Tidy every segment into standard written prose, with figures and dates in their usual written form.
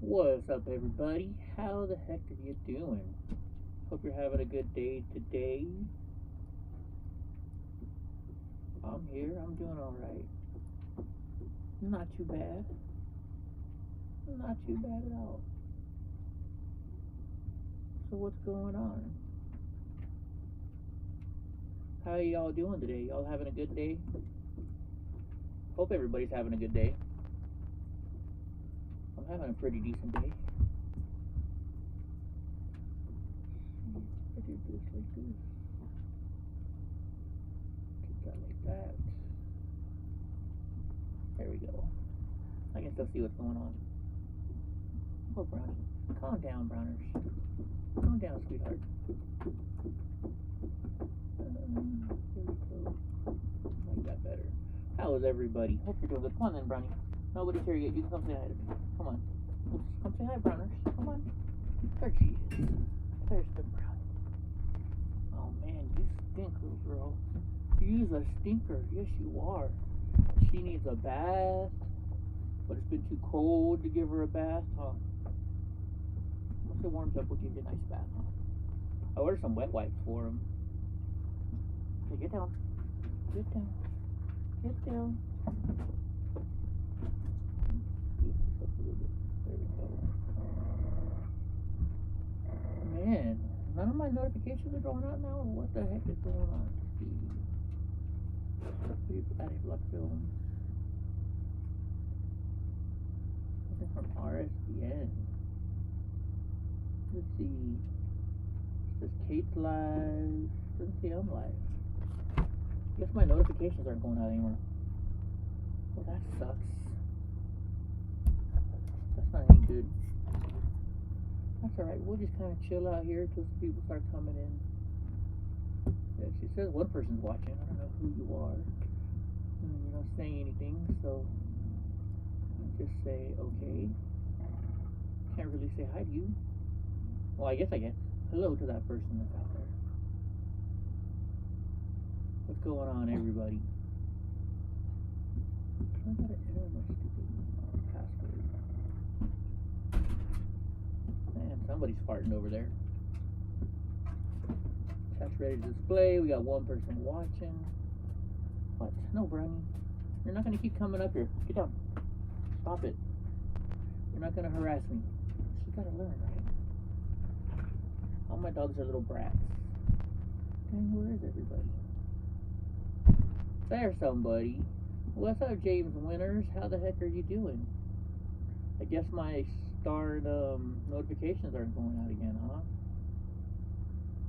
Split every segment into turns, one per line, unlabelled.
What's up, everybody? How the heck are you doing? Hope you're having a good day today. I'm here. I'm doing alright. Not too bad. Not too bad at all. So, what's going on? How are y'all doing today? Y'all having a good day? Hope everybody's having a good day. I'm having a pretty decent day. I did this like this. Keep that like that. There we go. I can still see what's going on. Oh, Brownie. Calm down, Browners. Calm down, sweetheart. Here we go. Like that better. How is everybody? Hope you're doing good. Come on then, Brownie. Nobody's here yet. You can come say hi to me. Come on. Come say hi, Browners. Come on. There she is. There's the Brownie. Oh man, you stink, little girl. You's a stinker. Yes, you are. She needs a bath, but it's been too cold to give her a bath, huh? Once it warms up, we'll give you a nice bath, huh? I ordered some wet wipes for him. Okay, get down. Get down. Get down. There we go. Man, none of my notifications are going out now, or what the heck is going on? EddieBlockFilms. Something from RSBN. Let's see. It says Kate's live. Doesn't say I'm live. I guess my notifications aren't going out anymore. Well, that sucks. That's not any good. That's alright. We'll just kind of chill out here until some people start coming in. Yeah, she says one person's watching. I don't know who you are. You're not saying anything, so I just say okay. Can't really say hi to you. Well, I guess I get hello to that person that's out there. What's going on, everybody? I gotta enter my stupid password. Man, somebody's farting over there. Chat's ready to display. We got one person watching. What? No, Brownie. You're not gonna keep coming up here. Get down. Stop it. You're not gonna harass me. She's gotta learn, right? All my dogs are little brats. Dang, where is everybody? There's somebody. What's up, James Winters? How the heck are you doing? I guess my start notifications aren't going out again, huh?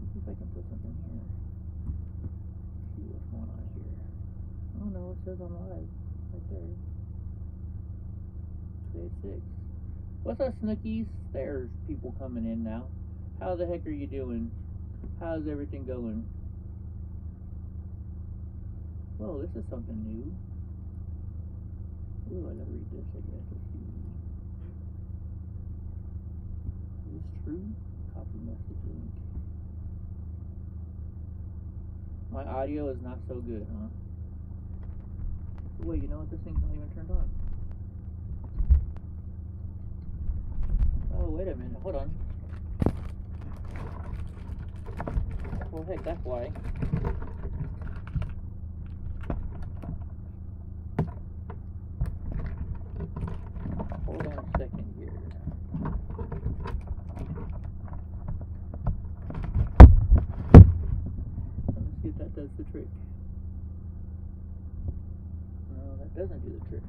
Let's see if I can put something here. Let's see what's going on here. Oh no, it says I'm live. Right there. Today 6. What's up, Snookies? There's people coming in now. How the heck are you doing? How's everything going? Whoa, this is something new. Ooh, I gotta read this, I guess. Let's see. Is this true? Copy message link. My audio is not so good, huh? Wait, you know what? This thing's not even turned on. Oh, wait a minute. Hold on. Well, heck, that's why. Hold on a second here. Let's see if that does the trick. No, that doesn't do the trick.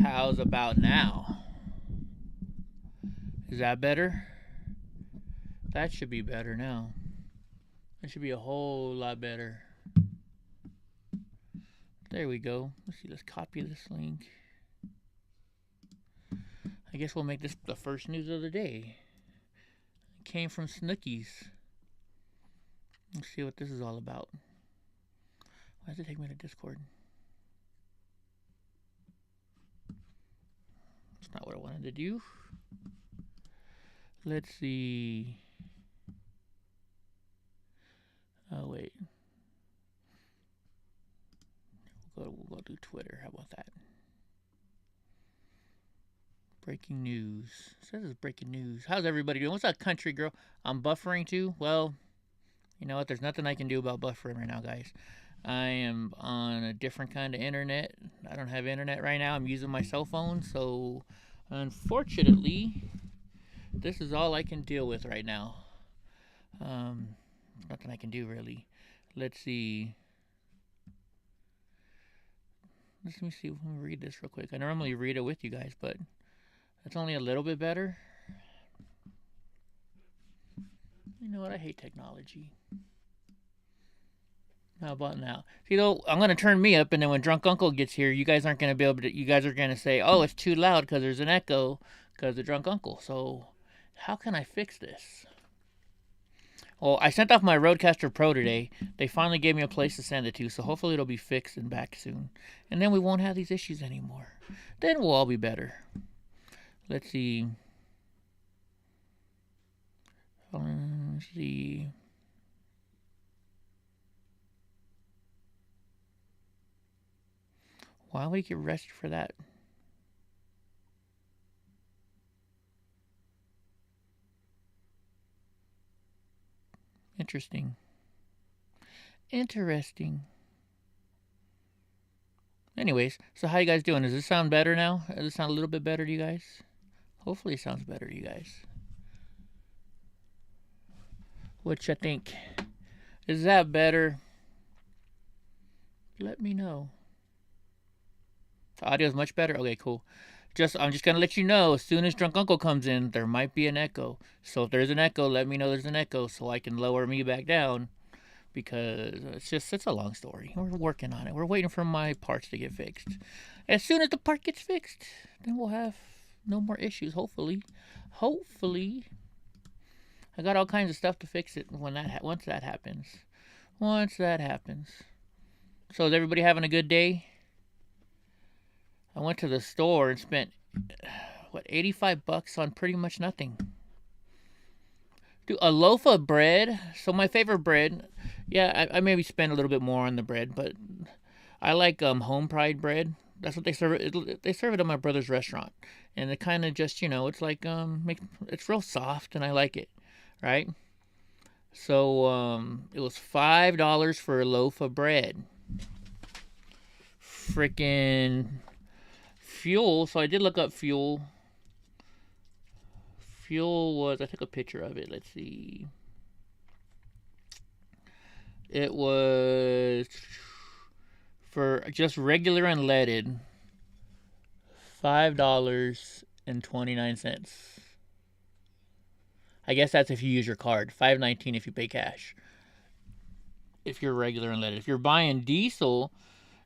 How's about now? Is that better? That should be better now. That should be a whole lot better. There we go. Let's see, let's copy this link. I guess we'll make this the first news of the day. It came from Snookies. Let's see what this is all about. Why does it take me to Discord? That's not what I wanted to do. Let's see. Oh, wait. We'll We'll go do Twitter. How about that? Breaking news. It says it's breaking news. How's everybody doing? What's up, country girl? I'm buffering too. Well, you know what? There's nothing I can do about buffering right now, guys. I am on a different kind of internet. I don't have internet right now. I'm using my cell phone, so unfortunately, this is all I can deal with right now. There's nothing I can do really. Let's see. Let me see. Let me read this real quick. I normally read it with you guys, but it's only a little bit better. You know what? I hate technology. How about now? See, though, I'm going to turn me up, and then when Drunk Uncle gets here, you guys aren't going to be able to, you guys are going to say, oh, it's too loud because there's an echo because of Drunk Uncle. So, how can I fix this? Well, I sent off my Rodecaster Pro today. They finally gave me a place to send it to, so hopefully it'll be fixed and back soon. And then we won't have these issues anymore. Then we'll all be better. Let's see. Let's see. Why would he get arrested for that? Interesting. Interesting. Anyways, so how you guys doing? Does this sound better now? Does it sound a little bit better to you guys? Hopefully it sounds better to you guys. What you think? Is that better? Let me know. The audio is much better? Okay, cool. I'm just gonna let you know, as soon as Drunk Uncle comes in, there might be an echo. So if there's an echo, let me know there's an echo so I can lower me back down. Because it's a long story. We're working on it. We're waiting for my parts to get fixed. As soon as the part gets fixed, then we'll have no more issues, hopefully. Hopefully. I got all kinds of stuff to fix it once that happens. Once that happens. So is everybody having a good day? I went to the store and spent, what, $85 on pretty much nothing. Dude, a loaf of bread. So my favorite bread, yeah, I maybe spend a little bit more on the bread, but I like home pride bread. That's what they serve it. They serve it at my brother's restaurant, and it kind of just, you know, it's like it's real soft, and I like it, right? So it was $5 for a loaf of bread. Freaking fuel. So I did look up fuel. Fuel was, I took a picture of it. Let's see. It was, for just regular unleaded, $5.29. I guess that's if you use your card. $5.19 if you pay cash. If you're regular unleaded. If you're buying diesel,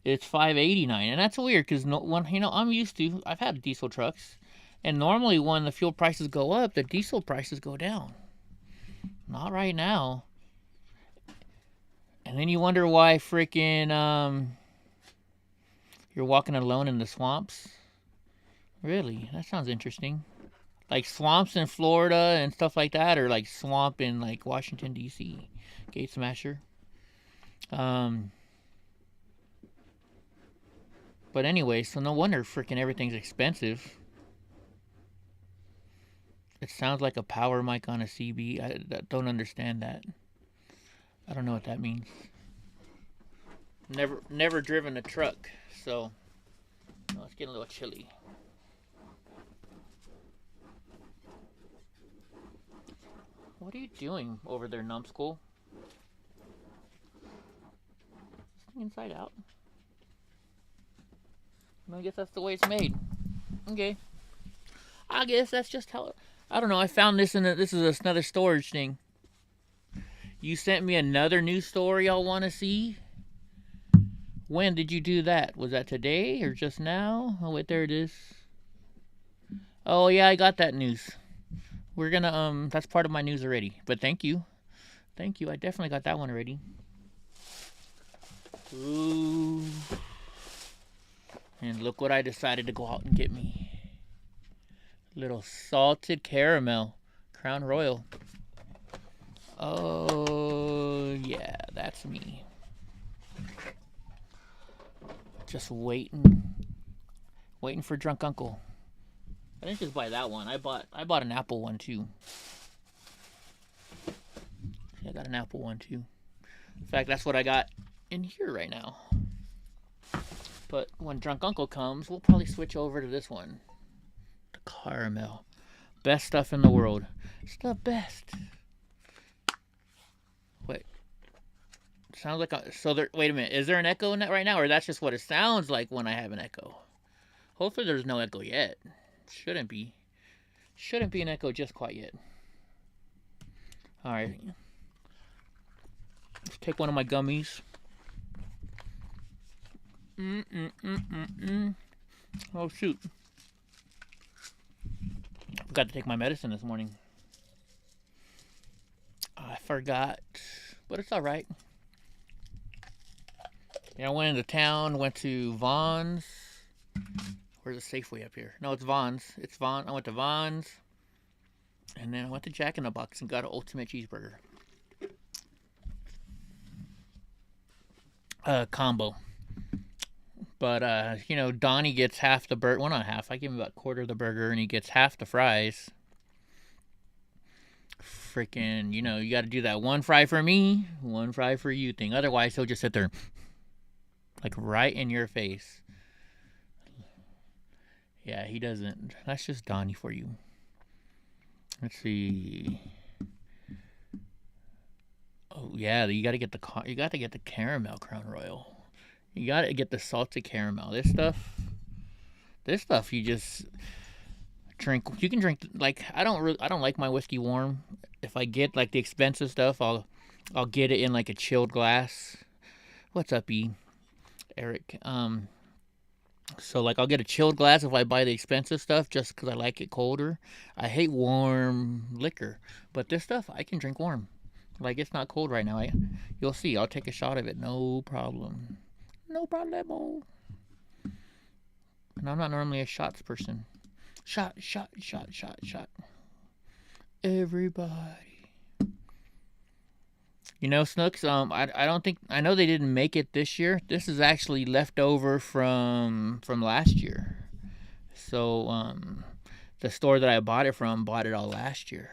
it's $5.89, and that's weird because I'm used to. I've had diesel trucks, and normally when the fuel prices go up, the diesel prices go down. Not right now. And then you wonder why freaking you're walking alone in the swamps. Really, that sounds interesting. Like swamps in Florida and stuff like that, or like swamp in like Washington D.C. Gate Smasher. But anyway, so no wonder freaking everything's expensive. It sounds like a power mic on a CB. I don't understand that. I don't know what that means. Never driven a truck, so it's getting a little chilly. What are you doing over there, numbskull? Inside out. I guess that's the way it's made. Okay. I guess that's just how. I don't know. I found this this is another storage thing. You sent me another news story y'all want to see. When did you do that? Was that today or just now? Oh wait, there it is. Oh yeah, I got that news. We're gonna that's part of my news already. But thank you. Thank you. I definitely got that one already. Ooh. And look what I decided to go out and get me. Little salted caramel. Crown Royal. Oh, yeah, that's me. Just waiting for drunk uncle. I didn't just buy that one. I bought an Apple one too. Yeah, I got an Apple one too. In fact, that's what I got in here right now. But when drunk uncle comes, we'll probably switch over to this one. The caramel. Best stuff in the world. It's the best. Wait. Sounds like wait a minute. Is there an echo in that right now, or that's just what it sounds like when I have an echo? Hopefully there's no echo yet. Shouldn't be an echo just quite yet. All right. Let's take one of my gummies. Oh shoot. Forgot to take my medicine this morning. I forgot, but it's all right. Yeah, I went into town, went to Vaughn's. Where's the Safeway up here? No, it's Vaughn's. It's Vaughn. I went to Vaughn's, and then I went to Jack in the Box and got an ultimate cheeseburger. Combo. But, you know, Donnie gets half the burger. Well, not half. I give him about a quarter of the burger, and he gets half the fries. Freaking, you know, you got to do that one fry for me, one fry for you thing. Otherwise, he'll just sit there, like, right in your face. Yeah, he doesn't. That's just Donnie for you. Let's see. Oh, yeah, you got to get the caramel Crown Royal. You gotta get the salted caramel. This stuff you just drink. You can drink, like, I don't like my whiskey warm. If I get like the expensive stuff, I'll get it in like a chilled glass. What's up, Eric? So like I'll get a chilled glass if I buy the expensive stuff just because I like it colder. I hate warm liquor, but this stuff I can drink warm. Like, it's not cold right now. You'll see. I'll take a shot of it, no problem. No problemo. And I'm not normally a shots person. Shot. Everybody. You know, Snooks, I know they didn't make it this year. This is actually left over from last year. So, the store that I bought it from bought it all last year.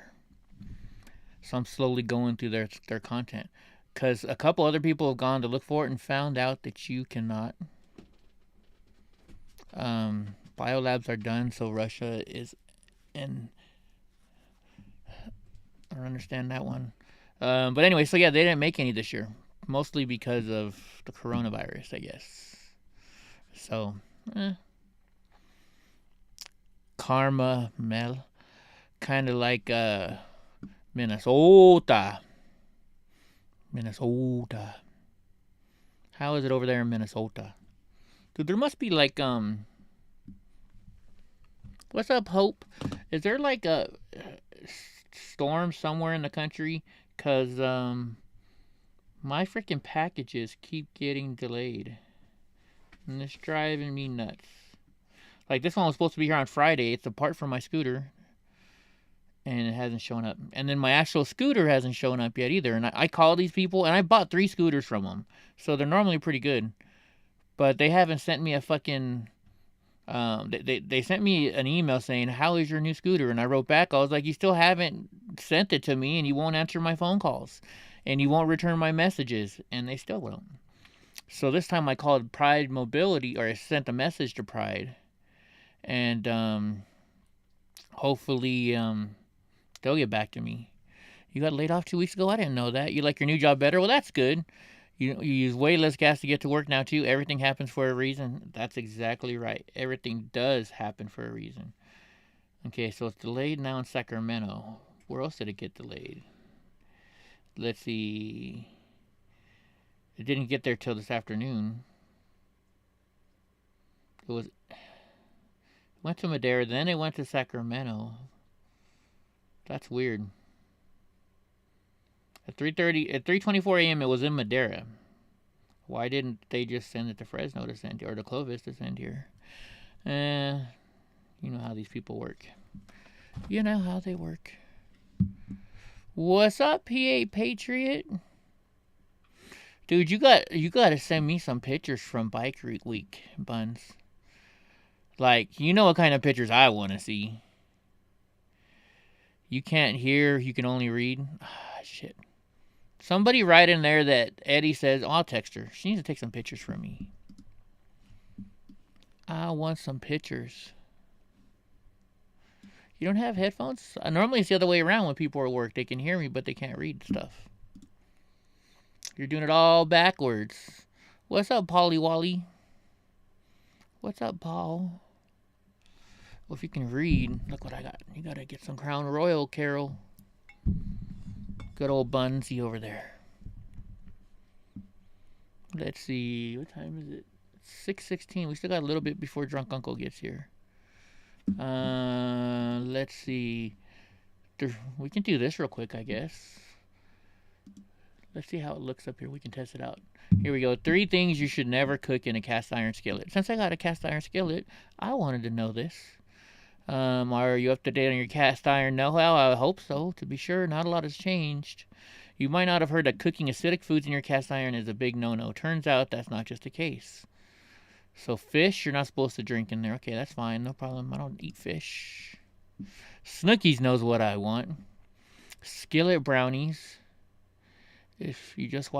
So I'm slowly going through their content. Because a couple other people have gone to look for it and found out that you cannot. Biolabs are done, so Russia is in. I don't understand that one. But anyway, so yeah, they didn't make any this year. Mostly because of the coronavirus, I guess. So, Karma Mel. Kind of like Minnesota. How is it over there in Minnesota? Dude, there must be like, what's up, Hope? Is there like a storm somewhere in the country? Because, my freaking packages keep getting delayed. And it's driving me nuts. Like, this one was supposed to be here on Friday. It's a part from my scooter. And it hasn't shown up. And then my actual scooter hasn't shown up yet either. And I call these people, and I bought 3 scooters from them. So they're normally pretty good. But they haven't sent me a fucking... They sent me an email saying, how is your new scooter? And I wrote back, I was like, you still haven't sent it to me, and you won't answer my phone calls. And you won't return my messages. And they still won't. So this time I called Pride Mobility, or I sent a message to Pride. And hopefully... they'll get back to me. You got laid off 2 weeks ago? I didn't know that. You like your new job better? Well, that's good. You use way less gas to get to work now, too. Everything happens for a reason. That's exactly right. Everything does happen for a reason. Okay, so it's delayed now in Sacramento. Where else did it get delayed? Let's see. It didn't get there till this afternoon. It went to Madera, then it went to Sacramento. That's weird. At 3:24 a.m. it was in Madera. Why didn't they just send it to Fresno to send here, or to Clovis to send here? You know how these people work. You know how they work. What's up, PA Patriot? Dude, you gotta send me some pictures from Bike Week, Buns. Like, you know what kind of pictures I want to see. You can't hear, you can only read. Ah, shit. Somebody write in there that Eddie says, oh, I'll text her. She needs to take some pictures from me. I want some pictures. You don't have headphones? Normally it's the other way around when people are at work. They can hear me, but they can't read stuff. You're doing it all backwards. What's up, Polly Wally? What's up, Paul? Well, if you can read, look what I got. You gotta get some Crown Royal, Carol. Good old Bunsy over there. Let's see. What time is it? 6:16. We still got a little bit before Drunk Uncle gets here. Let's see. We can do this real quick, I guess. Let's see how it looks up here. We can test it out. Here we go. 3 things you should never cook in a cast iron skillet. Since I got a cast iron skillet, I wanted to know this. Are you up to date on your cast iron know-how? I hope so. To be sure, not a lot has changed. You might not have heard that cooking acidic foods in your cast iron is a big no-no. Turns out that's not just the case. So fish, you're not supposed to drink in there. Okay, that's fine. No problem. I don't eat fish. Snookies knows what I want. Skillet brownies. If you just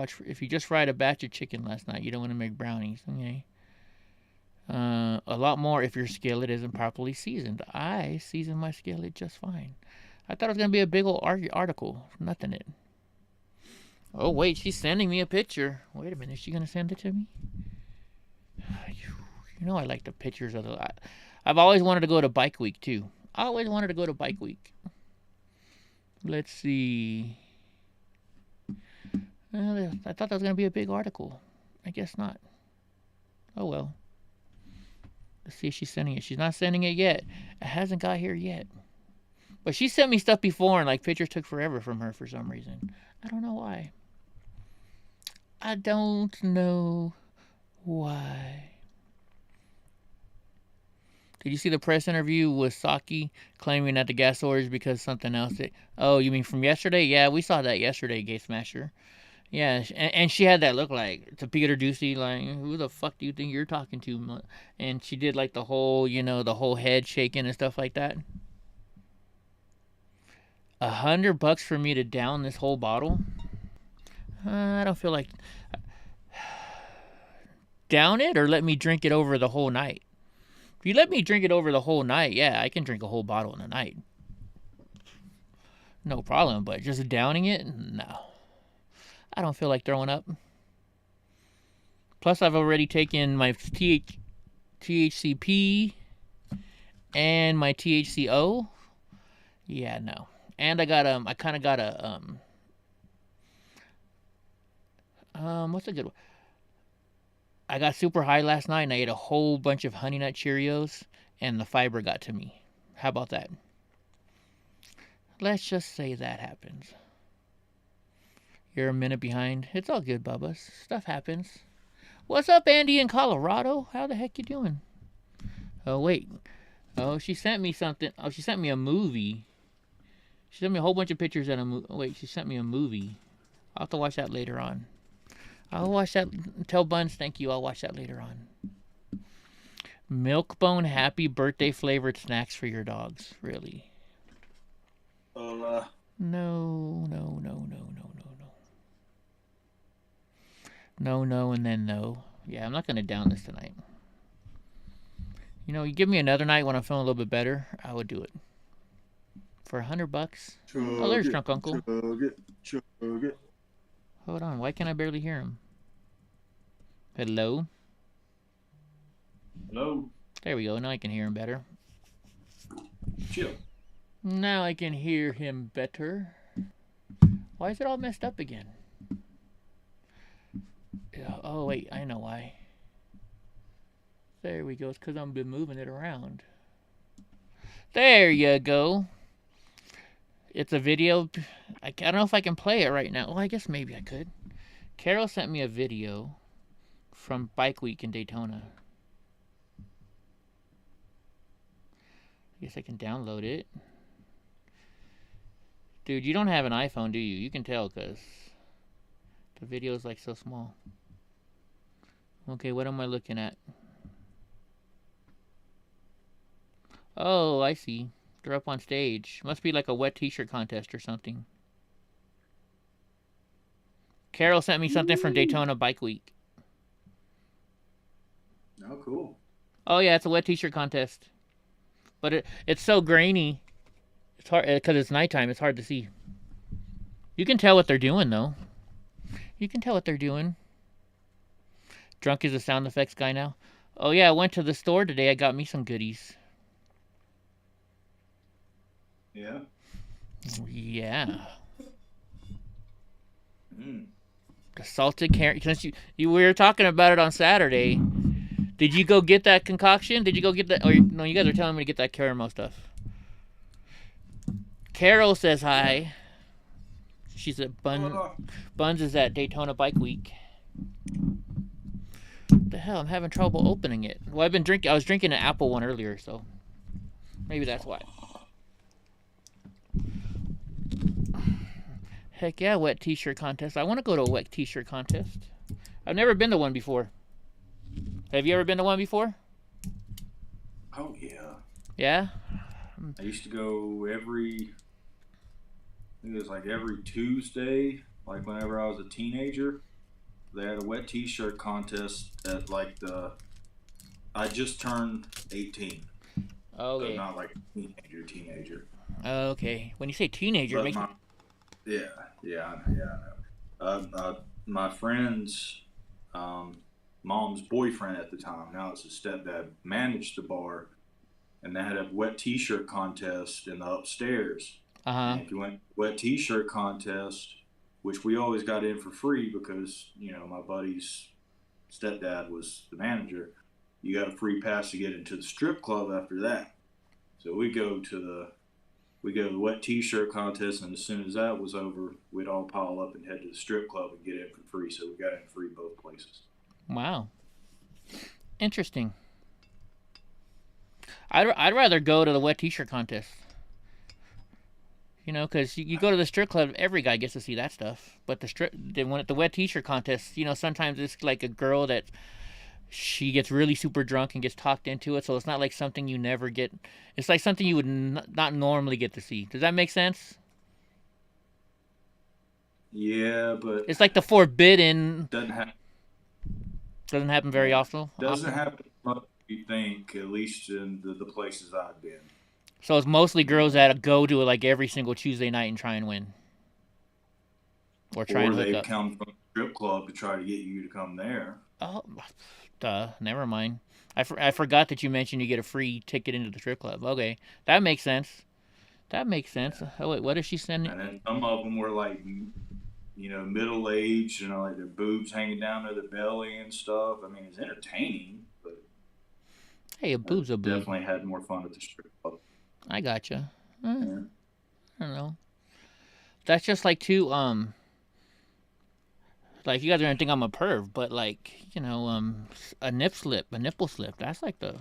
fried a batch of chicken last night, you don't want to make brownies. Okay. A lot more if your skillet isn't properly seasoned. I season my skillet just fine. I thought it was going to be a big old article. Nothing it. Oh, wait, she's sending me a picture. Wait a minute, is she going to send it to me? You know I like the pictures of the... I've always wanted to go to Bike Week, too. I always wanted to go to Bike Week. Let's see. I thought that was going to be a big article. I guess not. Oh, well. Let's see if she's sending it. She's not sending it yet. It hasn't got here yet. But she sent me stuff before, and like pictures took forever from her for some reason. I don't know why. I don't know why. Did you see the press interview with Saki claiming that the gas storage because something else? Oh, you mean from yesterday? Yeah, we saw that yesterday, Gay Smasher. Yeah, and she had that look like to Peter Ducey, like, who the fuck do you think you're talking to? And she did like the whole, the whole head shaking and stuff like that. $100 for me to down this whole bottle? I don't feel like... Down it or let me drink it over the whole night? If you let me drink it over the whole night, yeah, I can drink a whole bottle in a night. No problem, but just downing it? No. I don't feel like throwing up. Plus, I've already taken my THCP and my THCO. Yeah, no. And I got I kind of got a what's a good one? I got super high last night and I ate a whole bunch of Honey Nut Cheerios and the fiber got to me. How about that? Let's just say that happens. You're a minute behind. It's all good, Bubba. Stuff happens. What's up, Andy in Colorado? How the heck you doing? Oh, wait. Oh, she sent me something. Oh, she sent me a movie. She sent me a whole bunch of pictures and a movie. Oh, wait, she sent me a movie. I'll have to watch that later on. I'll watch that. Tell Buns thank you. I'll watch that later on. Milkbone Happy Birthday flavored snacks for your dogs. Really?
Hola.
No. No, and then no. Yeah, I'm not going to down this tonight. You give me another night when I'm feeling a little bit better, I would do it. For $100. Oh, there's Drunk Uncle.
Chug it.
Hold on, why can't I barely hear him? Hello?
Hello?
There we go, now I can hear him better.
Chill.
Now I can hear him better. Why is it all messed up again? Oh, wait, I know why. There we go. It's because I've been moving it around. There you go. It's a video. I don't know if I can play it right now. Well, I guess maybe I could. Carol sent me a video from Bike Week in Daytona. I guess I can download it. Dude, you don't have an iPhone, do you? You can tell because The video is like so small. Okay, what am I looking at? Oh, I see. They're up on stage. Must be like a wet t-shirt contest or something. Carol sent me something from Daytona Bike Week.
Oh, cool.
Oh yeah, it's a wet t-shirt contest. But it's so grainy. It's hard because it's nighttime. It's hard to see. You can tell what they're doing though. You can tell what they're doing. Drunk is a sound effects guy now. Oh yeah, I went to the store today. I got me some goodies.
Yeah.
Yeah.
Mm.
The salted caramel. Since we were talking about it on Saturday. Did you go get that concoction? Did you go get that? Or no, you guys are telling me to get that caramel stuff. Carol says hi. She's at Buns is at Daytona Bike Week. What the hell? I'm having trouble opening it. Well, I was drinking an apple one earlier, so maybe that's why. Heck yeah, wet t-shirt contest. I want to go to a wet t-shirt contest. I've never been to one before. Have you ever been to one before?
Oh, yeah.
Yeah?
I used to go every Tuesday, like whenever I was a teenager. They had a wet t-shirt contest at I just turned 18.
Okay.
So not like teenager.
Okay. When you say teenager, it makes me...
Yeah, I know. My friend's mom's boyfriend at the time, now it's his stepdad, managed the bar, and they had a wet t-shirt contest in the upstairs. And if you went wet t-shirt contest, which we always got in for free because, my buddy's stepdad was the manager, you got a free pass to get into the strip club after that. So we go to the wet t-shirt contest, and as soon as that was over, we'd all pile up and head to the strip club and get in for free. So we got in free both places.
Wow. Interesting. I'd rather go to the wet t-shirt contest. Because you go to the strip club, every guy gets to see that stuff. But the wet t-shirt contest, sometimes it's like a girl that she gets really super drunk and gets talked into it. So it's not like something you never get. It's like something you would not normally get to see. Does that make sense?
Yeah, but
it's like the forbidden.
Doesn't
happen very often.
Doesn't happen much, you think, at least in the places I've been.
So it's mostly girls that go to it like every single Tuesday night and try and win. Or try and hook up.
Or they come from the strip club to try to get you to come there.
Oh, duh. Never mind. I forgot that you mentioned you get a free ticket into the strip club. Okay. That makes sense. Yeah. Oh, wait, what is she sending?
And then some of them were like, middle-aged, like their boobs hanging down to their belly and stuff. I mean, it's entertaining, but...
Hey, a boob's a boob.
Definitely had more fun at the strip club.
I gotcha.
Yeah.
I don't know. That's just like like you guys are gonna think I'm a perv, but like, a nipple slip. That's like the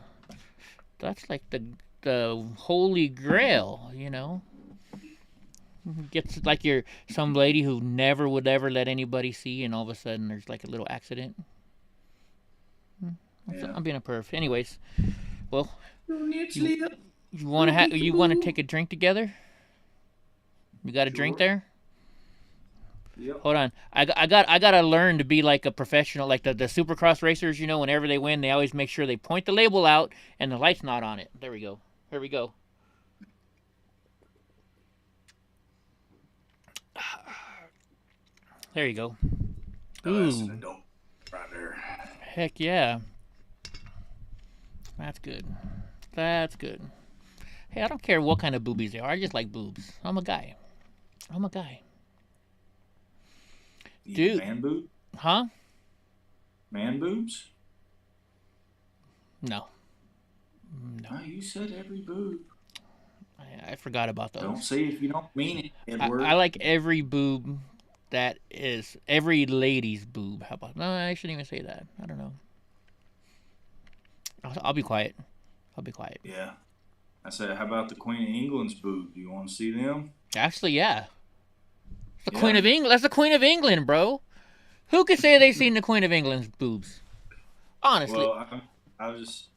holy grail, Gets like you're some lady who never would ever let anybody see, and all of a sudden there's like a little accident.
Yeah.
I'm being a perv. Anyways, well, you want to take a drink together? You got a drink there?
Yep.
Hold on. I gotta learn to be like a professional, like the Supercross racers. Whenever they win, they always make sure they point the label out and the light's not on it. There we go. Here we go. There you go.
Ooh. That's an adult right there.
Heck yeah. That's good. Hey, I don't care what kind of boobies they are. I just like boobs. I'm a guy.
Dude. Man boob?
Huh?
Man boobs?
No.
Oh, you said every boob.
I forgot about those.
Don't say if you don't mean it.
I like every boob that is every lady's boob. How about... No, I shouldn't even say that. I don't know. I'll be quiet.
Yeah. I said, how about the Queen of England's boob? Do you want to see them?
Actually, yeah. Queen of England. That's the Queen of England, bro. Who could say they seen the Queen of England's boobs? Honestly,
Well, I was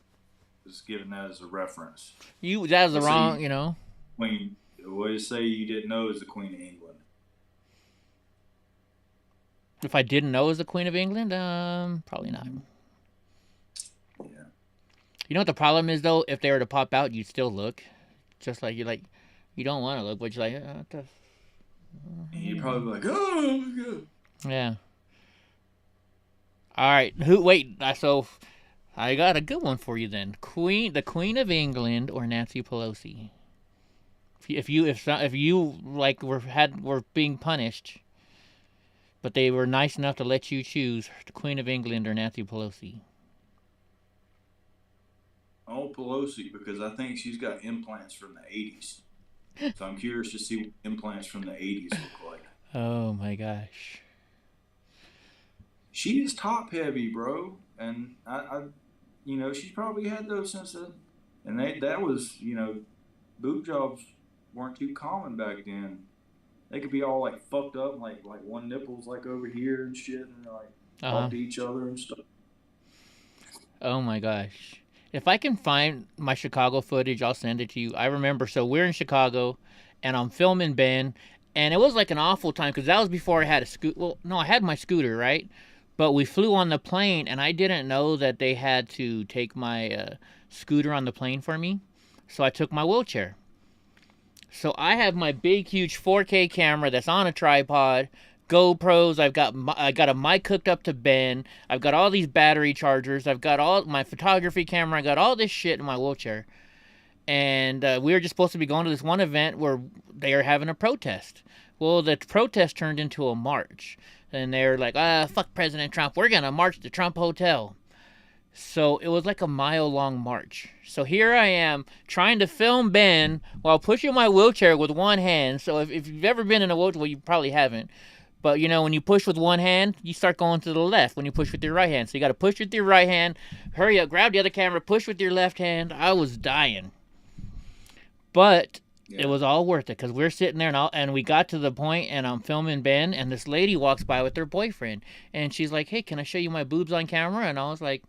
just giving that as a reference.
that was the
Let's say
wrong, you know.
Queen. What do you say you didn't know is the Queen of England?
If I didn't know it was the Queen of England, probably not.
Yeah.
You know what the problem is though? If they were to pop out, you'd still look, just like you don't want to look, but you're like, what the.
And you'd probably be like, oh my god.
Yeah. All right. So I got a good one for you then. The Queen of England or Nancy Pelosi? If you like were being punished, but they were nice enough to let you choose the Queen of England or Nancy Pelosi.
Oh, Pelosi, because I think she's got implants from the 80s. So I'm curious to see what implants from the 80s look like.
Oh my gosh.
She is top heavy, bro. And she's probably had those since then. And that was, boob jobs weren't too common back then. They could be all like fucked up, like one nipple's like over here and shit, and like talk to each other and stuff.
Oh my gosh. If I can find my Chicago footage, I'll send it to you. I remember, so we're in Chicago, and I'm filming Ben, and it was like an awful time, because that was before I had a scooter. Well, no, I had my scooter, right? But we flew on the plane, and I didn't know that they had to take my scooter on the plane for me, so I took my wheelchair. So I have my big, huge 4K camera that's on a tripod, GoPros. I got a mic hooked up to Ben. I've got all these battery chargers. I've got all my photography camera. I got all this shit in my wheelchair. And we were just supposed to be going to this one event where they are having a protest. Well, the protest turned into a march. And they were like, fuck President Trump. We're going to march to Trump Hotel. So it was like a mile-long march. So here I am trying to film Ben while pushing my wheelchair with one hand. So if you've ever been in a wheelchair, well, you probably haven't. But, when you push with one hand, you start going to the left when you push with your right hand. So you got to push with your right hand, hurry up, grab the other camera, push with your left hand. I was dying. But it was all worth it, because we're sitting there and we got to the point, and I'm filming Ben, and this lady walks by with her boyfriend. And she's like, hey, can I show you my boobs on camera? And I was like,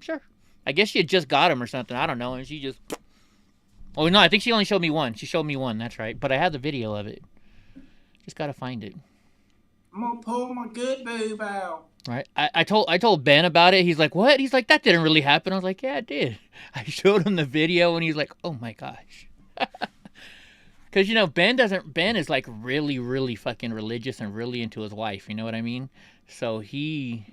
sure. I guess she had just got him or something. I don't know. And she just... Oh, no, I think she only showed me one. She showed me one. That's right. But I have the video of it. Just got to find it.
I'm going to pull my good boob out.
Right. I told Ben about it. He's like, what? He's like, that didn't really happen. I was like, yeah, it did. I showed him the video, and he's like, oh, my gosh. Because, Ben is like really, really fucking religious and really into his wife. You know what I mean? So yeah.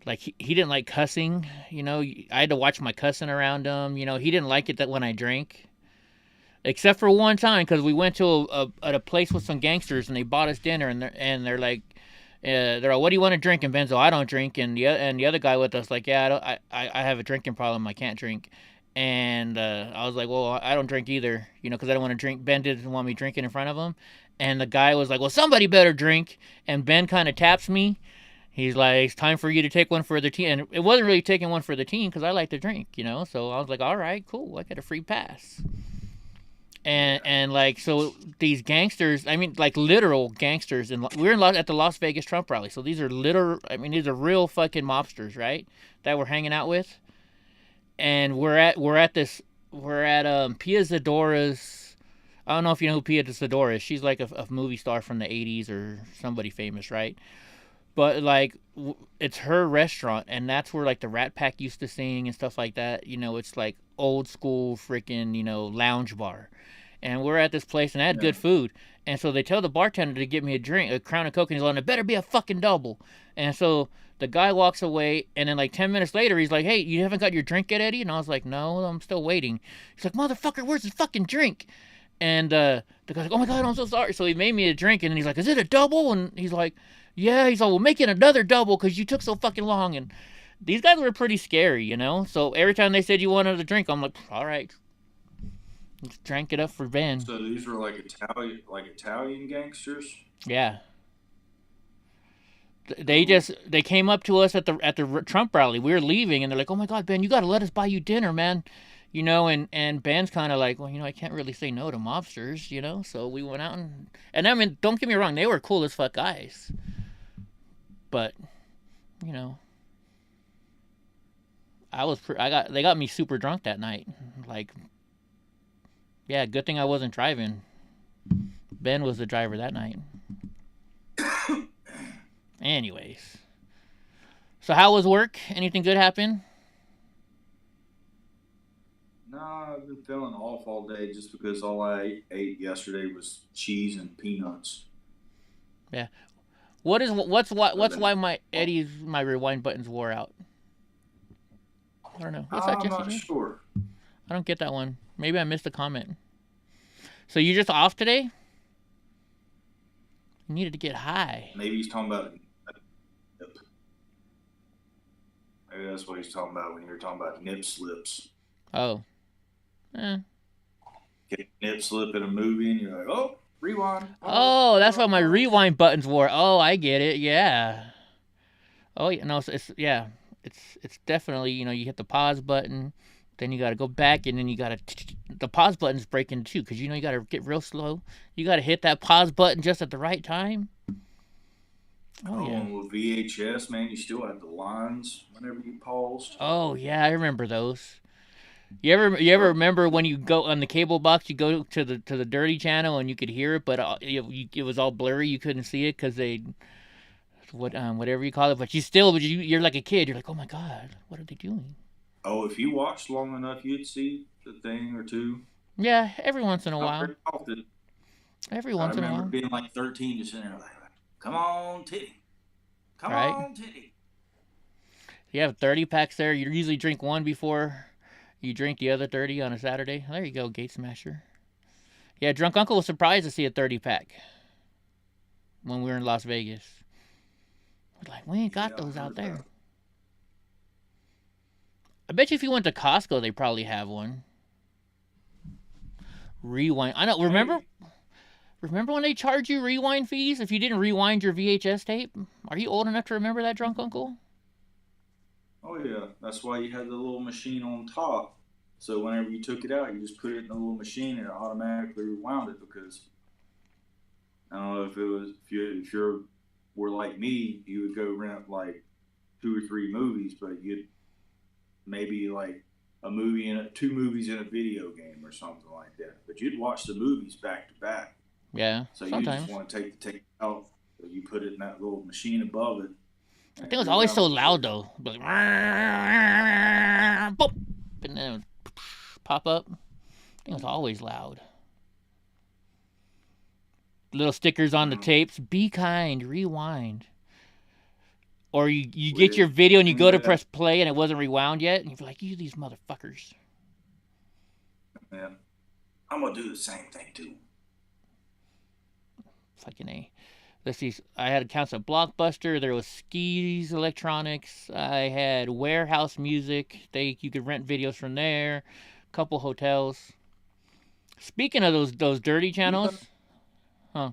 Like, he didn't like cussing, I had to watch my cussing around him. He didn't like it that when I drank. Except for one time, because we went to a place with some gangsters, and they bought us dinner, and they're like, what do you want to drink? And Ben's like, I don't drink. And the other guy with us, like, yeah, I have a drinking problem. I can't drink. And I was like, well, I don't drink either, because I don't want to drink. Ben didn't want me drinking in front of him. And the guy was like, well, somebody better drink. And Ben kind of taps me. He's like, it's time for you to take one for the team. And it wasn't really taking one for the team, because I like to drink, So I was like, all right, cool. I got a free pass. And like, so these gangsters, I mean, like literal gangsters, and we're at the Las Vegas Trump rally. So these are these are real fucking mobsters, right? That we're hanging out with. And we're at Pia Zadora's. I don't know if you know who Pia Zadora is. She's like a movie star from the 80s or somebody famous, right? But like, it's her restaurant, and that's where like the Rat Pack used to sing and stuff like that. It's like old school freaking lounge bar. And we're at this place, and I had good food. And so they tell the bartender to get me a Crown of Coke, and he's like, it better be a fucking double. And so the guy walks away, and then like 10 minutes later, he's like, hey, you haven't got your drink yet, Eddie? And I was like, no, I'm still waiting. He's like, motherfucker, where's the fucking drink? And the guy's like, oh my God, I'm so sorry. So he made me a drink, and he's like, is it a double? And he's like, yeah. He's like, well, make it another double, because you took so fucking long. And these guys were pretty scary, So every time they said you wanted a drink, I'm like, all right. Just drank it up for Ben.
So these were like Italian gangsters?
Yeah. They came up to us at the Trump rally. We were leaving, and they're like, oh my God, Ben, you got to let us buy you dinner, man. And Ben's kind of like, well, I can't really say no to mobsters, So we went out and I mean, don't get me wrong, they were cool as fuck guys. but you know, they got me super drunk that night. Like, yeah, good thing I wasn't driving. Ben was the driver that night. Anyways, so how was work? Anything good happen?
No, I've been feeling off all day just because all I ate yesterday was cheese and peanuts.
Yeah. What's
Been,
why my rewind buttons wore out? I don't know. What's that,
I'm
Jesse?
not sure.
I don't get that one. Maybe I missed a comment. So you're just off today? You needed to get high.
Maybe he's talking about. Maybe that's what he's talking about when you're talking about nip slips.
Oh.
Get a nip slip in a movie and you're like, oh, rewind.
Oh, that's why my rewind buttons wore. Oh, I get it. Yeah. Oh, yeah. No, yeah. It's definitely, you hit the pause button, then you got to go back, and then you got to the pause button's breaking too, because you got to get real slow. You got to hit that pause button just at the right time.
Oh, yeah. With VHS, man, you still had the lines whenever you paused.
Oh, yeah, I remember those. You ever remember when you go on the cable box, you go to the dirty channel and you could hear it, but it was all blurry. You couldn't see it because whatever you call it. But you're like a kid. You're like, oh my god, what are they doing?
Oh, if you watched long enough, you'd see the thing or two.
Yeah, every once in a while.
Very often.
Every once in a while.
I remember being like 13, just sitting there like, come on, titty. Come on, titty.
You have 30 packs there. You usually drink one before you drink the other 30 on a Saturday. There you go, Gate Smasher. Yeah, Drunk Uncle was surprised to see a 30 pack when we were in Las Vegas. We're like, we ain't got those out there. I bet you if you went to Costco, they probably have one. Rewind. I know. Remember when they charge you rewind fees if you didn't rewind your VHS tape? Are you old enough to remember that, Drunk Uncle?
Oh yeah, that's why you had the little machine on top. So whenever you took it out, you just put it in the little machine and it automatically rewound it. Because I don't know if you were like me, you would go rent like 2 or 3 movies, but you'd maybe like two movies in a video game or something like that. But you'd watch the movies back to back.
Yeah.
So
sometimes.
You just want to take the tape out, so you put it in that little machine above it.
I think it was always so loud though. Like, boop, and then it would pop up. I think it was always loud. Little stickers on the tapes. Be kind. Rewind. Or you get your video and you go to press play and it wasn't rewound yet. And you're like, you these motherfuckers.
Yeah. I'm going to do the same thing too.
Fucking A. Let's see. I had accounts at Blockbuster. There was Skis Electronics. I had Warehouse Music. You could rent videos from there. A couple hotels. Speaking of those dirty channels. Huh.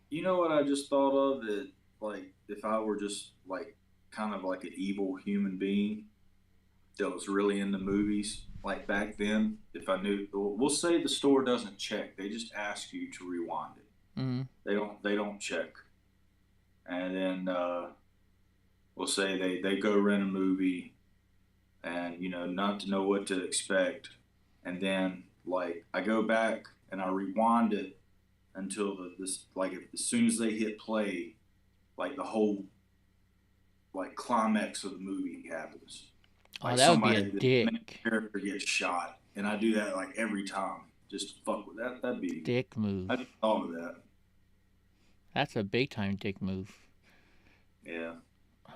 You know what I just thought of? That, like, if I were just, like, kind of like an evil human being that was really into movies, like back then, if I knew, we'll say the store doesn't check. They just ask you to rewind it.
Mm-hmm.
They don't check. And then we'll say they go rent a movie and, not to know what to expect. And then, like, I go back and I rewind it until as soon as they hit play, like the whole like climax of the movie happens. Like
that would be a dick.
The character gets shot, and I do that like every time, just to fuck with that. That'd be
dick move.
I thought of that.
That's a big time dick move.
Yeah.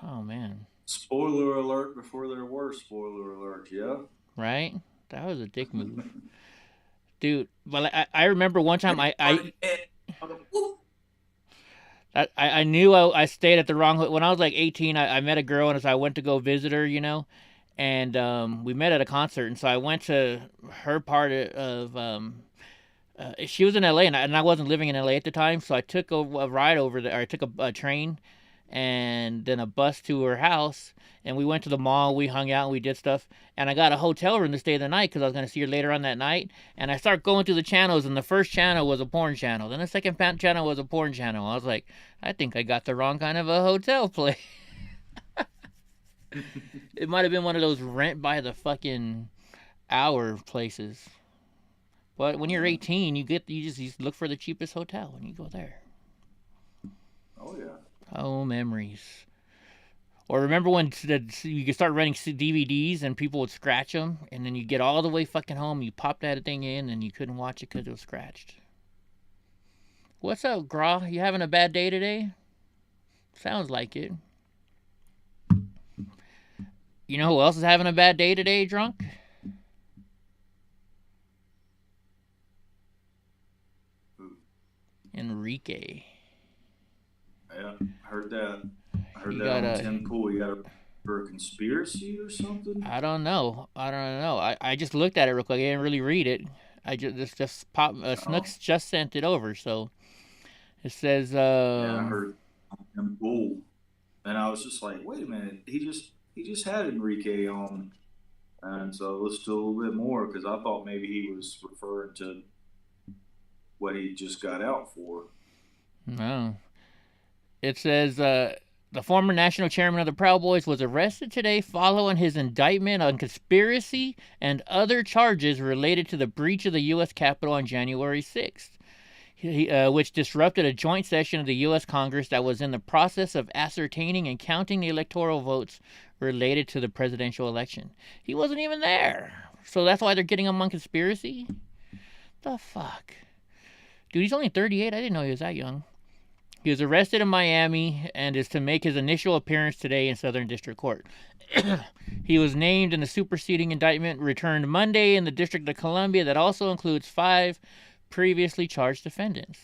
Oh man.
Spoiler alert! Before there were spoiler alerts, yeah.
Right. That was a dick move. Dude, well, I remember one time I knew I stayed at the wrong. When I was like 18, I met a girl and so I went to go visit her, and we met at a concert, and so I went to her part of. She was in LA and I wasn't living in LA at the time, so I took a ride over there. I took a train, and then a bus to her house. And we went to the mall, we hung out, and we did stuff. And I got a hotel room to stay the night because I was going to see her later on that night. And I start going through the channels, and the first channel was a porn channel. Then the second channel was a porn channel. I was like, I think I got the wrong kind of a hotel play. It might have been one of those rent by the fucking hour places. But when you're 18, you just look for the cheapest hotel and you go there.
Oh yeah.
Oh, memories. Or remember when you could start renting DVDs and people would scratch them, and then you get all the way fucking home, you pop that thing in, and you couldn't watch it because it was scratched. What's up, Gra? You having a bad day today? Sounds like it. You know who else is having a bad day today, drunk?
Who?
Enrique.
Yeah, heard that. I heard
He
that
got
on Tim Pool. He got for a conspiracy or something.
I don't know. I just looked at it real quick. I didn't really read it. I just popped. Snooks just sent it over, so it says.
Yeah, I heard on Tim Pool, and I was just like, wait a minute. He just had Enrique on, and so let's do a little bit more because I thought maybe he was referring to what he just got out for.
No. It says the former national chairman of the Proud Boys was arrested today following his indictment on conspiracy and other charges related to the breach of the U.S. Capitol on January 6th, which disrupted a joint session of the U.S. Congress that was in the process of ascertaining and counting the electoral votes related to the presidential election. He wasn't even there. So that's why they're getting him on conspiracy? The fuck? Dude, he's only 38. I didn't know he was that young. He was arrested in Miami and is to make his initial appearance today in Southern District Court. He was named in the superseding indictment returned Monday in the District of Columbia that also includes 5 previously charged defendants.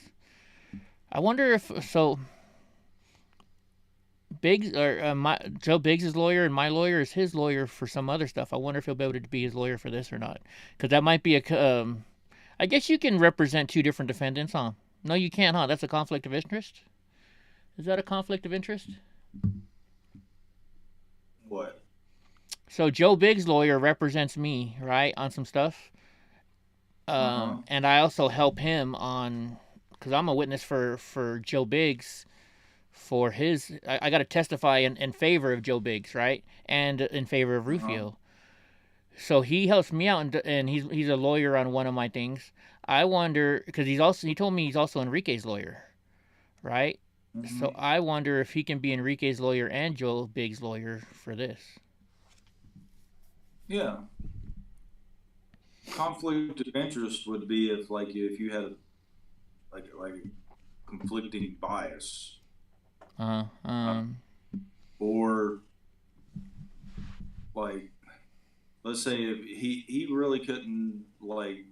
I wonder if Biggs or Joe Biggs' lawyer and my lawyer is his lawyer for some other stuff. I wonder if he'll be able to be his lawyer for this or not, because that might be I guess you can represent 2 different defendants, huh? No, you can't, huh? That's a conflict of interest? Is that a conflict of interest?
What?
So Joe Biggs' lawyer represents me, right, on some stuff. And I also help him on, because I'm a witness for Joe Biggs for his, I got to testify in favor of Joe Biggs, right? And in favor of Rufio. So he helps me out, and he's a lawyer on one of my things. I wonder, because he told me he's also Enrique's lawyer, right? Mm-hmm. So I wonder if he can be Enrique's lawyer and Joe Biggs' lawyer for this.
Yeah. Conflict of interest would be if you had like conflicting bias. Or like, let's say if he really couldn't like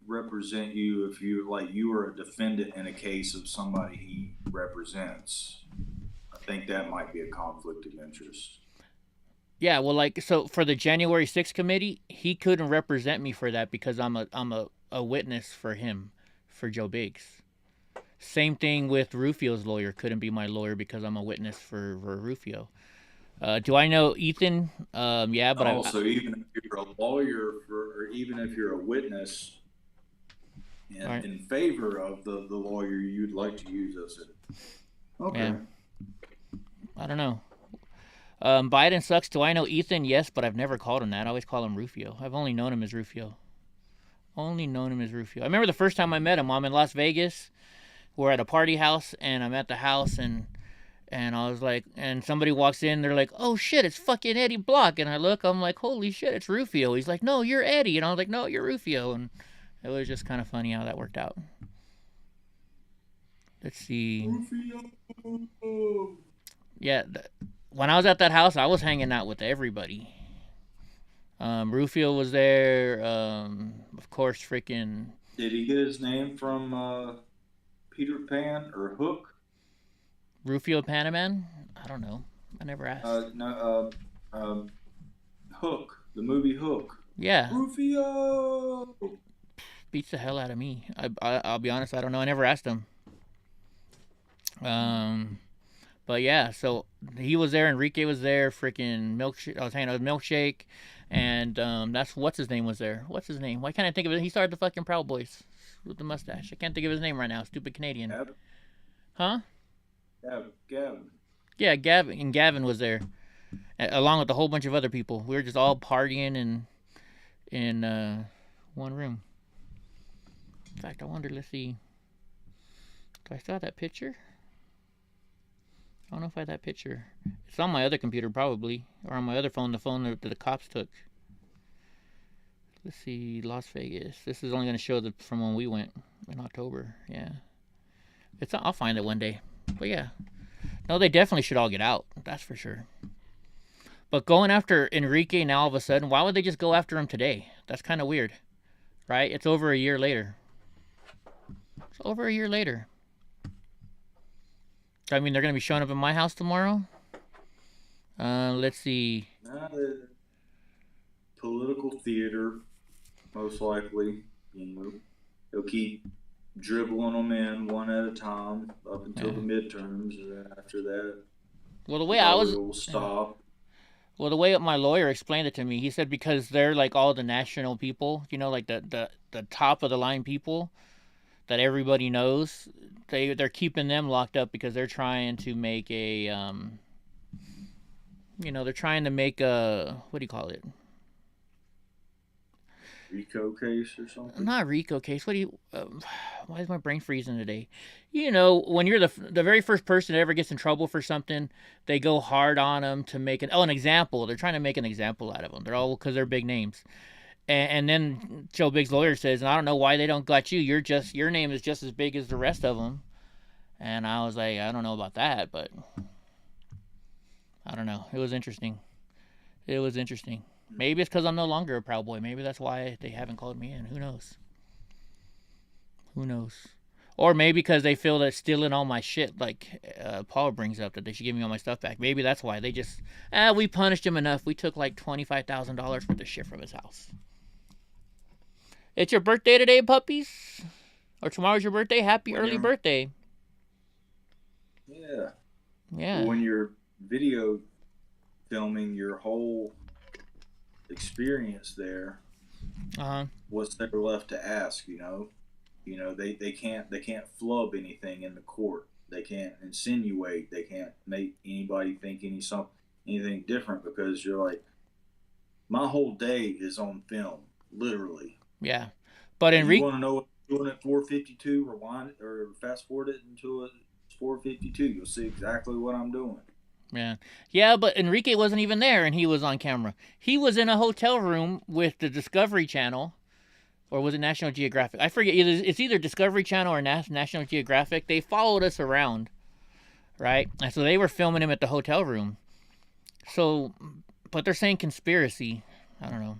represent you if you were a defendant in a case of somebody he represents. I think that might be a conflict of interest.
Yeah, well, like, so for the January 6th committee, he couldn't represent me for that because I'm a witness for him, for Joe Biggs. Same thing with Rufio's lawyer. Couldn't be my lawyer because I'm a witness for Rufio. Do I know Ethan? Yeah, but
also, even if you're a lawyer or even if you're a witness in favor of the lawyer you'd like to use as a... Okay.
Yeah. I don't know. Biden sucks. Do I know Ethan? Yes, but I've never called him that. I always call him Rufio. I've only known him as Rufio. I remember the first time I met him. I'm in Las Vegas. We're at a party house, and I'm at the house, and I was like, and somebody walks in, they're like, oh shit, it's fucking Eddie Block. And I look, I'm like, holy shit, it's Rufio. He's like, no, you're Eddie. And I was like, no, you're Rufio. And it was just kind of funny how that worked out. Let's see. Rufio. Yeah, when I was at that house, I was hanging out with everybody. Rufio was there. Of course, freaking.
Did he get his name from Peter Pan or Hook?
Rufio Panaman? I don't know. I never asked.
Hook. The movie Hook.
Yeah.
Rufio!
Beats the hell out of me. I'll be honest, I don't know. I never asked him. But yeah, so he was there, Enrique was there, freaking Milkshake. I was hanging out with Milkshake, and that's what's his name was there. What's his name? Why can't I think of it? He started the fucking Proud Boys with the mustache. I can't think of his name right now. Stupid Canadian.
Gavin.
Huh?
Gavin.
Yeah, Gavin, and Gavin was there, along with a whole bunch of other people. We were just all partying in one room. In fact, I wonder. Let's see. Do I still have that picture? I don't know if I have that picture. It's on my other computer, probably, or on my other phone, the phone that the cops took. Let's see, Las Vegas. This is only going to show from when we went in October. Yeah, I'll find it one day. But yeah, no, they definitely should all get out. That's for sure. But going after Enrique now all of a sudden, why would they just go after him today? That's kind of weird, right? It's over a year later. It's over a year later. I mean, they're going to be showing up at my house tomorrow. Let's see.
Political theater, most likely. You know, they'll keep dribbling them in one at a time up until the midterms. And after that,
well, the way I was
will stop.
Well, the way my lawyer explained it to me, he said because they're like all the national people, you know, like the top of the line people that everybody knows. They're keeping them locked up because they're trying to make a they're trying to make a, what do you call it?
RICO case or something?
Not RICO case. What do you? Why is my brain freezing today? You know, when you're the very first person that ever gets in trouble for something, they go hard on them to make an example. They're trying to make an example out of them. They're all because they're big names. And then Joe Big's lawyer says, and I don't know why they don't got you. Your name is just as big as the rest of them. And I was like, I don't know about that, but I don't know. It was interesting. Maybe it's because I'm no longer a Proud Boy. Maybe that's why they haven't called me in. Who knows? Or maybe because they feel that stealing all my shit, like Paul brings up, that they should give me all my stuff back. Maybe that's why they just, we punished him enough. We took like $25,000 worth of shit from his house. It's your birthday today, puppies? Or tomorrow's your birthday? Happy early birthday.
Yeah.
Yeah.
When you're video filming your whole experience there, what's there left to ask? You know, they can't flub anything in the court. They can't insinuate. They can't make anybody think anything different, because you're like, my whole day is on film, literally.
Yeah, but
you want to know what I'm doing at 4:52? Rewind it or fast forward it until it's 4:52. You'll see exactly what I'm doing.
Yeah, but Enrique wasn't even there, and he was on camera. He was in a hotel room with the Discovery Channel, or was it National Geographic? I forget. It's either Discovery Channel or National Geographic. They followed us around, right? And so they were filming him at the hotel room. So, but they're saying conspiracy. I don't know.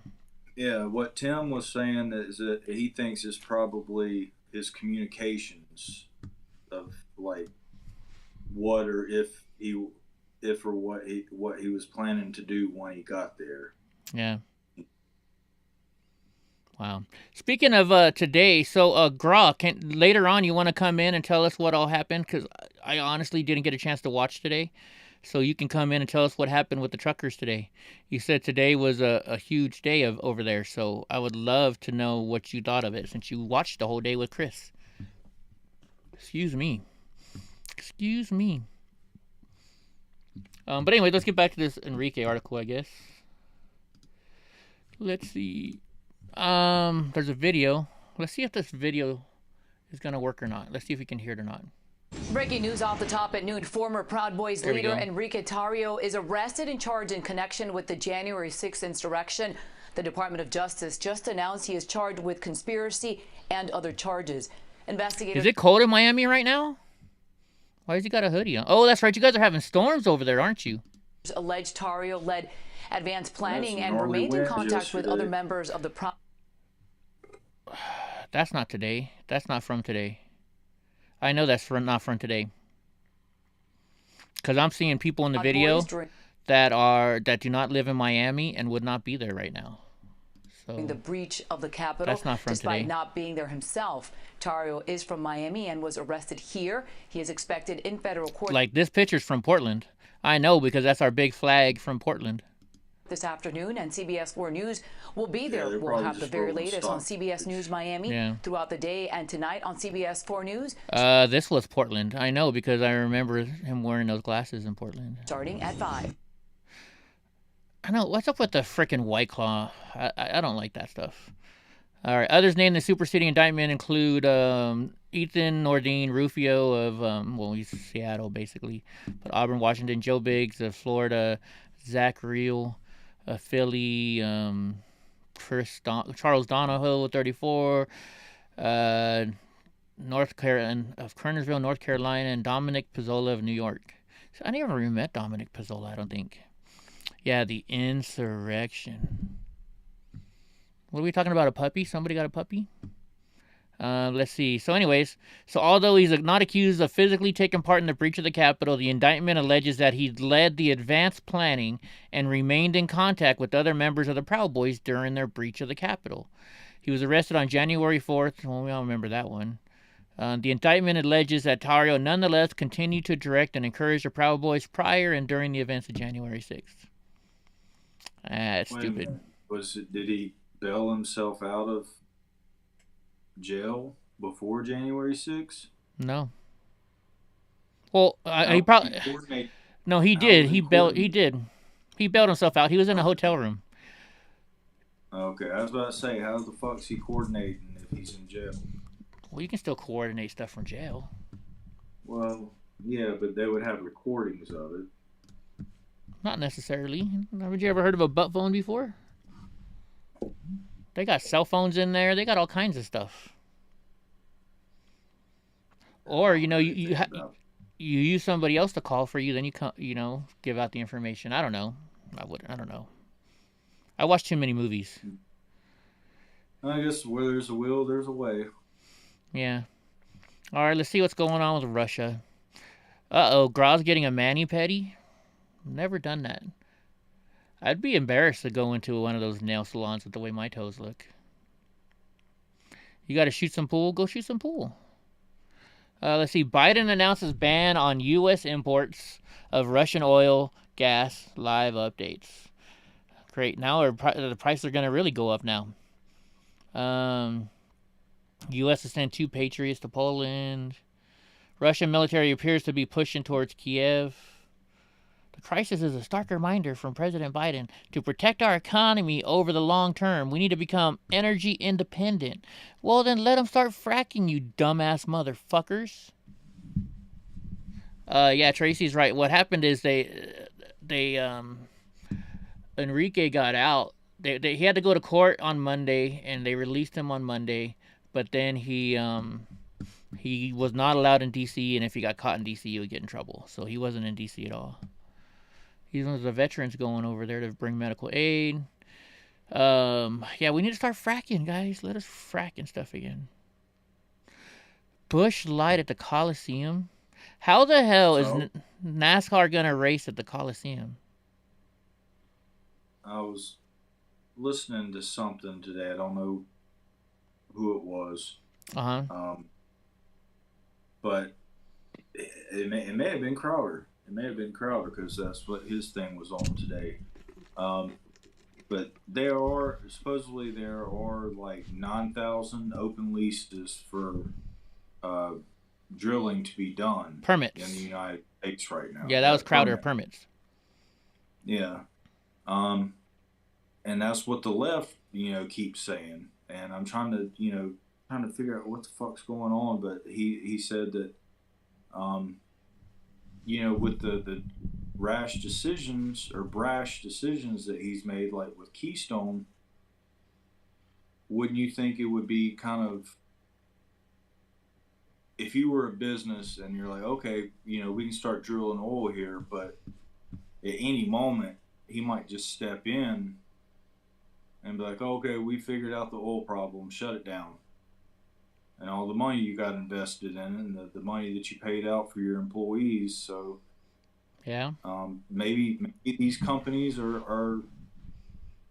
Yeah, what Tim was saying is that he thinks it's probably his communications of like what or what he was planning to do when he got there.
Yeah. Wow. Speaking of today, so Gra, later on you want to come in and tell us what all happened? Because I honestly didn't get a chance to watch today. So you can come in and tell us what happened with the truckers today. You said today was a huge day over there, so I would love to know what you thought of it, since you watched the whole day with Chris. Excuse me. But anyway, let's get back to this Enrique article, I guess. Let's see. There's a video. Let's see if this video is going to work or not. Let's see if we can hear it or not.
Breaking news off the top at noon. Former Proud Boys leader Enrique Tarrio is arrested and charged in connection with the January 6th insurrection. The Department of Justice just announced he is charged with conspiracy and other charges. Investigators.
Is it cold in Miami right now? Why has he got a hoodie on? Oh, that's right. You guys are having storms over there, aren't you?
Alleged Tarrio led advanced planning and remained in contact with other members of the
That's not today. That's not from today. I know that's not from today. Because I'm seeing people in the video that do not live in Miami and would not be there right now.
So the breach of the Capitol,
that's not from
despite
today.
not being there himself. Tarrio is from Miami and was arrested here. He is expected in federal court.
Like, this picture's from Portland. I know, because that's our big flag from Portland.
This afternoon, and CBS 4 News will be there.
they're
We'll
probably
have the
just
very
rolling
latest
stock
on CBS News Miami throughout the day, and tonight on CBS 4 News.
This was Portland. I know, because I remember him wearing those glasses in Portland.
Starting at 5.
I know. What's up with the frickin' White Claw? I don't like that stuff. All right. Others named in the superseding indictment include Ethan Nordine Rufio of, well, he's Seattle, basically. But Auburn, Washington. Joe Biggs of Florida. Zach Reel of Philly. Charles Donahoe, 34. North Carolina, of Kernersville, North Carolina. And Dominic Pizzola of New York. So I never even met Dominic Pizzola, I don't think. Yeah, the insurrection. What are we talking about? A puppy? Somebody got a puppy? Let's see. So anyways, although he's not accused of physically taking part in the breach of the Capitol, the indictment alleges that he led the advanced planning and remained in contact with other members of the Proud Boys during their breach of the Capitol. He was arrested on January 4th. Well, we all remember that one. The indictment alleges that Tarrio nonetheless continued to direct and encourage the Proud Boys prior and during the events of January 6th. That's stupid.
Did he bail himself out of jail before January 6th?
No. Well, he probably. No, he did. He bailed himself out. He was in a hotel room.
Okay, I was about to say, how the fuck's he coordinating if he's in jail?
Well, you can still coordinate stuff from jail.
Well, yeah, but they would have recordings of it.
Not necessarily. Haven't you ever heard of a butt phone before? They got cell phones in there. They got all kinds of stuff. Or, you use somebody else to call for you, then you give out the information. I don't know. I don't know. I watch too many movies.
I guess where there's a will, there's a way.
Yeah. All right, let's see what's going on with Russia. Uh-oh, Graz getting a mani-pedi? Never done that. I'd be embarrassed to go into one of those nail salons with the way my toes look. You got to shoot some pool? Go shoot some pool. Let's see. Biden announces ban on U.S. imports of Russian oil, gas. Live updates. Great. Now the prices are going to really go up now. U.S. has sent 2 Patriots to Poland. Russian military appears to be pushing towards Kiev. The crisis is a stark reminder from President Biden to protect our economy over the long term. We need to become energy independent. Well, then let them start fracking, you dumbass motherfuckers. Yeah, Tracy's right. What happened is Enrique got out. He had to go to court on Monday, and they released him on Monday. But then he was not allowed in D.C., and if he got caught in D.C., he would get in trouble. So he wasn't in D.C. at all. He's one of the veterans going over there to bring medical aid. Yeah, we need to start fracking, guys. Let us frack and stuff again. Bush lied at the Coliseum. How the hell is NASCAR going to race at the Coliseum?
I was listening to something today. I don't know who it was. But it may have been Crowder. It may have been Crowder because that's what his thing was on today. But there are like 9,000 open leases for drilling to be done.
Permits.
In the United States right now.
Yeah, that was Crowder permits.
Yeah. And that's what the left, keeps saying. And I'm trying to figure out what the fuck's going on. But he said that, with the brash decisions that he's made, like with Keystone, wouldn't you think it would be kind of, if you were a business and you're like, okay, we can start drilling oil here, but at any moment he might just step in and be like, okay, we figured out the oil problem, shut it down. And all the money you got invested in and the money that you paid out for your employees. So
yeah,
maybe these companies are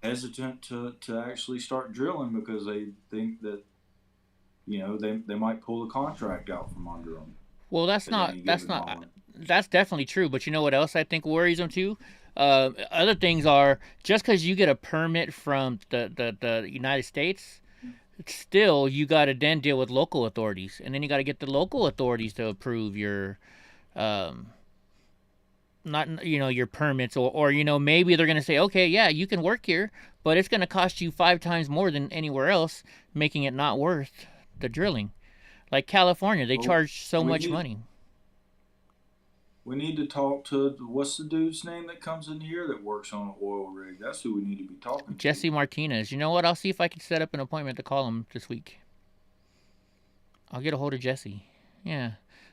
hesitant to actually start drilling because they think that, they might pull the contract out from under them.
Well, that's definitely true. But you know what else I think worries them too? Other things are, just because you get a permit from the United States, still you got to then deal with local authorities, and then you got to get the local authorities to approve your not your permits, or maybe they're going to say, okay, yeah, you can work here, but it's going to cost you 5 times more than anywhere else, making it not worth the drilling. Like California, they charge so much money.
We need to talk to, what's the dude's name that comes in here that works on an oil rig? That's who we need to be talking to.
Jesse Martinez. You know what? I'll see if I can set up an appointment to call him this week. I'll get a hold of Jesse. Yeah.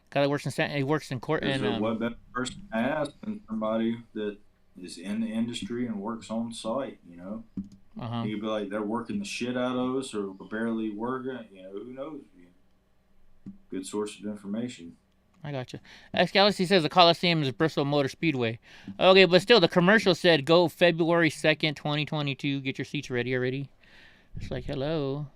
Guy that works in court. And
what better person to ask than somebody that is in the industry and works on site,
Uh-huh.
You'd be like, they're working the shit out of us, or we're barely working, who knows? Good source of information.
I got you. X Galaxy says the Coliseum is Bristol Motor Speedway. Okay, but still, the commercial said go February 2nd, 2022. Get your seats ready already. It's like, hello.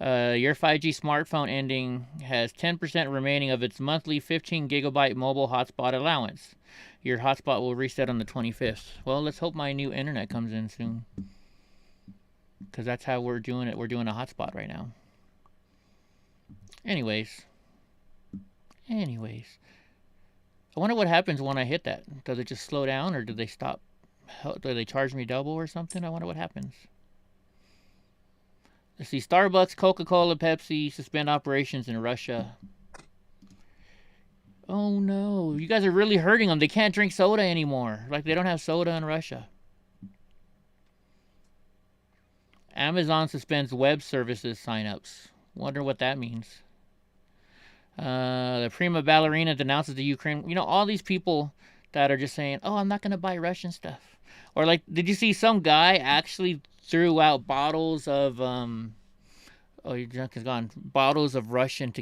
Your 5G smartphone ending has 10% remaining of its monthly 15 gigabyte mobile hotspot allowance. Your hotspot will reset on the 25th. Well, let's hope my new internet comes in soon, because that's how we're doing it. We're doing a hotspot right now. Anyways, I wonder what happens when I hit that. Does it just slow down, or do they stop? Do they charge me double or something? I wonder what happens. Let's see. Starbucks, Coca-Cola, Pepsi suspend operations in Russia. Oh no, you guys are really hurting them. They can't drink soda anymore. Like, they don't have soda in Russia. Amazon suspends web services signups. Wonder what that means. The prima ballerina denounces the Ukraine. All these people that are just saying, oh, I'm not going to buy Russian stuff. Or, like, did you see some guy actually threw out bottles of, your junk is gone. Bottles of Russian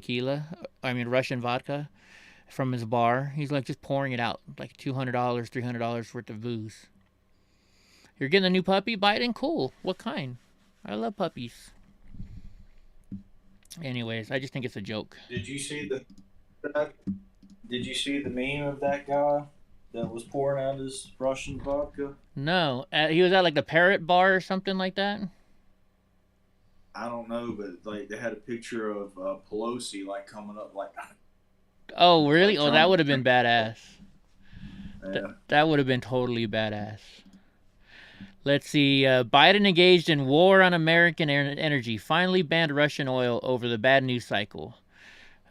Russian vodka from his bar. He's, like, just pouring it out. Like $200, $300 worth of booze. You're getting a new puppy? Buy it in cool. What kind? I love puppies. Anyways, I just think it's a joke.
Did you see the meme of that guy that was pouring out his Russian vodka?
No, he was at like the Parrot Bar or something like that.
I don't know, but like they had a picture of Pelosi like coming up like.
Oh really? Oh, that would have been badass.
Yeah.
That would have been totally badass. Let's see. Biden engaged in war on American energy. Finally banned Russian oil over the bad news cycle.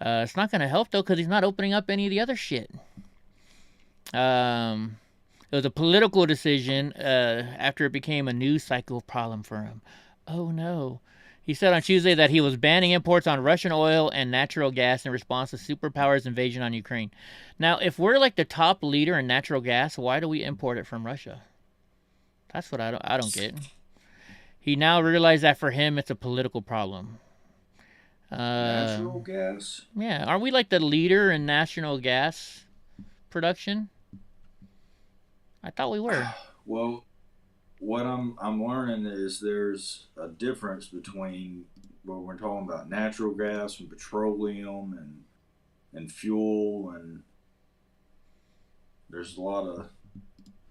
It's not going to help, though, because he's not opening up any of the other shit. It was a political decision after it became a news cycle problem for him. Oh, no. He said on Tuesday that he was banning imports on Russian oil and natural gas in response to superpowers' invasion on Ukraine. Now, if we're like the top leader in natural gas, why do we import it from Russia? That's what I don't get. He now realized that for him, it's a political problem.
Natural gas?
Yeah. Aren't we like the leader in national gas production? I thought we were.
Well, what I'm learning is there's a difference between what we're talking about, natural gas and petroleum and fuel, and there's a lot of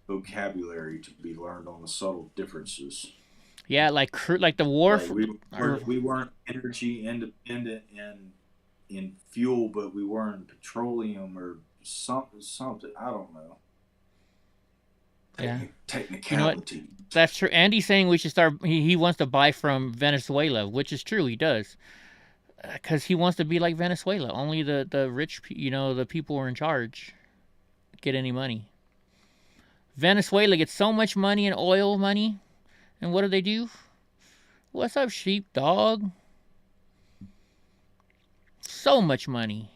vocabulary to be learned on the subtle differences.
Yeah, like the war.
Like we weren't energy independent in fuel, but we were in petroleum or something. I don't know.
Yeah.
Technicality.
That's true. Andy's saying we should start. He wants to buy from Venezuela, which is true. He does, because he wants to be like Venezuela. Only the rich, the people who are in charge, get any money. Venezuela gets so much money in oil money, and what do? What's up, sheepdog? So much money,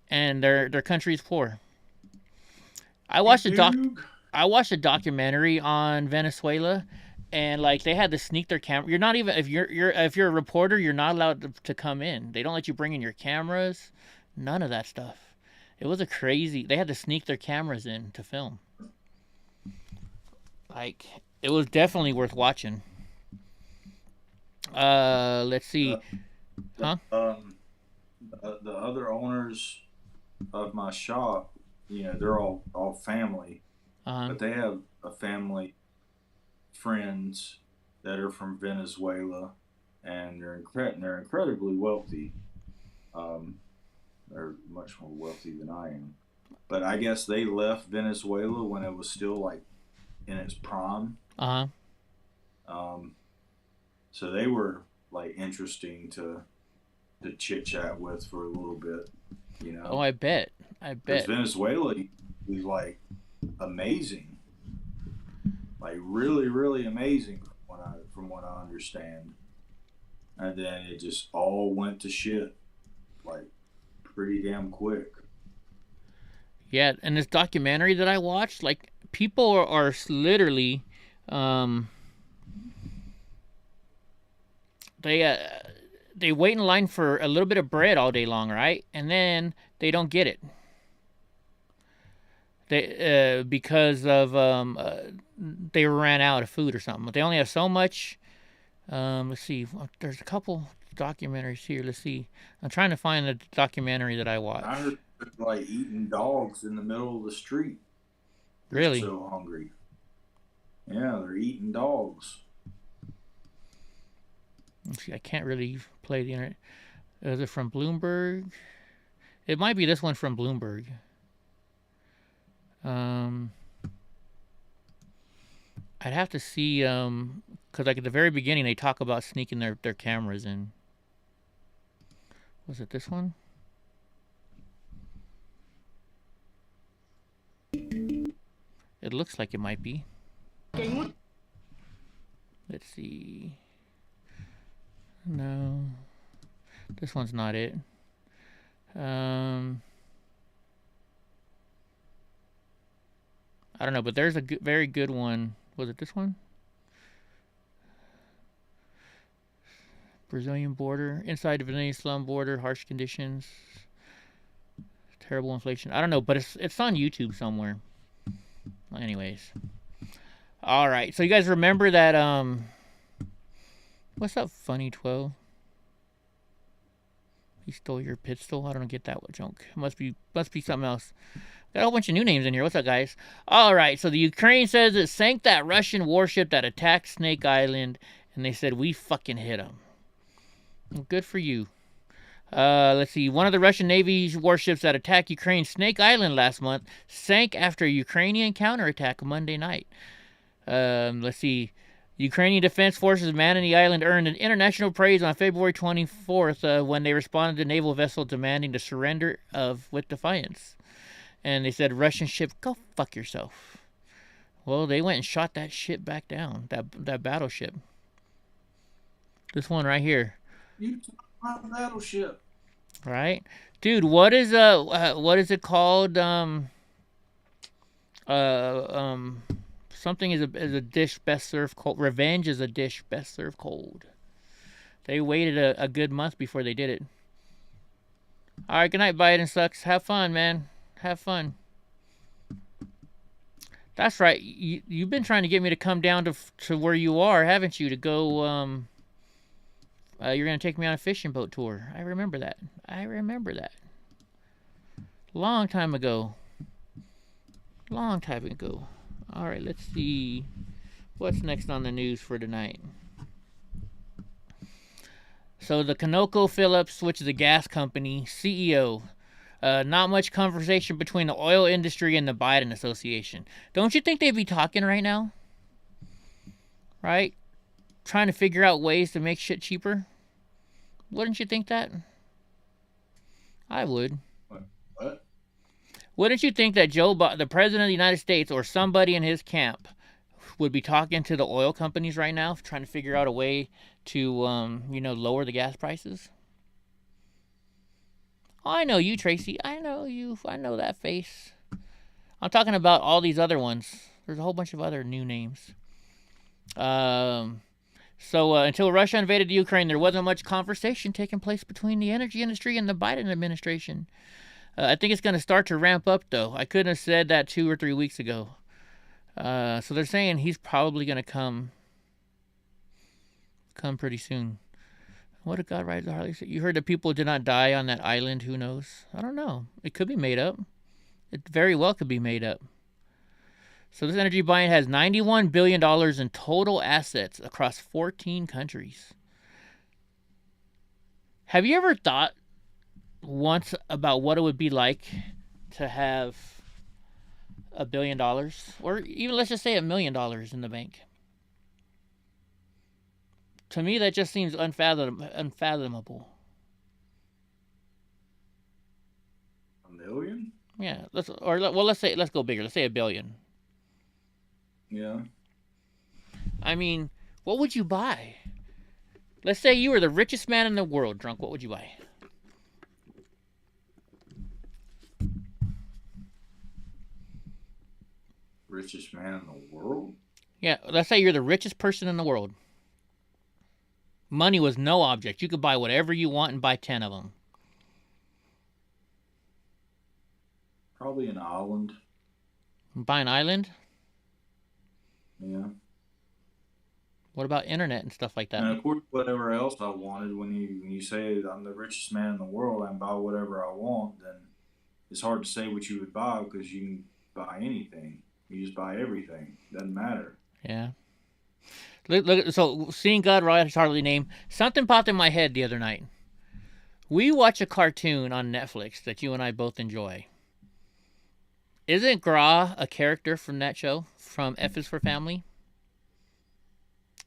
and their country's poor. I watched a documentary on Venezuela, and like they had to sneak their camera. You're not even if you're a reporter, you're not allowed to come in. They don't let you bring in your cameras, none of that stuff. It was they had to sneak their cameras in to film. Like, it was definitely worth watching. Let's see.
The other owners of my shop, they're all family, but they have a family friends that are from Venezuela, and they're incredibly wealthy. They're much more wealthy than I am. But I guess they left Venezuela when it was still like in its prime. So they were like interesting to chit chat with for a little bit,
Oh, I bet.
Because Venezuela is like amazing, like really, really amazing from what I understand. And then it just all went to shit, like pretty damn quick.
Yeah, and this documentary that I watched, like people are literally, they wait in line for a little bit of bread all day long, right? And then they don't get it. They because of they ran out of food or something. They only have so much. Let's see. There's a couple documentaries here. Let's see. I'm trying to find the documentary that I watched.
I heard like eating dogs in the middle of the street.
Really?
They're so hungry. Yeah, they're eating dogs.
Let's see, I can't really play the internet. Is it from Bloomberg? It might be this one from Bloomberg. I'd have to see, because like at the very beginning they talk about sneaking their cameras in. Was it this one? It looks like it might be. Let's see. No. This one's not it. I don't know, but there's a very good one. Was it this one? Brazilian border. Inside the Brazilian slum border. Harsh conditions. Terrible inflation. I don't know, but it's on YouTube somewhere. Well, anyways. Alright, so you guys remember that, what's up, Funny 12? He stole your pistol? I don't get that one junk. Must be something else. Got a whole bunch of new names in here. What's up, guys? Alright, so the Ukraine says it sank that Russian warship that attacked Snake Island, and they said, we fucking hit them. Well, good for you. Let's see. One of the Russian Navy's warships that attacked Ukraine's Snake Island last month sank after a Ukrainian counterattack Monday night. Let's see. Ukrainian Defense Forces manning the island earned an international praise on February 24th when they responded to a naval vessel demanding the surrender with defiance. And they said, Russian ship, go fuck yourself. Well, they went and shot that ship back down, that battleship. This one right here.
You talk about battleship.
Right? Dude, what is it called? Something is a dish best served cold. Revenge is a dish best served cold. They waited a good month before they did it. All right, good night, Biden sucks. Have fun, man. Have fun. That's right. You've been trying to get me to come down to where you are, haven't you? To go. You're gonna take me on a fishing boat tour. I remember that. Long time ago. All right, let's see what's next on the news for tonight. So the ConocoPhillips, which is a gas company, CEO. Not much conversation between the oil industry and the Biden association. Don't you think they'd be talking right now? Right? Trying to figure out ways to make shit cheaper? Wouldn't you think that? I would.
What?
Wouldn't you think that the President of the United States, or somebody in his camp, would be talking to the oil companies right now, trying to figure out a way to, lower the gas prices? Oh, I know you, Tracy. I know you. I know that face. I'm talking about all these other ones. There's a whole bunch of other new names. So until Russia invaded Ukraine, there wasn't much conversation taking place between the energy industry and the Biden administration. I think it's going to start to ramp up, though. I couldn't have said that 2 or 3 weeks ago. So they're saying he's probably gonna come pretty soon. What did God ride the Harley? You heard that people did not die on that island. Who knows? I don't know. It could be made up. It very well could be made up. So this energy giant has $91 billion in total assets across 14 countries. Have you ever thought once about what it would be like to have $1 billion? Or even, let's just say, $1 million in the bank? To me, that just seems unfathomable.
$1 million?
Yeah. Let's go bigger. Let's say $1 billion.
Yeah.
I mean, what would you buy? Let's say you were the richest man in the world, Drunk. What would you buy?
Richest man in the world?
Yeah, let's say you're the richest person in the world. Money was no object. You could buy whatever you want and buy 10 of them.
Probably an island.
Buy an island?
Yeah.
What about internet and stuff like that?
And of course, whatever else I wanted, when you say I'm the richest man in the world, I can buy whatever I want, then it's hard to say what you would buy because you can buy anything. You just buy everything. Doesn't matter.
Yeah. Look, so seeing God ride his Harley name, something popped in my head the other night. We watch a cartoon on Netflix that you and I both enjoy. Isn't Gra a character from that show, from F is for Family?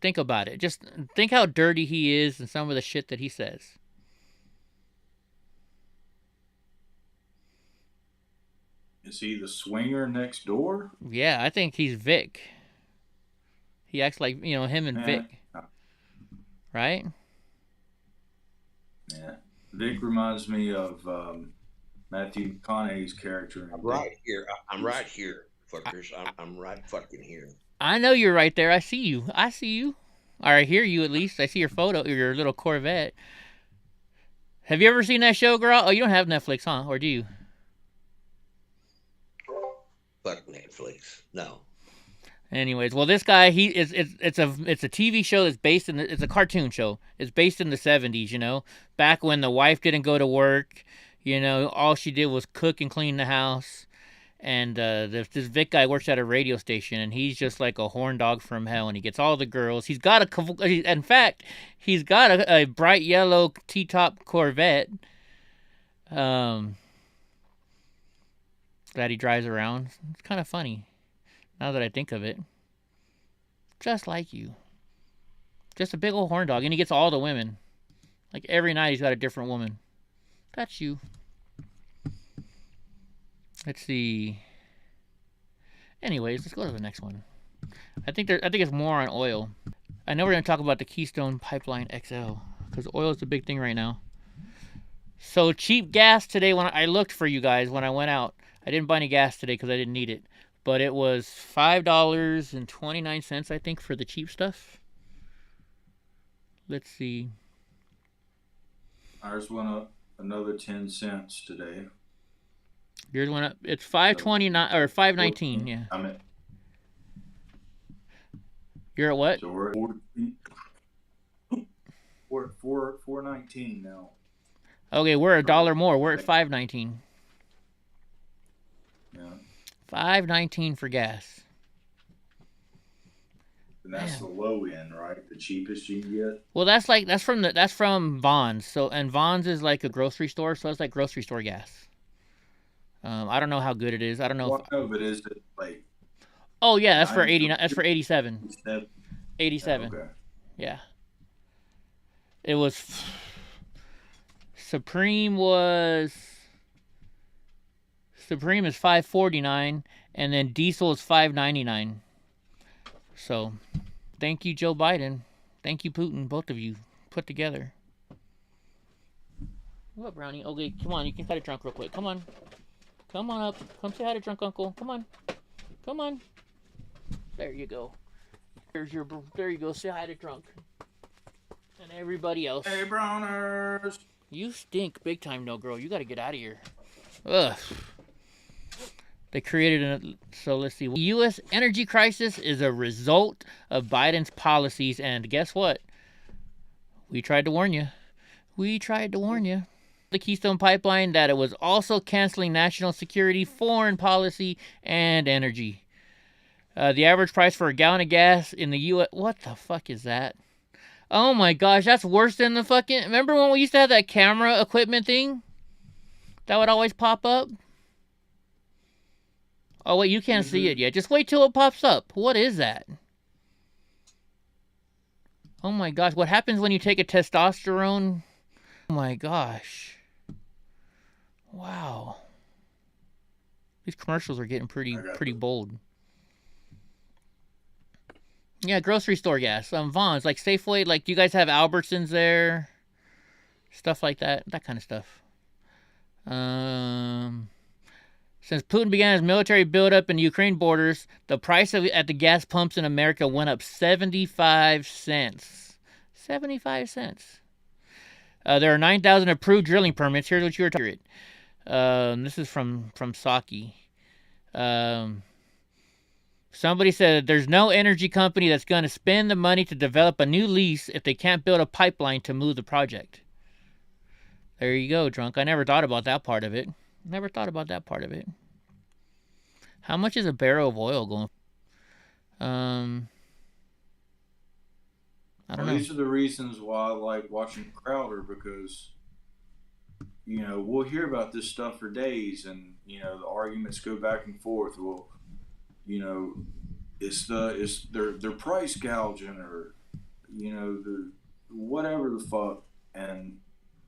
Think about it. Just think how dirty he is and some of the shit that he says.
Is he the swinger next door?
Yeah, I think he's Vic. He acts like, him and Vic. Right?
Yeah. Vic reminds me of Matthew McConaughey's character.
I'm right here. I'm right here, fuckers. I'm right fucking here.
I know you're right there. I see you. Or I hear you at least. I see your photo, your little Corvette. Have you ever seen that show, girl? Oh, you don't have Netflix, huh? Or do you?
Fuck Netflix. No.
Anyways, well, this guy, it's a TV show that's based in it's a cartoon show. It's based in the 70s, back when the wife didn't go to work, all she did was cook and clean the house. And this Vic guy works at a radio station, and he's just like a horn dog from hell, and he gets all the girls. He's got a bright yellow T-top Corvette that he drives around. It's kind of funny now that I think of it. Just like you. Just a big old horn dog, and he gets all the women. Like every night he's got a different woman. That's you. Let's see. Anyways, let's go to the next one. I think it's more on oil. I know we're going to talk about the Keystone Pipeline XL because oil is the big thing right now. So cheap gas today, when I looked for you guys when I went out. I didn't buy any gas today because I didn't need it. But it was $5.29, I think, for the cheap stuff. Let's see.
Ours went up another 10 cents today.
Yours went up. It's $5.29 or $5.19. Yeah.
I'm at.
You're at what?
So we're at $4.19 now.
Okay, we're $1 more. We're at $5.19.
Yeah.
$5.19 for gas.
And that's the low end, right? The cheapest you can get.
Well, that's from Vons. So, and Vons is like a grocery store, so it's like grocery store gas. I don't know how good it is. I don't know.
What of it is it like?
Oh yeah, that's for 89. That's for 87. 87.
Okay.
Yeah. It was. Supreme is $5.49, and then diesel is $5.99. So, thank you, Joe Biden. Thank you, Putin. Both of you put together. What, Brownie? Okay, come on. You can cut it drunk real quick. Come on. Come on up. Come say hi to Drunk Uncle. Come on. Come on. There you go. There you go. Say hi to Drunk. And everybody else.
Hey, Browners.
You stink big time, no girl. You gotta get out of here. Ugh. They created a, so let's see. The U.S. energy crisis is a result of Biden's policies, and guess what? We tried to warn you. We tried to warn you. The Keystone Pipeline, that it was also canceling national security, foreign policy, and energy. The average price for a gallon of gas in the U.S. What the fuck is that? Oh my gosh, that's worse than the fucking... Remember when we used to have that camera equipment thing? That would always pop up? Oh wait, you can't see it yet. Just wait till it pops up. What is that? Oh my gosh, what happens when you take a testosterone? Oh my gosh. Wow. These commercials are getting pretty bold. Yeah, grocery store gas. Vaughn's, like Safeway, like, do you guys have Albertsons there? Stuff like that. That kind of stuff. Since Putin began his military buildup in the Ukraine borders, the price at the gas pumps in America went up 75 cents. 75 cents. There are 9,000 approved drilling permits. Here's what you were talking about. This is from Saki. Somebody said there's no energy company that's going to spend the money to develop a new lease if they can't build a pipeline to move the project. There you go, drunk. I never thought about that part of it. Never thought about that part of it. How much is a barrel of oil going? I don't know.
These are the reasons why I like watching Crowder, because, you know, we'll hear about this stuff for days, and, you know, the arguments go back and forth. Well, you know, they're price gouging, or, you know, the whatever the fuck, and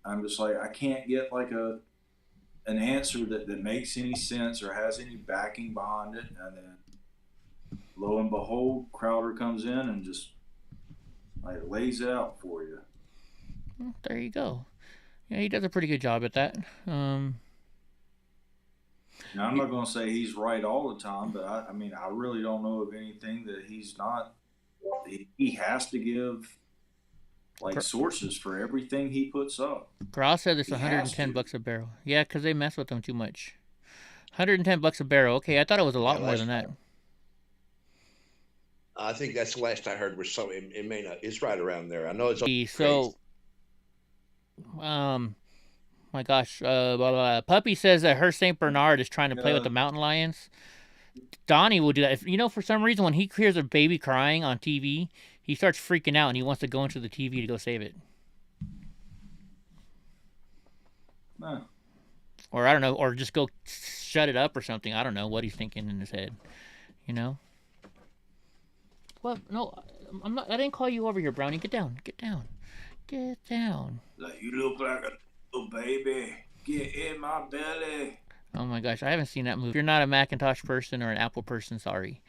I'm just like, I can't get like an answer that makes any sense or has any backing behind it. And then lo and behold, Crowder comes in and just like lays it out for you.
Well, there you go. Yeah, he does a pretty good job at that.
Now, I'm not going to say he's right all the time, but I mean, I really don't know of anything that he's not. He has to give like sources for everything he puts up.
Gross said it's $110 a barrel. Yeah, because they mess with them too much. $110 a barrel. Okay, I thought it was a lot more than that.
I think that's the last I heard was so. It may not. It's right around there. I know it's.
So, my gosh, Puppy says that her Saint Bernard is trying to play with the mountain lions. Donnie will do that. If, you know, for some reason, when he hears a baby crying on TV, he starts freaking out and he wants to go into the TV to go save it.
Huh.
Or I don't know, or just go shut it up or something. I don't know what he's thinking in his head. You know? What? No, I'm not. I didn't call you over here, Brownie. Get down. Get down. Get down.
Like, you look like a little baby. Get in my belly.
Oh my gosh, I haven't seen that movie. If you're not a Macintosh person or an Apple person, sorry.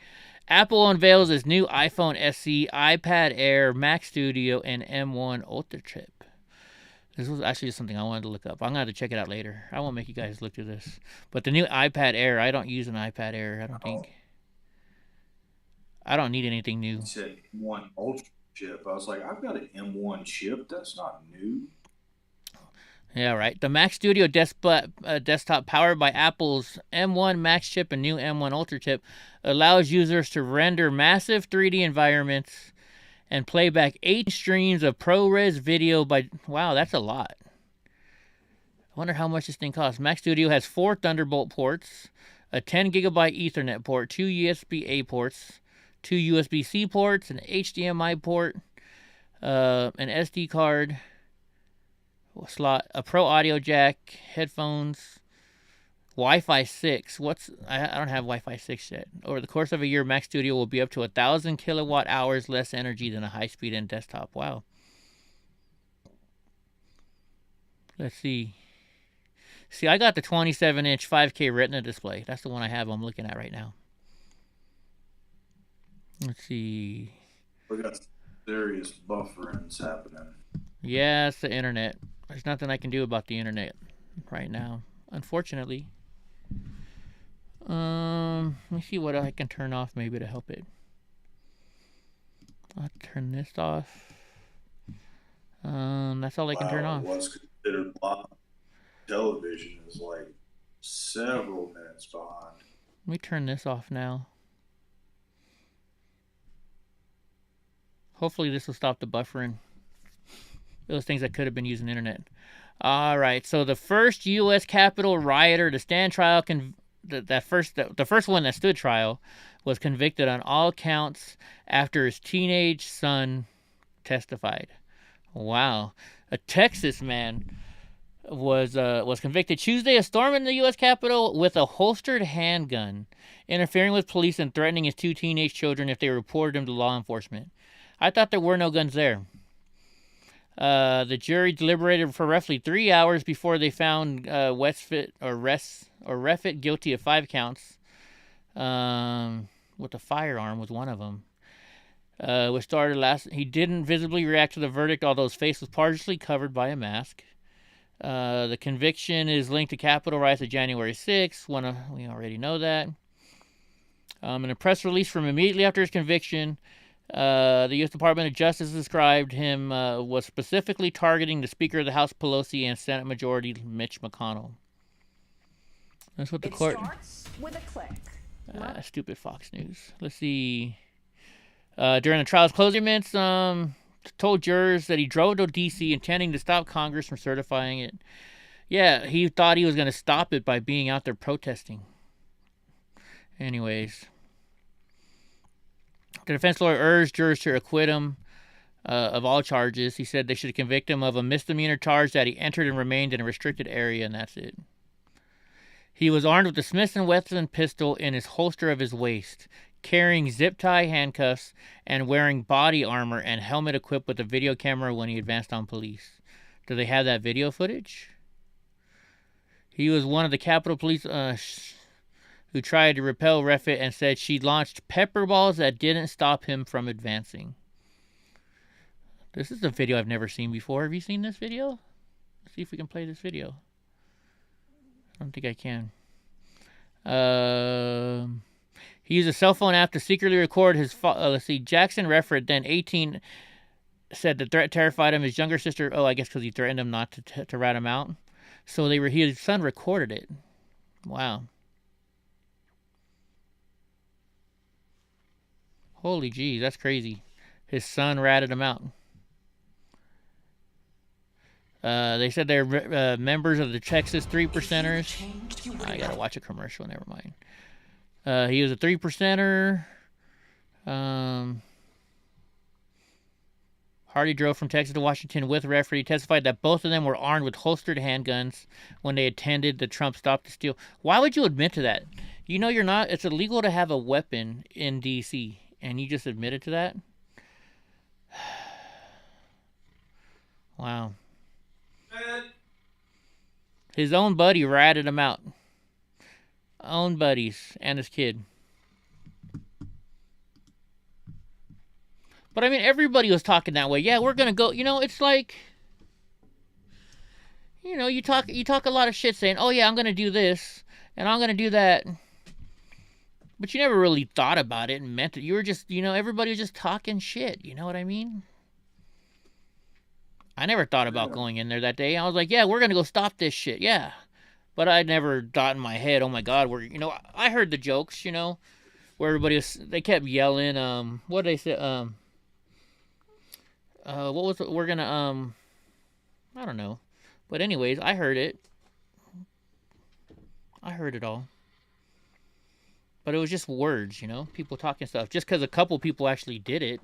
Apple unveils its new iPhone SE, iPad Air, Mac Studio, and M1 Ultra chip. This was actually something I wanted to look up. I'm going to have to check it out later. I won't make you guys look through this. But the new iPad Air, I don't use an iPad Air, I don't think. I don't need anything new.
He said M1 Ultra chip. I was like, I've got an M1 chip. That's not new.
Yeah, right. The Mac Studio desktop powered by Apple's M1 Max chip and new M1 Ultra chip allows users to render massive 3D environments and play back 8 streams of ProRes video by... Wow, that's a lot. I wonder how much this thing costs. Mac Studio has 4 Thunderbolt ports, a 10 gigabyte Ethernet port, 2 USB-A ports, 2 USB-C ports, an HDMI port, an SD card slot, a Pro Audio jack, headphones, Wi-Fi 6. I don't have Wi-Fi 6 yet. Over the course of a year, Mac Studio will be up to 1,000 kilowatt hours less energy than a high-speed end desktop. Wow. Let's see. See, I got the 27-inch 5K Retina display. That's the one I have. I'm looking at right now. Let's see.
We got serious bufferings happening.
Yeah, it's the internet. There's nothing I can do about the internet right now, unfortunately. Let me see what I can turn off maybe to help it. I'll turn this off. That's all I can turn off.
What's considered live television is like several minutes behind.
Let me turn this off now. Hopefully this will stop the buffering. Those things that could have been using the internet. All right, so the first U.S. Capitol rioter to stand trial, the first one that stood trial, was convicted on all counts after his teenage son testified. Wow, a Texas man was convicted Tuesday of storming the U.S. Capitol with a holstered handgun, interfering with police and threatening his 2 teenage children if they reported him to law enforcement. I thought there were no guns there. The jury deliberated for roughly 3 hours before they found Reffitt guilty of 5 counts. With a firearm was one of them. Which started last. He didn't visibly react to the verdict, although his face was partially covered by a mask. The conviction is linked to Capitol riots of January 6th. We already know that. In a press release from immediately after his conviction, the U.S. Department of Justice described him was specifically targeting the Speaker of the House Pelosi and Senate Majority Mitch McConnell. That's what the court.
Starts with a click.
Stupid Fox News. Let's see. During the trial's closing arguments, told jurors that he drove to D.C. intending to stop Congress from certifying it. Yeah, he thought he was going to stop it by being out there protesting. Anyways. The defense lawyer urged jurors to acquit him of all charges. He said they should convict him of a misdemeanor charge that he entered and remained in a restricted area, and that's it. He was armed with a Smith & Wesson pistol in his holster of his waist, carrying zip-tie handcuffs, and wearing body armor and helmet equipped with a video camera when he advanced on police. Do they have that video footage? He was one of the Capitol Police who tried to repel Reffitt and said she launched pepper balls that didn't stop him from advancing. This is a video I've never seen before. Have you seen this video? Let's see if we can play this video. I don't think I can. He used a cell phone app to secretly record his... let's see. Jackson Reffitt, then 18, said the threat terrified him. His younger sister... Oh, I guess because he threatened him not to rat him out. So his son recorded it. Wow. Holy jeez, that's crazy. His son ratted him out. They said they're members of the Texas 3%ers. I gotta watch a commercial, never mind. He was a 3%er. Hardy drove from Texas to Washington with Reffitt. He testified that both of them were armed with holstered handguns when they attended the Trump Stop the Steal. Why would you admit to that? You know you're not. It's illegal to have a weapon in D.C., and you just admitted to that? Wow. His own buddy ratted him out. Own buddies and his kid. But I mean, everybody was talking that way. Yeah, we're gonna go. You know, it's like, you know, you talk a lot of shit saying, "Oh yeah, I'm gonna do this and I'm gonna do that," but you never really thought about it and meant it. You were just, you know, everybody was just talking shit. You know what I mean? I never thought about going in there that day. I was like, yeah, we're gonna go stop this shit. Yeah. But I never thought in my head, oh my God, I heard the jokes, you know, where they kept yelling, what did they say, what was it, we're gonna, I don't know. But anyways, I heard it. I heard it all. But it was just words, you know, people talking stuff. Just because a couple people actually did it,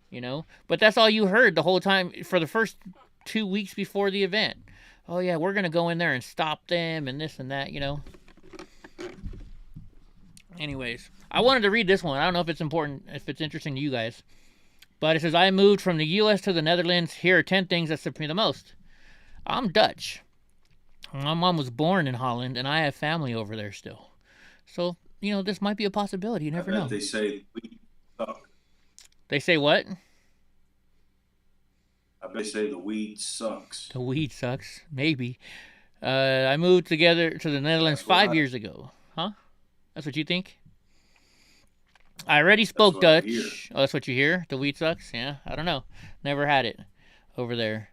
you know. But that's all you heard the whole time for the first 2 weeks before the event. Oh, yeah, we're going to go in there and stop them and this and that, you know. Anyways, I wanted to read this one. I don't know if it's important, if it's interesting to you guys. But it says, I moved from the U.S. to the Netherlands. Here are 10 things that surprised me the most. I'm Dutch. My mom was born in Holland, and I have family over there still. So, you know, this might be a possibility. You never know.
They say weed sucks.
They say what?
They say the weed sucks.
The weed sucks. Maybe. I moved together to the Netherlands 5 years ago. Huh? That's what you think? I already spoke Dutch. Oh, that's what you hear? The weed sucks? Yeah, I don't know. Never had it over there.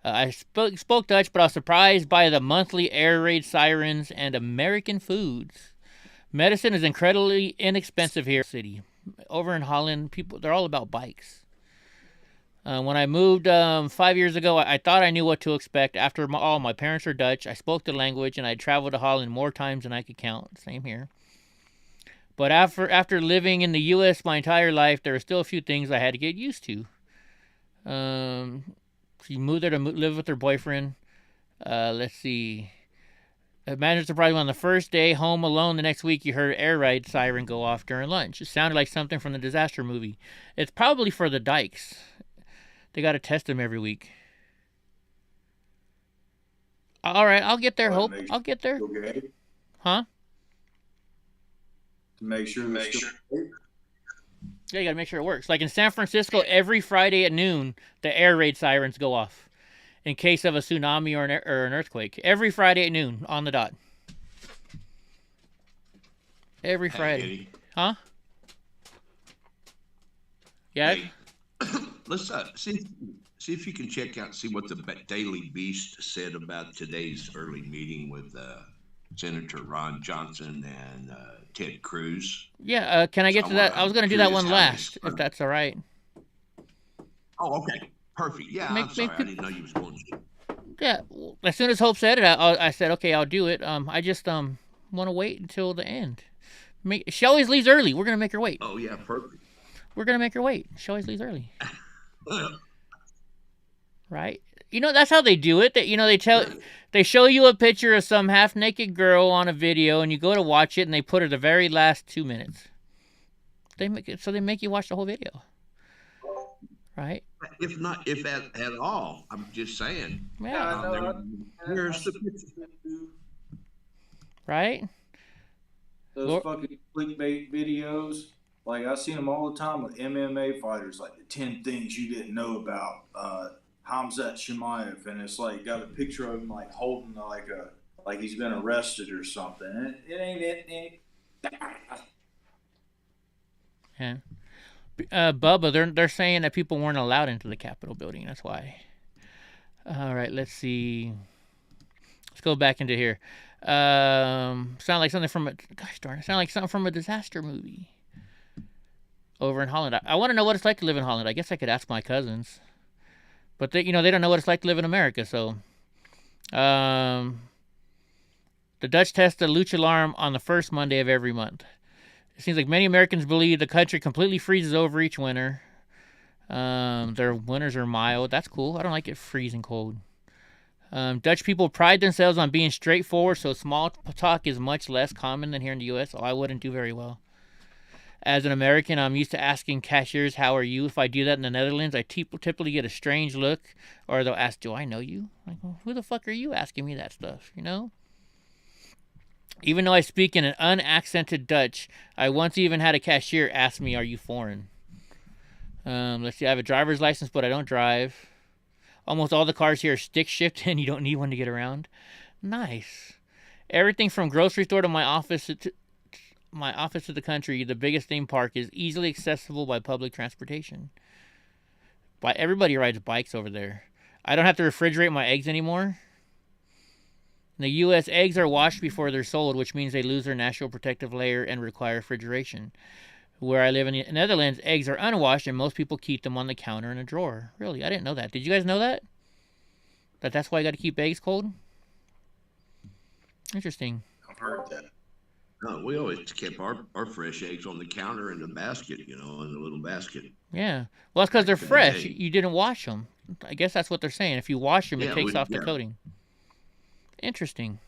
I spoke Dutch, but I was surprised by the monthly air raid sirens and American foods. Medicine is incredibly inexpensive here in the city. Over in Holland, they're all about bikes. When I moved 5 years ago, I thought I knew what to expect. After all, my parents are Dutch. I spoke the language, and I traveled to Holland more times than I could count. Same here. But after living in the U.S. my entire life, there were still a few things I had to get used to. She moved there to live with her boyfriend. Let's see. Imagine surprising on the first day, home alone the next week, you heard air raid siren go off during lunch. It sounded like something from the disaster movie. It's probably for the dikes. They got to test them every week. All right, I'll get there, Hope. I'll get there.
Okay.
Huh?
To make sure.
Yeah, you got to make sure it works. Like in San Francisco, every Friday at noon, the air raid sirens go off in case of a tsunami or an earthquake. Every Friday at noon, on the dot. Every Friday.
Eddie.
Huh? Yeah?
Hey, let's see if you can check out, see what the Daily Beast said about today's early meeting with Senator Ron Johnson and Ted Cruz.
Yeah, can I get to that? I was going to do that one last, if that's all right.
Oh, okay. Perfect. Yeah, I'm sorry. I didn't know you was going to.
Yeah, as soon as Hope said it, I said, okay, I'll do it. I just want to wait until the end. She always leaves early. We're going to make her wait.
Oh, yeah, perfect.
We're going to make her wait. She always leaves early. Right? You know, that's how they do it. They show you a picture of some half-naked girl on a video, and you go to watch it, and they put her the very last 2 minutes. They make you watch the whole video. Right?
If at all, I'm just saying.
Yeah.
Here's the picture.
Right?
Those fucking clickbait videos. Like, I see them all the time with MMA fighters, like the 10 things you didn't know about Hamzat Chimaev, and it's like got a picture of him like holding like he's been arrested or something. And it ain't it.
Yeah. Bubba, they're saying that people weren't allowed into the Capitol building. That's why. All right, let's see. Let's go back into here. Sound like something from a disaster movie. Over in Holland. I want to know what it's like to live in Holland. I guess I could ask my cousins. But they don't know what it's like to live in America, so the Dutch test the luch alarm on the first Monday of every month. It seems like many Americans believe the country completely freezes over each winter. Their winters are mild. That's cool. I don't like it freezing cold. Dutch people pride themselves on being straightforward, so small talk is much less common than here in the U.S., so I wouldn't do very well. As an American, I'm used to asking cashiers, how are you? If I do that in the Netherlands, I typically get a strange look, or they'll ask, do I know you? Like, well, who the fuck are you asking me that stuff, you know? Even though I speak in an unaccented Dutch, I once even had a cashier ask me, are you foreign? Let's see, I have a driver's license, but I don't drive. Almost all the cars here are stick shift, and you don't need one to get around. Nice. Everything from grocery store to my office to the country, the biggest theme park is easily accessible by public transportation. Everybody rides bikes over there. I don't have to refrigerate my eggs anymore. In the U.S., eggs are washed before they're sold, which means they lose their natural protective layer and require refrigeration. Where I live in the Netherlands, eggs are unwashed, and most people keep them on the counter in a drawer. Really? I didn't know that. Did you guys know that? That's why you got to keep eggs cold? Interesting.
I've heard that.
No, we always kept our fresh eggs on the counter in the basket, in the little basket.
Yeah. Well, that's because they're fresh. You didn't wash them. I guess that's what they're saying. If you wash them, it takes off the coating. Interesting.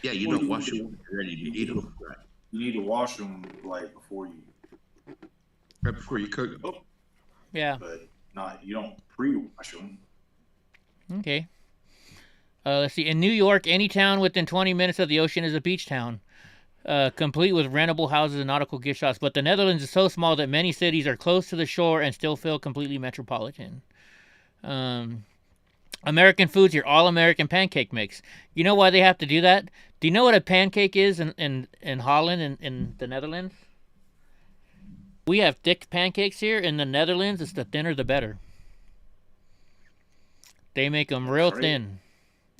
Yeah, you don't wash them when you're ready to eat them. Right.
You need to wash them
right before you cook them.
Yeah.
But you don't pre-wash them.
Okay. Let's see. In New York, any town within 20 minutes of the ocean is a beach town. Complete with rentable houses and nautical gift shops. But the Netherlands is so small that many cities are close to the shore and still feel completely metropolitan. American foods here, all American pancake mix. You know why they have to do that? Do you know what a pancake is in Holland and in the Netherlands? We have thick pancakes here. In the Netherlands, it's the thinner the better. They make them real thin.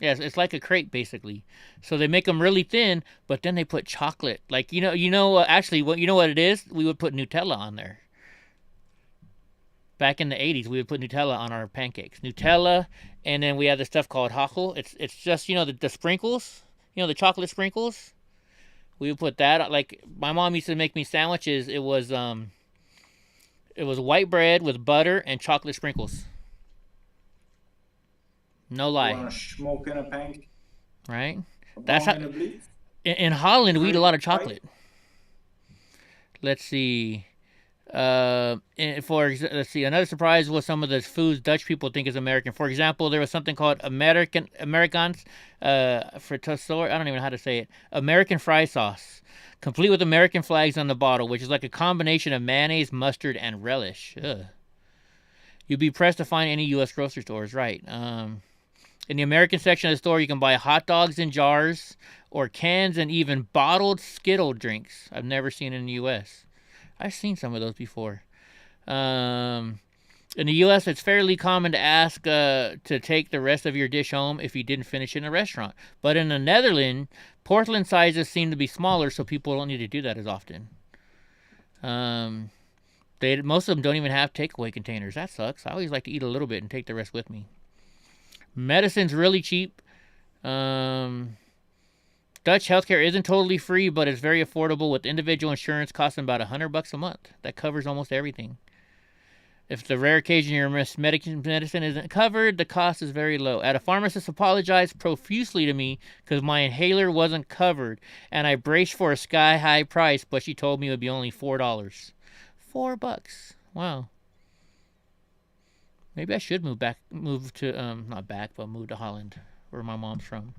Yes, it's like a crepe basically. So they make them really thin, but then they put chocolate. Like actually, what you know what it is? We would put Nutella on there. Back in the 80s, we would put Nutella on our pancakes. Nutella, and then we have this stuff called hachel. It's just the sprinkles, the chocolate sprinkles. We would put that. Like my mom used to make me sandwiches. It was white bread with butter and chocolate sprinkles. No lie.
You want to smoke in a pancake?
Right? That's how. In Holland, we eat a lot of chocolate. Let's see. Let's see. Another surprise was some of the foods Dutch people think is American. For example, there was something called Americans fritasor. I don't even know how to say it. American fry sauce, complete with American flags on the bottle, which is like a combination of mayonnaise, mustard, and relish. Ugh. You'd be pressed to find any U.S. grocery stores, right? In the American section of the store, you can buy hot dogs in jars or cans and even bottled Skittle drinks. I've never seen in the U.S. I've seen some of those before. In the U.S., it's fairly common to ask to take the rest of your dish home if you didn't finish in a restaurant. But in the Netherlands, Portland sizes seem to be smaller, so people don't need to do that as often. Most of them don't even have takeaway containers. That sucks. I always like to eat a little bit and take the rest with me. Medicine's really cheap. Dutch healthcare isn't totally free, but it's very affordable with individual insurance costing about $100 a month. That covers almost everything. If the rare occasion your medicine isn't covered, the cost is very low. At a pharmacist apologized profusely to me because my inhaler wasn't covered, and I braced for a sky-high price, but she told me it would be only $4. $4. Wow. Maybe I should move to Holland, where my mom's from.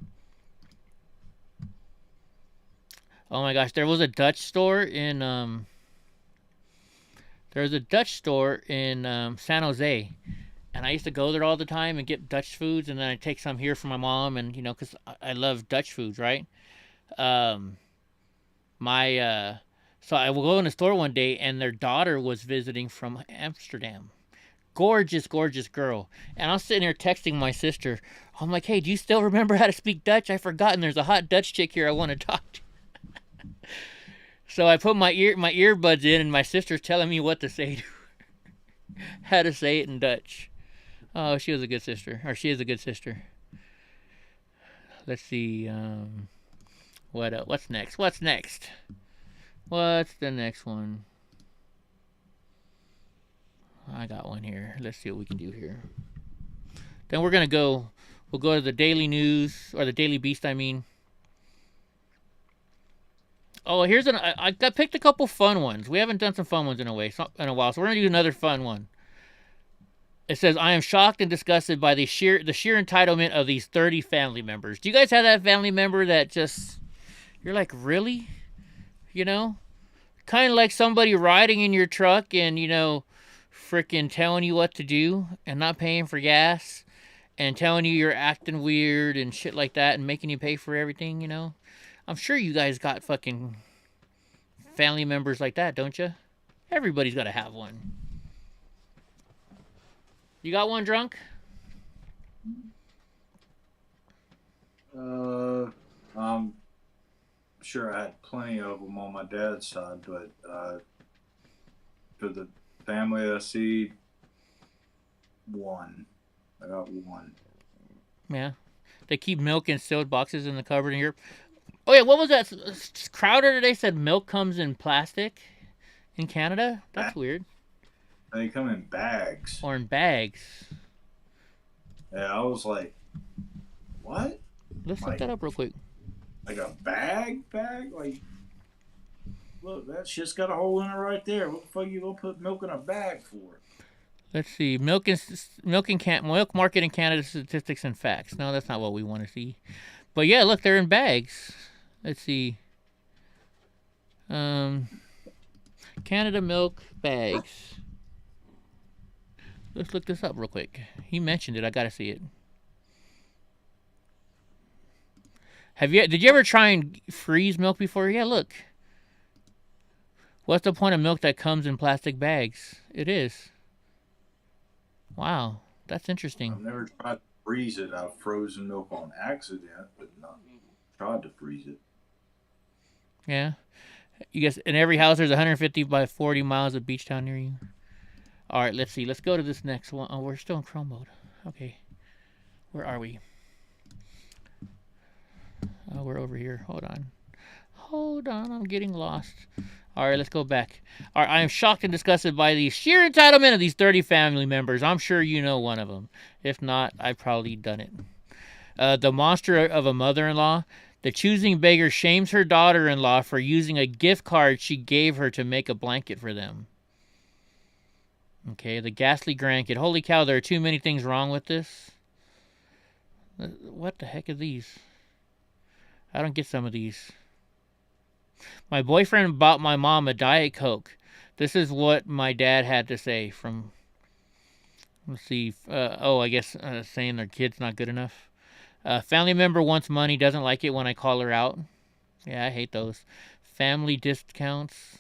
Oh my gosh, there was a Dutch store in San Jose, and I used to go there all the time and get Dutch foods, and then I take some here for my mom, and because I love Dutch foods, right? So I will go in the store one day, and their daughter was visiting from Amsterdam. Gorgeous, gorgeous girl. And I'm sitting here texting my sister. I'm like, hey, do you still remember how to speak Dutch? I've forgotten. There's a hot Dutch chick here I want to talk to. So I put my earbuds in, and my sister's telling me what to say to her. How to say it in Dutch. Oh, she was a good sister. Or she is a good sister. Let's see. What else? What's next? What's the next one? I got one here. Let's see what we can do here. Then we'll go to the Daily News, or the Daily Beast, I mean. Oh, I picked a couple fun ones. We haven't done some fun ones in a while, so we're going to do another fun one. It says, I am shocked and disgusted by the sheer entitlement of these 30 family members. Do you guys have that family member that just, you're like, really? Kind of like somebody riding in your truck and, freaking telling you what to do and not paying for gas and telling you you're acting weird and shit like that and making you pay for everything, I'm sure you guys got fucking family members like that, don't you? Everybody's got to have one. You got one, Drunk?
I'm sure I had plenty of them on my dad's side, but for the family I see, one. I got one. Yeah.
They keep milk in sealed boxes in the cupboard in Europe. Oh, yeah, what was that? Crowder today said milk comes in plastic in Canada? That's weird.
They come in bags.
Or in bags.
Yeah, I was like, what?
Let's look that up real quick.
Like a bag? Like, look, that shit's got a hole in it right there. What the fuck you gonna put milk in a bag for?
Let's see. Milk market in Canada statistics and facts. No, that's not what we want to see. But yeah, look, they're in bags. Let's see. Canada milk bags. Let's look this up real quick. He mentioned it. I gotta see it. Did you ever try and freeze milk before? Yeah, look. What's the point of milk that comes in plastic bags? It is. Wow, that's interesting.
I've never tried to freeze it. I've frozen milk on accident, but not tried to freeze it.
Yeah. You guess in every house there's 150 by 40 miles of beach town near you. All right, let's see. Let's go to this next one. Oh, we're still in Chrome mode. Okay. Where are we? Oh, we're over here. Hold on. Hold on. I'm getting lost. All right, let's go back. All right, I am shocked and disgusted by the sheer entitlement of these 30 family members. I'm sure you know one of them. If not, I've probably done it. The monster of a mother-in-law. The choosing beggar shames her daughter-in-law for using a gift card she gave her to make a blanket for them. Okay, the ghastly grandkid. Holy cow, there are too many things wrong with this. What the heck are these? I don't get some of these. My boyfriend bought my mom a Diet Coke. This is what my dad had to say from... Let's see. I guess saying their kid's not good enough. Family member wants money, doesn't like it when I call her out. Yeah, I hate those. Family discounts.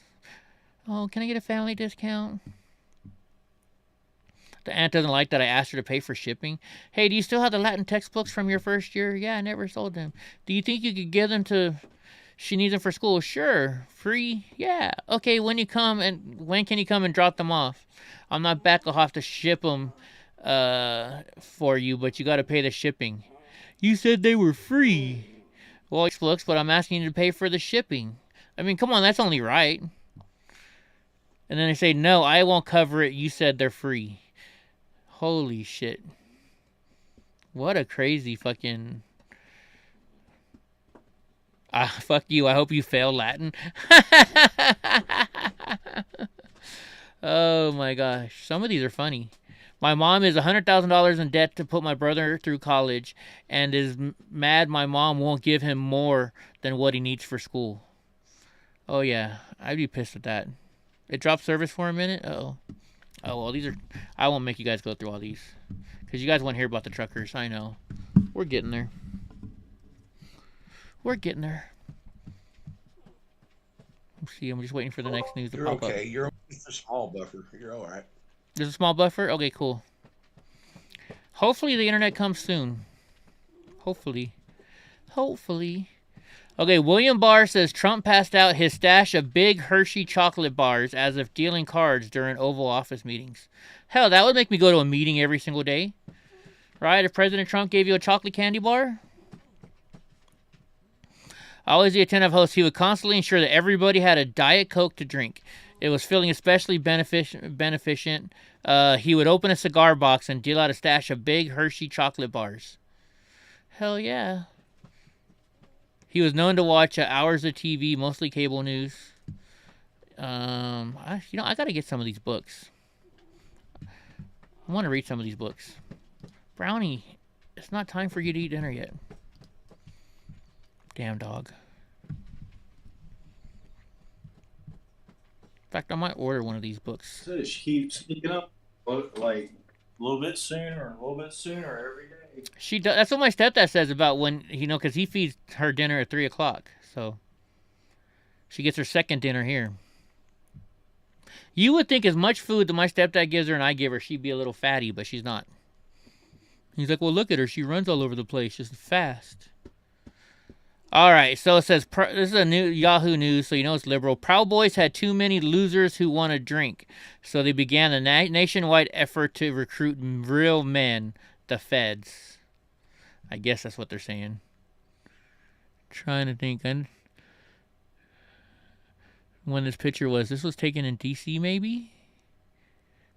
Oh, can I get a family discount? The aunt doesn't like that I asked her to pay for shipping. Hey, do you still have the Latin textbooks from your first year? Yeah, I never sold them. Do you think you could give them to... She needs them for school? Sure. Free? Yeah. Okay, when can you come and drop them off? I'm not back. I'll have to ship them for you, but you got to pay the shipping. You said they were free. Well, textbooks, but I'm asking you to pay for the shipping. I mean, come on, that's only right. And then they say, no, I won't cover it. You said they're free. Holy shit. What a crazy fucking... fuck you. I hope you fail Latin. Oh my gosh. Some of these are funny. My mom is $100,000 in debt to put my brother through college and is mad my mom won't give him more than what he needs for school. Oh yeah. I'd be pissed at that. It dropped service for a minute? Uh-oh. Oh, well, these are... I won't make you guys go through all these. Because you guys want to hear about the truckers. I know. We're getting there. We're getting there. Let's see, I'm just waiting for the next news to pop up.
Okay. You're a small buffer. You're all right.
There's a small buffer? Okay, cool. Hopefully the internet comes soon. Hopefully. Hopefully. Okay, William Barr says Trump passed out his stash of big Hershey chocolate bars as if dealing cards during Oval Office meetings. Hell, that would make me go to a meeting every single day. Right? If President Trump gave you a chocolate candy bar? Always the attentive host, he would constantly ensure that everybody had a Diet Coke to drink. It was feeling especially beneficent. He would open a cigar box and deal out a stash of big Hershey chocolate bars. Hell yeah. He was known to watch hours of TV, mostly cable news. I gotta get some of these books. I want to read some of these books. Brownie, it's not time for you to eat dinner yet. Damn dog. In fact, I might order one of these books.
So she keeps sneaking up, like a little bit sooner every day.
She does. That's what my stepdad says about when, because he feeds her dinner at 3 o'clock. So she gets her second dinner here. You would think as much food that my stepdad gives her and I give her, she'd be a little fatty, but she's not. He's like, well, look at her. She runs all over the place, just fast. All right, so it says, this is a new Yahoo News, so you know it's liberal. Proud Boys had too many losers who want to drink, so they began a nationwide effort to recruit real men, the feds. I guess that's what they're saying. Trying to think when this picture was. This was taken in D.C., maybe?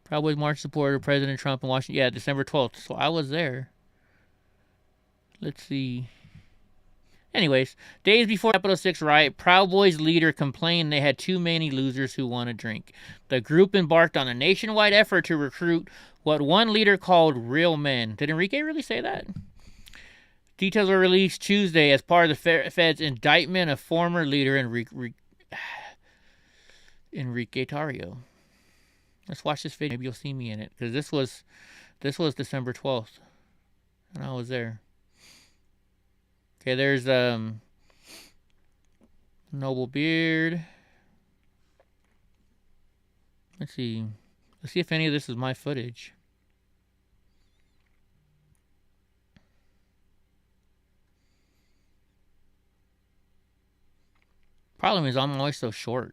Proud Boys March supporter President Trump in Washington. Yeah, December 12th, so I was there. Let's see. Anyways, days before Capitol 6 riot, Proud Boys leader complained they had too many losers who want to drink. The group embarked on a nationwide effort to recruit what one leader called real men. Did Enrique really say that? Details were released Tuesday as part of the Fed's indictment of former leader Enrique Tarrio. Let's watch this video. Maybe you'll see me in it, because this was December 12th, and I was there. Okay, there's Noble Beard. Let's see if any of this is my footage. Problem is, I'm always so short.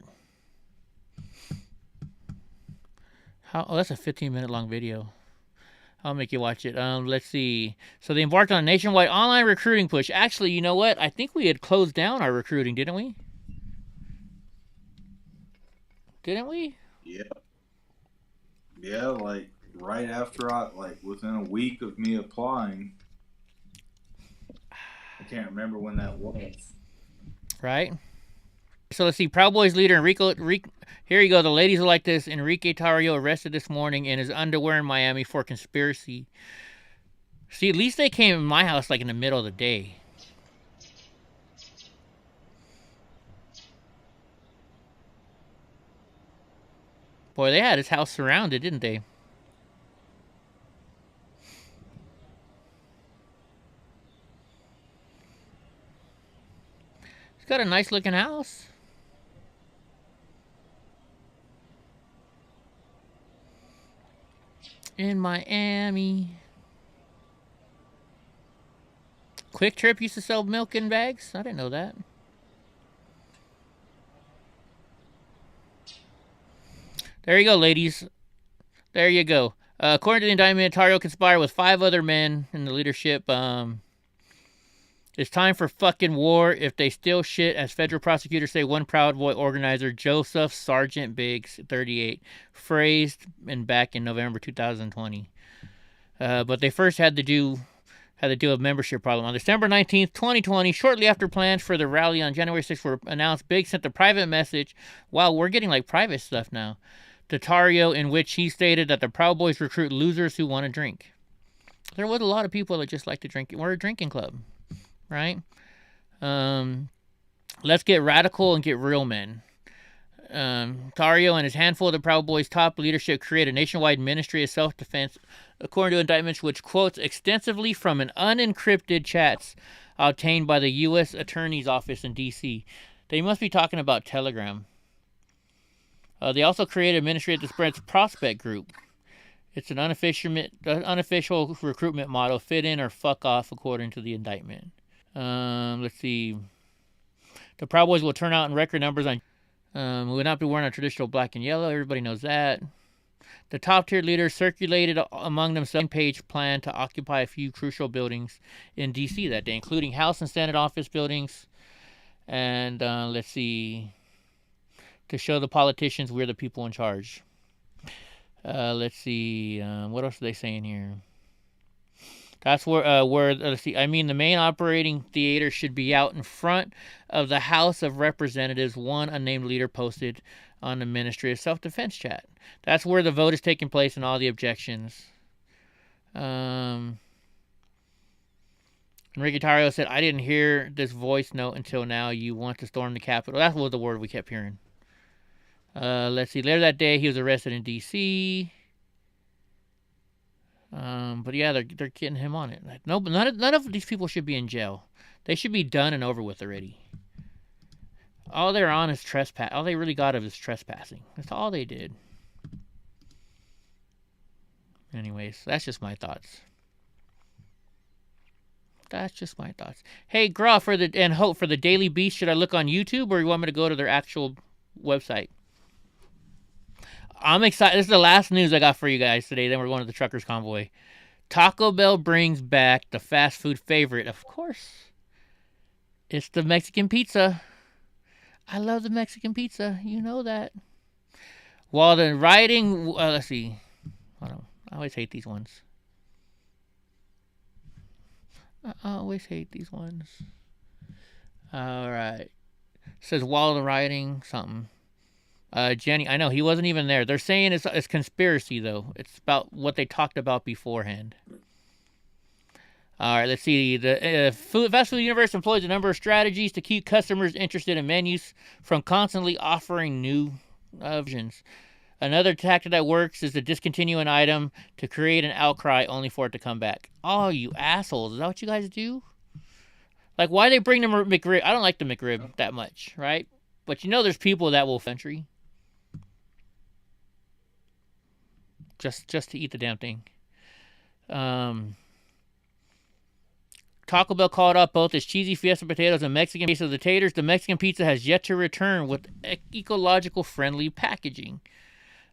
Oh, that's a 15-minute long video. I'll make you watch it. Let's see. So they embarked on a nationwide online recruiting push. Actually, you know what? I think we had closed down our recruiting, didn't we? Didn't we?
Yeah. Yeah, like right after within a week of me applying. I can't remember when that was.
Right. So let's see. Proud Boys leader here you go. The ladies will like this. Enrique Tarrio arrested this morning in his underwear in Miami for conspiracy. See, at least they came in my house like in the middle of the day. Boy, they had his house surrounded, didn't they? He's got a nice looking house. In Miami. Quick Trip used to sell milk in bags? I didn't know that. There you go, ladies. There you go. According to the indictment, Tarrio conspired with 5 other men in the leadership. It's time for fucking war if they steal shit, as federal prosecutors say one Proud Boy organizer, Joseph Sergeant Biggs, 38, phrased back in November 2020. But they first had to do a membership problem. On December 19th, 2020, shortly after plans for the rally on January 6th were announced, Biggs sent a private message. Wow, we're getting like private stuff now. To Tarrio, in which he stated that the Proud Boys recruit losers who want to drink. There was a lot of people that just like to drink. We're a drinking club. Right? Let's get radical and get real, men. Tarrio and his handful of the Proud Boys' top leadership create a nationwide ministry of self-defense, according to indictments which quotes extensively from an unencrypted chats obtained by the U.S. Attorney's Office in D.C. They must be talking about Telegram. They also created a ministry that spreads prospect group. It's an unofficial recruitment model, fit in or fuck off, according to the indictment. Let's see. The Proud Boys will turn out in record numbers on. We will not be wearing our traditional black and yellow. Everybody knows that. The top-tier leaders circulated among them a page plan to occupy a few crucial buildings in D.C. that day, including House and Senate office buildings. And let's see. To show the politicians we're the people in charge. Let's see. What else are they saying here? That's where let's see. I mean, the main operating theater should be out in front of the House of Representatives, one unnamed leader posted on the Ministry of Self-Defense chat. That's where the vote is taking place and all the objections. Enrique Tarrio said, I didn't hear this voice note until now. You want to storm the Capitol. That was the word we kept hearing. Let's see. Later that day, he was arrested in D.C., but yeah, they're getting him on it. No, none of these people should be in jail. They should be done and over with already. All they're on is trespass. All they really got of is trespassing. That's all they did. Anyways, that's just my thoughts. That's just my thoughts. Hey, Gra, and Hope, for the Daily Beast, should I look on YouTube or you want me to go to their actual website? I'm excited. This is the last news I got for you guys today. Then we're going to the Truckers Convoy. Taco Bell brings back the fast food favorite. Of course. It's the Mexican pizza. I love the Mexican pizza. You know that. While the rioting... let's see. Hold on. I always hate these ones. All right. It says while the rioting something. Jenny, I know he wasn't even there. They're saying it's conspiracy though. It's about what they talked about beforehand. All right, let's see. The fast food universe employs a number of strategies to keep customers interested in menus from constantly offering new versions. Another tactic that works is to discontinue an item to create an outcry only for it to come back. Oh, you assholes. Is that what you guys do? Like, why they bring the McRib? I don't like the McRib that much, right? But you know there's people that will country. Just to eat the damn thing.
Taco Bell called out both its cheesy fiesta potatoes and Mexican base of the taters. The Mexican pizza has yet to return with ecological friendly packaging.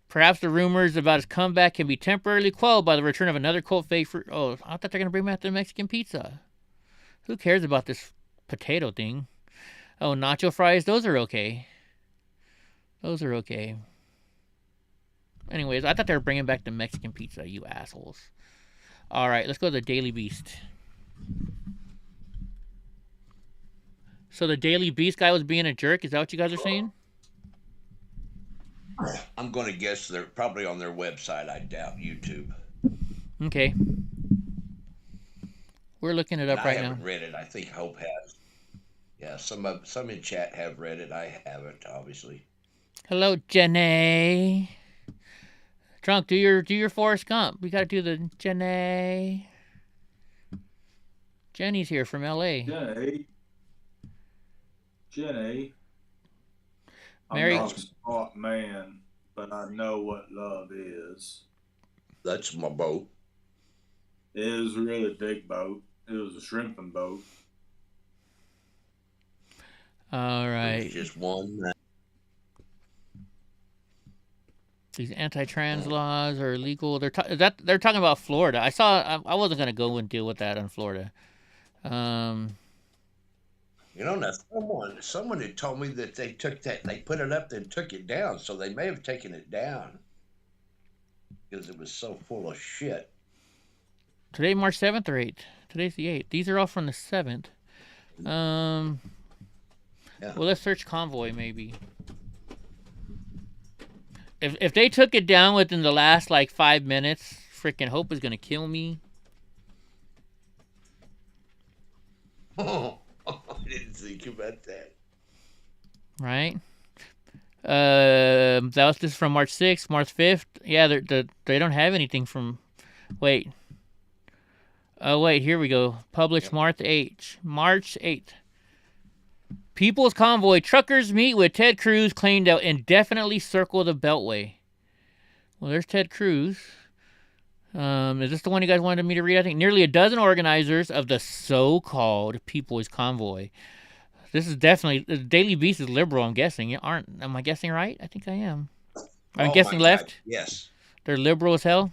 Perhaps the rumors about its comeback can be temporarily quelled by the return of another cult favorite. Oh, I thought they're going to bring back the Mexican pizza. Who cares about this potato thing? Oh, nacho fries, those are okay. Those are okay. Anyways, I thought they were bringing back the Mexican pizza, you assholes. All right, let's go to the Daily Beast. So the Daily Beast guy was being a jerk? Is that what you guys are saying?
I'm going to guess they're probably on their website. I doubt YouTube.
Okay. We're looking it up right now.
I haven't read it. I think Hope has. Yeah, some in chat have read it. I haven't, obviously.
Hello, Jenny. Drunk, do your Forrest Gump. We got to do the Jenny. Jenny's here from LA.
Jenny.
Mary.
I'm not a smart man, but I know what love is.
That's my boat.
It was a really big boat. It was a shrimping boat.
All right.
Just one.
These anti-trans laws are illegal. They're talking about Florida. I wasn't gonna go and deal with that on Florida.
You know, now someone had told me that they put it up, then took it down. So they may have taken it down because it was so full of shit.
Today, March 7th or 8th? Today's the 8th. These are all from the 7th. Yeah. Well, let's search Convoy, maybe. If they took it down within the last, 5 minutes, freaking Hope is going to kill me.
Oh, I didn't think about that.
Right? That was just from March 6th, March 5th. Yeah, they don't have anything from... Wait. Oh, wait, here we go. Published March 8th. People's Convoy. Truckers meet with Ted Cruz claimed to indefinitely circle the Beltway. Well, there's Ted Cruz. Is this the one you guys wanted me to read? I think nearly a dozen organizers of the so-called People's Convoy. This is definitely... The Daily Beast is liberal, I'm guessing. Am I guessing right? I think I am. I'm guessing left?
Yes.
They're liberal as hell?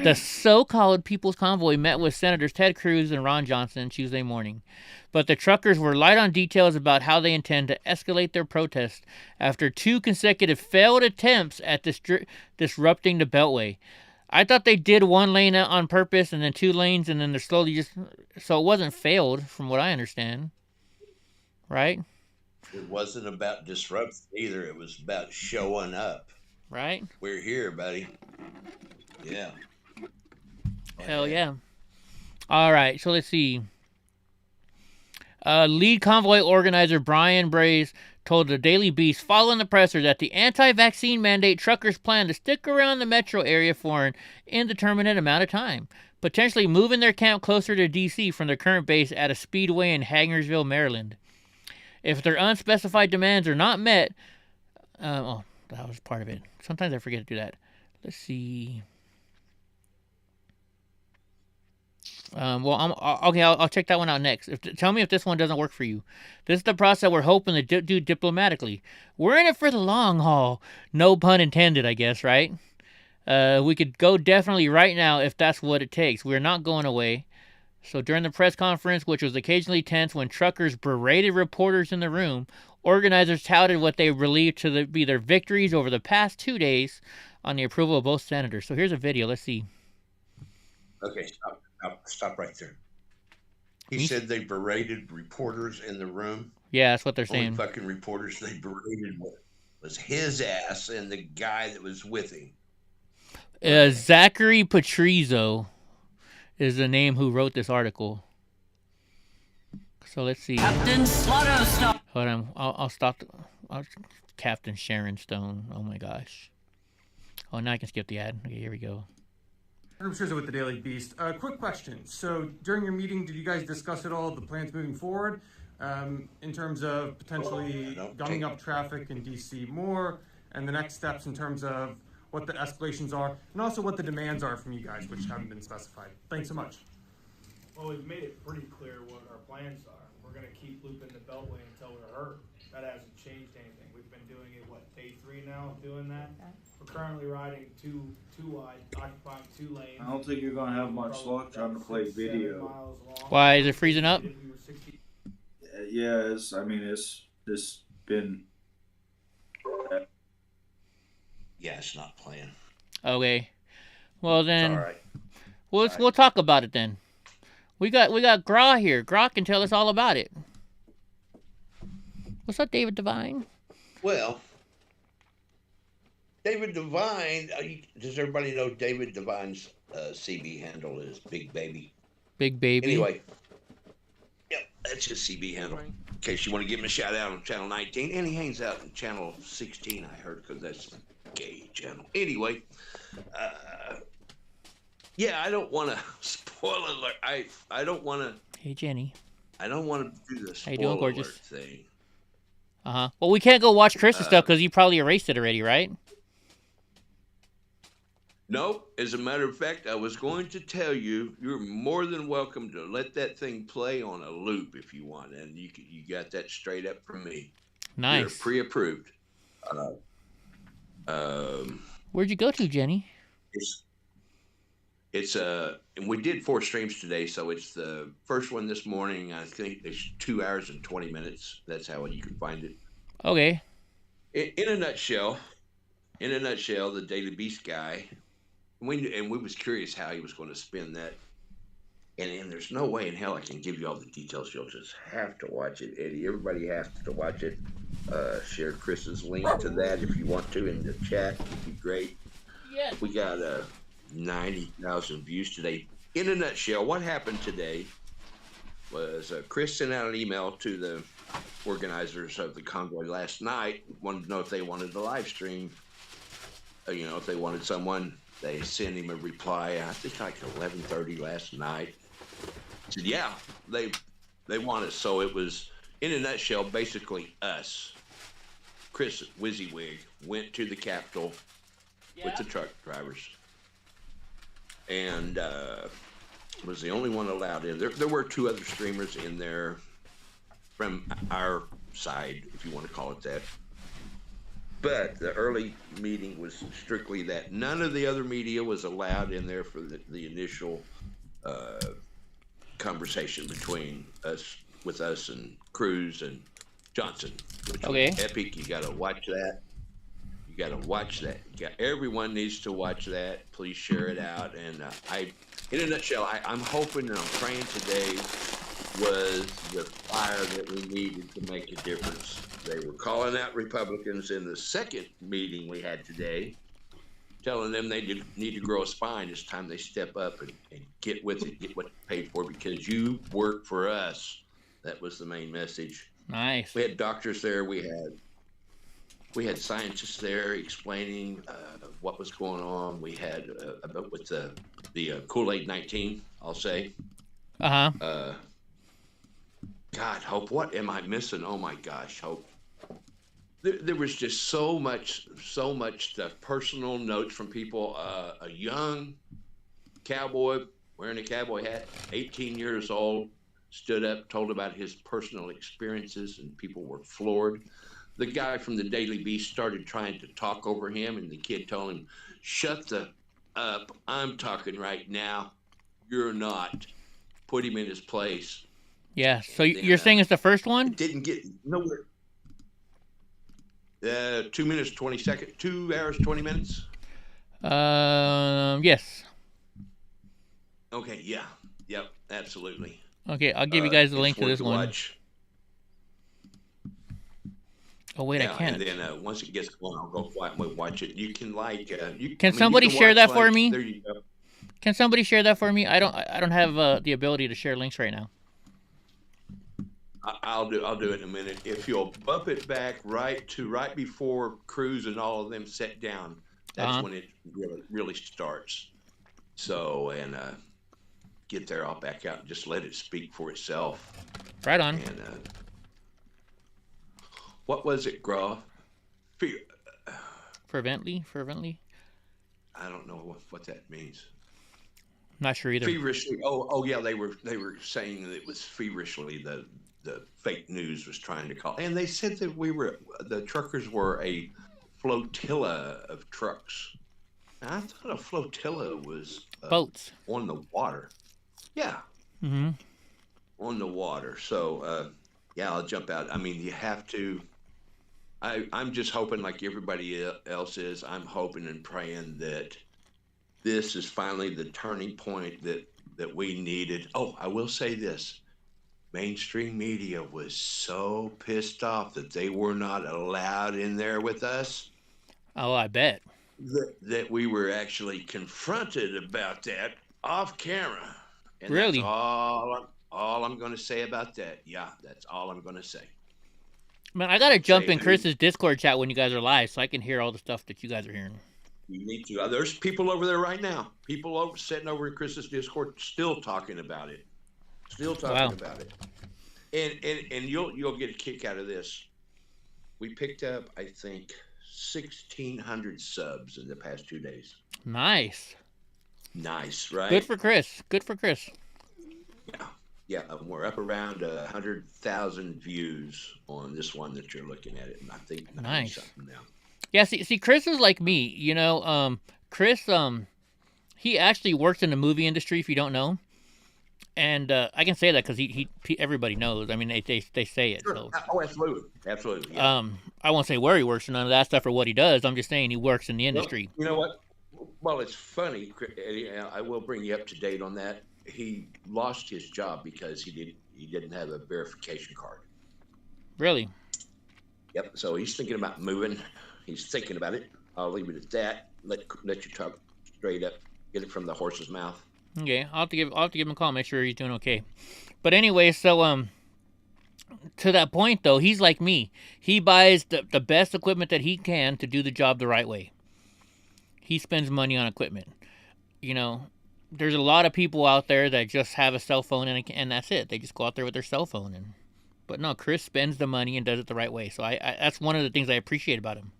The so-called People's Convoy met with Senators Ted Cruz and Ron Johnson Tuesday morning. But the truckers were light on details about how they intend to escalate their protest after 2 consecutive failed attempts at disrupting the Beltway. I thought they did 1 lane on purpose and then 2 lanes and then they're slowly just... So it wasn't failed, from what I understand. Right?
It wasn't about disrupting either. It was about showing up.
Right?
We're here, buddy. Yeah.
Hell yeah. All right, so let's see. Lead convoy organizer Brian Braze told the Daily Beast following the presser that the anti-vaccine mandate truckers plan to stick around the metro area for an indeterminate amount of time, potentially moving their camp closer to D.C. from their current base at a speedway in Hagersville, Maryland. If their unspecified demands are not met... that was part of it. Sometimes I forget to do that. Let's see... I'll check that one out next. Tell me if this one doesn't work for you. This is the process we're hoping to do diplomatically. We're in it for the long haul. No pun intended, I guess, right? We could go definitely right now if that's what it takes. We're not going away. So during the press conference, which was occasionally tense when truckers berated reporters in the room, organizers touted what they believed to be their victories over the past 2 days on the approval of both senators. So here's a video. Let's see.
Okay, stop right there. He said they berated reporters in the room.
Yeah, that's what they're saying.
Only fucking reporters they berated was his ass and the guy that was with him.
Zachary Patrizio is the name who wrote this article. So let's see.
Captain Slaughterstone.
Hold on, I'll stop. Captain Sharon Stone. Oh my gosh. Oh, now I can skip the ad. Okay, here we go.
I'm Scherzer with the Daily Beast. Quick question. So during your meeting, did you guys discuss at all the plans moving forward in terms of potentially gumming up traffic in D.C. more and the next steps in terms of what the escalations are and also what the demands are from you guys, which haven't been specified? Thanks so much.
Well, we've made it pretty clear what our plans are. We're going to keep looping the Beltway until we're hurt. That hasn't changed anything. We've been doing it, what, day 3 now of doing that? We're currently riding two wide, occupying 2 lanes.
I don't think you're gonna have much luck trying to play video.
Why is it freezing up?
Yeah, it's been.
Yeah, it's not playing.
Okay. Well then,
All right.
we'll talk about it then. We got Gra here. Gra can tell us all about it. What's up, David Devine?
Well, David Devine. Does everybody know David Devine's CB handle is Big Baby?
Big Baby.
Anyway, yep, that's his CB handle. In case you want to give him a shout out on Channel 19, and he hangs out in Channel 16, I heard, because that's the gay channel. Anyway, yeah, I don't want to spoil alert. I don't want to.
Hey, Jenny.
I don't want to do this.
How you doing, gorgeous?
Thing.
Well, we can't go watch Chris's stuff because you probably erased it already, right?
No, as a matter of fact, I was going to tell you, you're more than welcome to let that thing play on a loop if you want, and you got that straight up from me.
Nice.
You're pre-approved.
Where'd you go to, Jenny?
It's and we did 4 streams today, so it's the first one this morning. I think it's 2 hours and 20 minutes. That's how you can find it.
Okay.
In a nutshell, the Daily Beast guy. We was curious how he was going to spin that, and there's no way in hell I can give you all the details. You'll just have to watch it, Eddie. Everybody has to watch it. Share Chris's link to that if you want to in the chat. It'd be great.
Yeah.
We got 90,000 views today. In a nutshell, what happened today was Chris sent out an email to the organizers of the convoy last night. Wanted to know if they wanted the live stream. If they wanted someone. They sent him a reply, I think like 11:30 last night. Said, yeah, they want us. So it was, in a nutshell, basically us. Chris WYSIWYG went to the Capitol with the truck drivers. And was the only one allowed in. There were 2 other streamers in there from our side, if you want to call it that. But the early meeting was strictly that. None of the other media was allowed in there for the initial conversation between us and Cruz and Johnson, which was epic. You got to watch that. Everyone needs to watch that. Please share it out. And in a nutshell, I'm hoping and I'm praying today was the fire that we needed to make a difference. They were calling out Republicans in the second meeting we had today, telling them they need to grow a spine. It's time they step up and get with it, get what they paid for, because you work for us. That was the main message.
Nice.
We had doctors there. We had scientists there explaining what was going on. We had about with the Kool-Aid 19, I'll say. God, Hope, what am I missing? Oh my gosh, Hope. There was just so much stuff, personal notes from people. A young cowboy wearing a cowboy hat, 18 years old, stood up, told about his personal experiences, and people were floored. The guy from the Daily Beast started trying to talk over him, and the kid told him, shut the up, I'm talking right now. You're not. Put him in his place.
Yeah, so you're saying it's the first one?
It didn't get nowhere. 2 minutes, 20 seconds, 2 hours, 20 minutes?
Yes.
Okay, yeah. Yep, absolutely.
Okay, I'll give you guys the link to this one.
Watch.
Oh, wait, I can't.
And then once it gets going, I'll go quietly watch it. You can
Can somebody share that for me?
There you go.
Can somebody share that for me? I don't have the ability to share links right now.
I'll do it in a minute. If you'll bump it back right before Cruz and all of them sit down, that's when it really starts. So, and get there, I'll back out and just let it speak for itself.
Right on.
And what was it, Gra?
Fervently?
I don't know what that means.
Not sure either.
Feverishly. Oh yeah, they were saying that it was feverishly the fake news was trying to call, and they said that the truckers were a flotilla of trucks. Now, I thought a flotilla was
boats
on the water. Yeah.
Mm-hmm.
On the water. So yeah, I'll jump out. I mean, you have to. I'm just hoping, like everybody else is, I'm hoping and praying that this is finally the turning point that we needed. Oh, I will say this. Mainstream media was so pissed off that they were not allowed in there with us.
Oh, I bet.
That we were actually confronted about that off camera. And
really?
That's all I'm going to say about that. Yeah, that's all I'm going to say.
Man, I got to jump in Chris's Discord chat when you guys are live so I can hear all the stuff that you guys are hearing.
You need to. There's people over there right now. People sitting over in Chris's Discord still talking about it. Still talking about it. And you'll get a kick out of this. We picked up, I think, 1,600 subs in the past 2 days.
Nice.
Nice, right?
Good for Chris. Good for Chris.
Yeah, we're up around 100,000 views on this one that you're looking at it, and I think
nice
something now.
Yeah, see, Chris is like me. You know, Chris, he actually works in the movie industry. If you don't know, and I can say that because he everybody knows. I mean, they say it.
Sure.
So.
Oh, absolutely. Yeah.
I won't say where he works or none of that stuff or what he does. I'm just saying he works in the industry.
Well, you know what? Well, it's funny, Eddie. I will bring you up to date on that. He lost his job because he didn't have a verification card.
Really?
Yep. So he's thinking about moving. He's thinking about it. I'll leave it at that. Let you talk straight up. Get it from the horse's mouth.
Okay, I'll have to give him a call. Make sure he's doing okay. But anyway, so to that point though, he's like me. He buys the best equipment that he can to do the job the right way. He spends money on equipment. You know, there's a lot of people out there that just have a cell phone and that's it. They just go out there with their cell phone but no, Chris spends the money and does it the right way. So I that's one of the things I appreciate about him.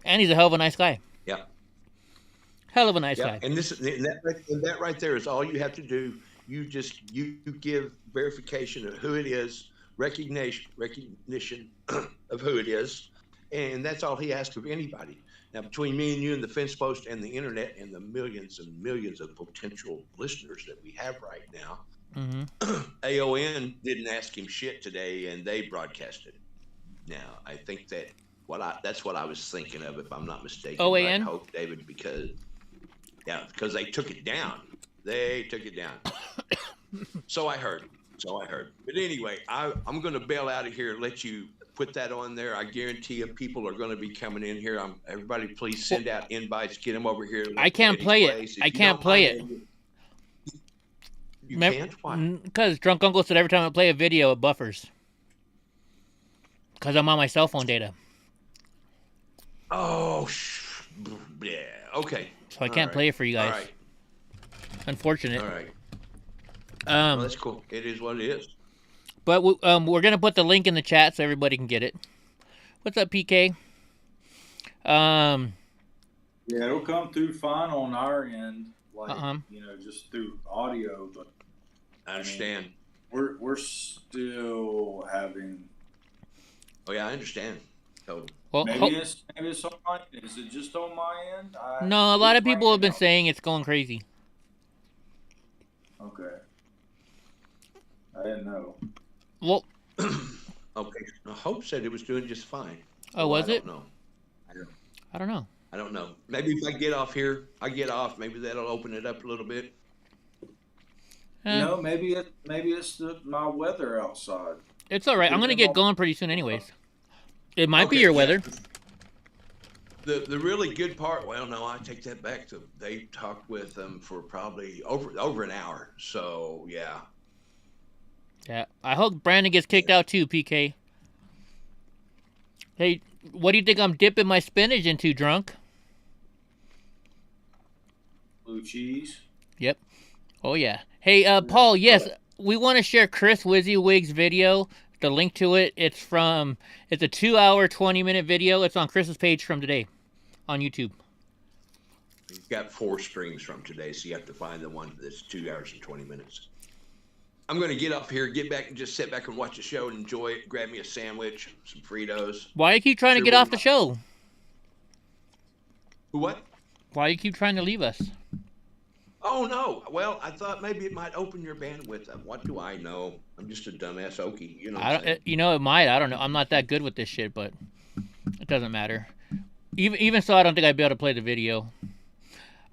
And he's a hell of a nice guy.
Yeah.
Hell of a nice guy.
And that right there is all you have to do. You give verification of who it is, recognition of who it is, and that's all he asks of anybody. Now, between me and you and the fence post and the internet and the millions and millions of potential listeners that we have right now, AON didn't ask him shit today, and they broadcasted. Now, I think that's what I was thinking of, if I'm not mistaken.
OAN?
I hope, David, because they took it down. They took it down. So I heard. But anyway, I'm going to bail out of here and let you put that on there. I guarantee you people are going to be coming in here. Everybody, please send out invites. Get them over here.
I can't play it. I can't play it.
You can't? Why?
Because Drunk Uncle said every time I play a video, it buffers. Because I'm on my cell phone data.
Oh, yeah. Okay.
So I can't play it for you guys.
All right.
Unfortunate.
All right. Well, that's cool. It is what it is.
But we're gonna put the link in the chat so everybody can get it. What's up, PK?
Yeah, it'll come through fine on our end, like just through audio. But
I understand.
We're still having.
Oh yeah, I understand. Totally.
Well,
maybe it's on my end. Is it just on my end?
No, a lot of people have been saying it's going crazy.
Okay. I didn't know.
Well,
okay. Hope said it was doing just fine.
Oh, was it?
No.
I don't know.
I don't know. Maybe if I get off here, maybe that'll open it up a little bit.
No, maybe it's my weather outside.
It's all right. I'm gonna get going pretty soon, anyways. It might be your weather.
The really good part. Well, no, I take that back. They talked with them for probably over an hour. So yeah.
Yeah, I hope Brandon gets kicked out too, PK. Hey, what do you think I'm dipping my spinach into, Drunk?
Blue cheese.
Yep. Oh yeah. Hey, Paul. Yes, we want to share Chris WYSIWYG's video. The link to it. It's a 2-hour, 20-minute video. It's on Chris's page from today, on YouTube.
He's got 4 streams from today, so you have to find the one that's 2 hours and 20 minutes. I'm going to get up here, get back, and just sit back and watch the show and enjoy it. Grab me a sandwich, some Fritos.
Why you keep trying to get off the show?
What?
Why you keep trying to leave us?
Oh, no. Well, I thought maybe it might open your bandwidth. What do I know? I'm just a dumbass Okie. You know what I'm saying?
It might. I don't know. I'm not that good with this shit, but it doesn't matter. Even so, I don't think I'd be able to play the video.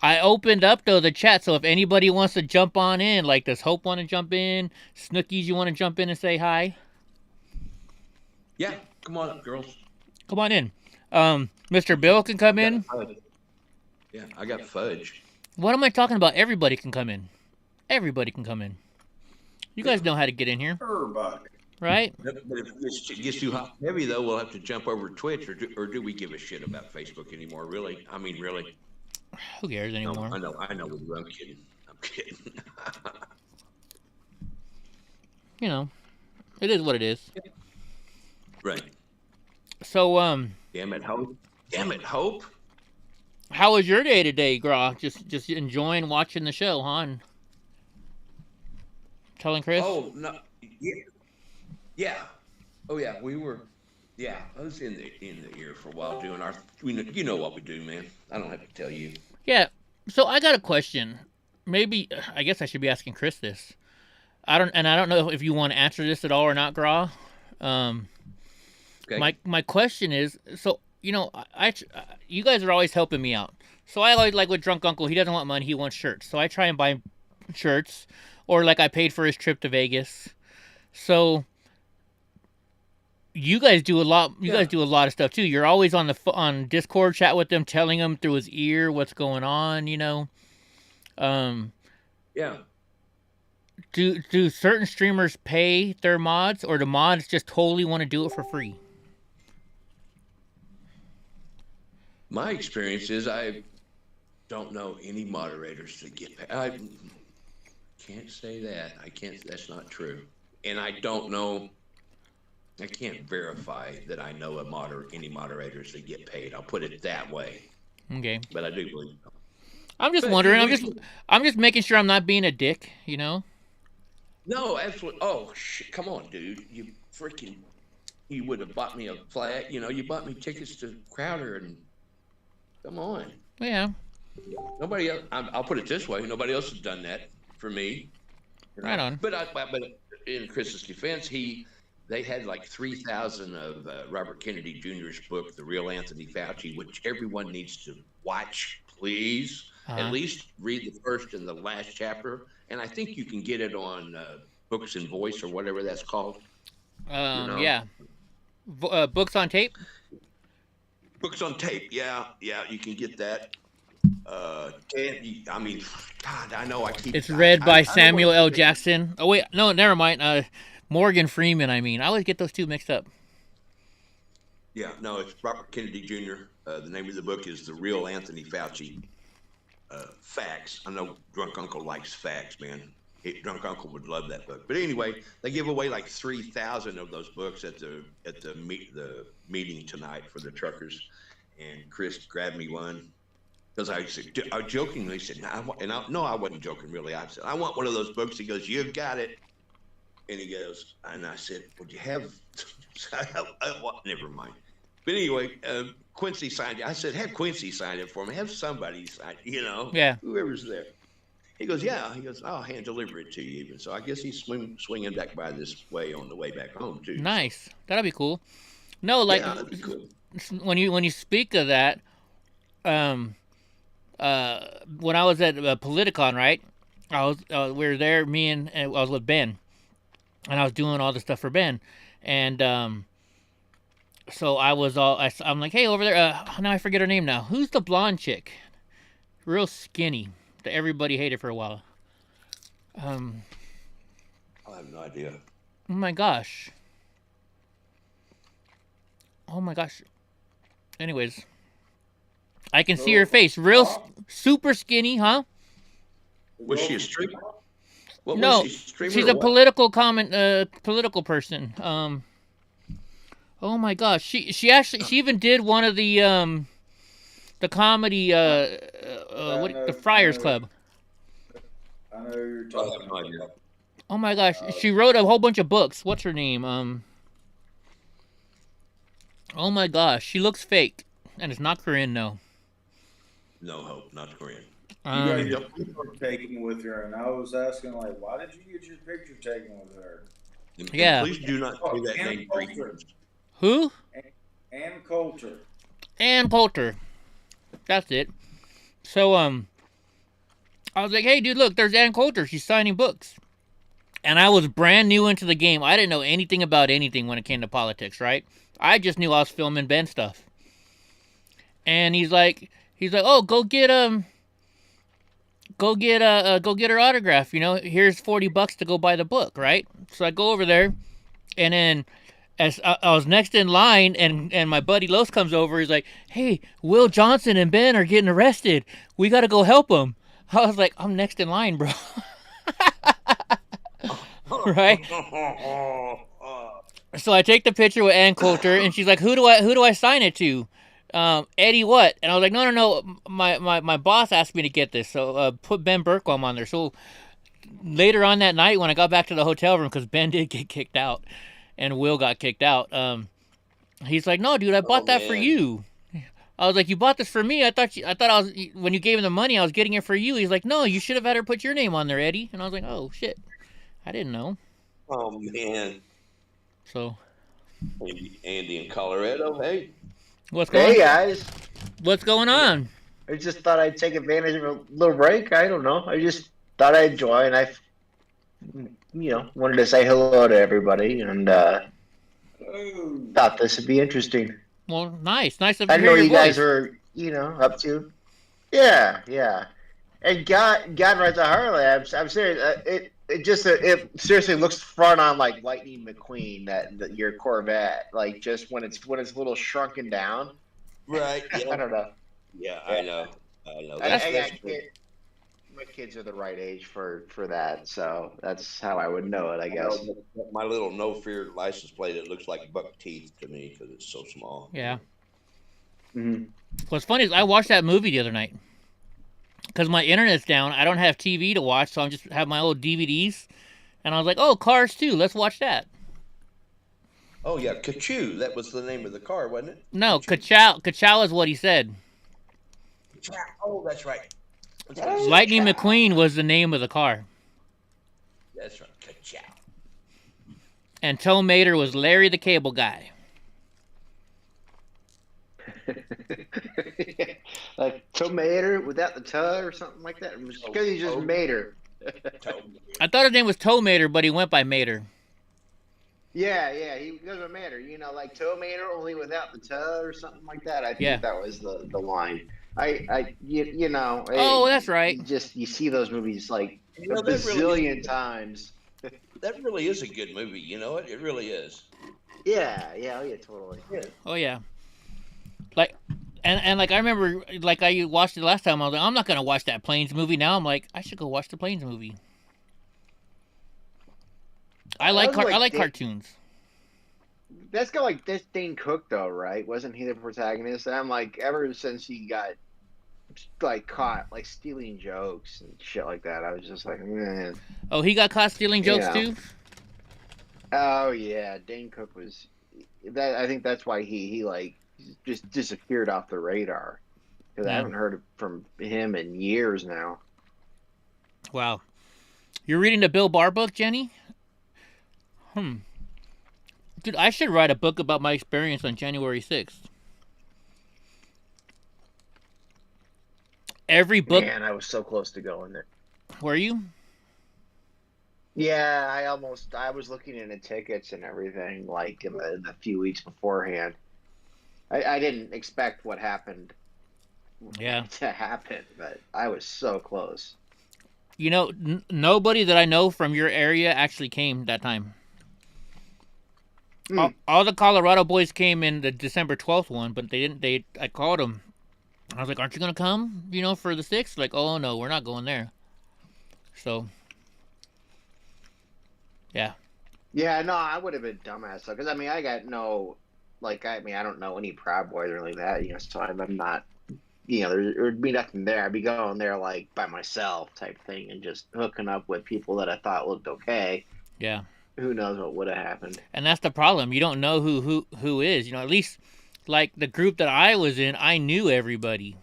I opened up, though, the chat, so if anybody wants to jump on in, like, does Hope want to jump in? Snookies, you want to jump in and say hi?
Yeah, come on up, girls.
Come on in. Mr. Bill can come in.
Yeah, I got fudge.
What am I talking about? Everybody can come in. Everybody can come in. You guys know how to get in here.
Everybody.
Right?
But if it gets too hot heavy, though, we'll have to jump over to Twitch, or do we give a shit about Facebook anymore, really? I mean, really?
Who cares anymore?
No, I know. I'm kidding. I'm kidding.
You know, it is what it is.
Right.
So,
Damn it, Hope. Damn it, Hope.
how was your day today, Gra? Just enjoying watching the show, huh? And telling Chris?
Oh, no. Yeah. Oh, yeah, we were... Yeah, I was in the ear for a while doing our... You know what we do, man. I don't have to tell you.
Yeah. So I got a question. Maybe I guess I should be asking Chris this. I don't know if you want to answer this at all or not, Gra.
Okay.
My question is, so you know, you guys are always helping me out. So I always, like with Drunk Uncle, he doesn't want money, he wants shirts. So I try and buy him shirts, or like I paid for his trip to Vegas. So you guys do a lot. You guys do a lot of stuff too. You're always on Discord chat with them, telling him through his ear what's going on. You know.
Yeah.
Do certain streamers pay their mods, or do mods just totally want to do it for free?
My experience is I don't know any moderators that get paid. I can't say that. I can't. That's not true. And I don't know. I can't verify that I know any moderators that get paid. I'll put it that way.
Okay.
But I do believe.
I'm just wondering. I'm just making sure I'm not being a dick. You know.
No, absolutely. Oh shit! Come on, dude. You would have bought me a flag. You know, you bought me tickets to Crowder, and come on.
Yeah.
Nobody else. I'll put it this way: nobody else has done that for me. You know?
Right on.
But in Chris's defense, they had like 3,000 of Robert Kennedy Jr.'s book, The Real Anthony Fauci, which everyone needs to watch, please. At least read the first and the last chapter. And I think you can get it on Books and Voice or whatever that's called.
Yeah. Books on tape?
Books on tape, yeah, you can get that. I mean, God, I know I keep...
It's read by Samuel L. Jackson. Oh, wait, no, never mind. Morgan Freeman, I mean. I always get those two mixed up.
Yeah, no, it's Robert Kennedy Jr. The name of the book is The Real Anthony Fauci. Facts. I know Drunk Uncle likes facts, man. Drunk Uncle would love that book. But anyway, they give away like 3,000 of those books at the meeting tonight for the truckers. And Chris grabbed me one because I jokingly said, no, I wasn't joking really. I said, I want one of those books. He goes, you've got it. And he goes, and I said, would you have? Never mind. But anyway, Quincy signed it. I said, have Quincy sign it for me. Have somebody sign it, you know.
Yeah.
Whoever's there. He goes, yeah. He goes, I'll hand deliver it to you even. So I guess he's swinging back by this way on the way back home, too.
Nice. That'll be cool. No, like,
yeah, that'd be cool.
when you speak of that, when I was at Politicon, right? We were there, and I was with Ben. And I was doing all the stuff for Ben. And, so I'm like, hey, over there, now I forget her name now. Who's the blonde chick? Real skinny. That everybody hated for a while.
I have no idea.
Oh my gosh. Anyways. I can see her face. Super skinny, huh?
Was she a streamer?
No, she's a political political person. Oh my gosh, she even did one of the The comedy, the Friars Club.
I know who you're talking about.
Oh my gosh, she wrote a whole bunch of books. What's her name? Oh my gosh, she looks fake, and it's not Korean, no.
No hope, not Korean.
You got your picture taken with her, and I was asking, like, why did you get your picture taken with her?
Yeah.
Please do not say that name.
Who?
Ann Coulter.
Ann Coulter. That's it. So, I was like, hey, dude, look, there's Ann Coulter. She's signing books. And I was brand new into the game. I didn't know anything about anything when it came to politics, right? I just knew I was filming Ben stuff. And he's like, oh, go get her autograph. You know, here's $40 to go buy the book, right? So I go over there, and then as I was next in line, and my buddy Los comes over. He's like, hey, Will Johnson and Ben are getting arrested. We got to go help them. I was like, I'm next in line, bro. Right? So I take the picture with Ann Coulter, and she's like, who do I sign it to? Eddie what? And I was like, no. My boss asked me to get this, so put Ben Bergquam on there. So later on that night, when I got back to the hotel room, because Ben did get kicked out, and Will got kicked out, he's like, no, dude, I bought that for you. I was like, you bought this for me? I thought I was, when you gave him the money, I was getting it for you. He's like, no, you should have had her put your name on there, Eddie. And I was like, oh shit, I didn't know.
Oh man.
So.
Andy in Colorado, hey.
What's going on?
Hey guys.
What's going on?
I just thought I'd take advantage of a little break. I don't know. I just thought I'd join. I, wanted to say hello to everybody, and thought this would be interesting.
Well, nice of you.
I know you guys are, up to. Yeah. And God rides a Harley. I'm serious. It seriously looks front on like Lightning McQueen, that your Corvette, like just when it's a little shrunken down.
Right. Yeah.
I don't know.
Yeah, I know.
My kids are the right age for that, so that's how I would know it, I guess.
My little no fear license plate, it looks like buck teeth to me because it's so small.
Yeah.
Mm-hmm.
What's funny is I watched that movie the other night. Because my internet's down, I don't have TV to watch, so I just have my old DVDs. And I was like, oh, Cars 2, let's watch that.
Oh, yeah, Ka-Choo. That was the name of the car, wasn't it?
No, Ka-Chow. Ka-Chow is what he said.
Oh, that's right.
Lightning McQueen was the name of the car.
That's right, Ka-Chow.
And Tow Mater was Larry the Cable Guy.
Like Tomater without the tuh or something like that. Because he's just Mater.
I thought his name was Tow Mater, but he went by Mater.
Yeah, he goes by Mater. Like Tomater only without the tuh or something like that. I think that was the line.
Oh, that's right.
You see those movies like a bazillion times.
That really is a good movie. You know it? It really is.
Yeah, totally.
Yeah.
Oh yeah. Like, and like I remember, like I watched it last time. I was like, I'm not gonna watch that Planes movie now. I'm like, I should go watch the Planes movie. I like cartoons.
That's got like this Dane Cook though, right? Wasn't he the protagonist? And I'm like, ever since he got like caught like stealing jokes and shit like that, I was just like, man.
Oh, he got caught stealing jokes too?
Oh yeah, Dane Cook was that. I think that's why he like just disappeared off the radar, because I haven't heard from him in years now.
Wow. You're reading the Bill Barr book, Jenny? Dude, I should write a book about my experience on January 6th. Every book...
Man, I was so close to going there.
Were you?
Yeah, I was looking into tickets and everything, like, in the few weeks beforehand. I didn't expect what happened to happen, but I was so close.
Nobody that I know from your area actually came that time. All the Colorado boys came in the December 12th one, but they didn't. I called them. I was like, "Aren't you gonna come? For the 6th?" Like, "Oh no, we're not going there." So, yeah.
Yeah, no, I would have been dumbass because I got no, I don't know any Proud Boys or anything like that. So I'm not, there would be nothing there. I'd be going there like by myself type thing and just hooking up with people that I thought looked okay.
Yeah.
Who knows what would have happened?
And that's the problem. You don't know who is. At least like the group that I was in, I knew everybody,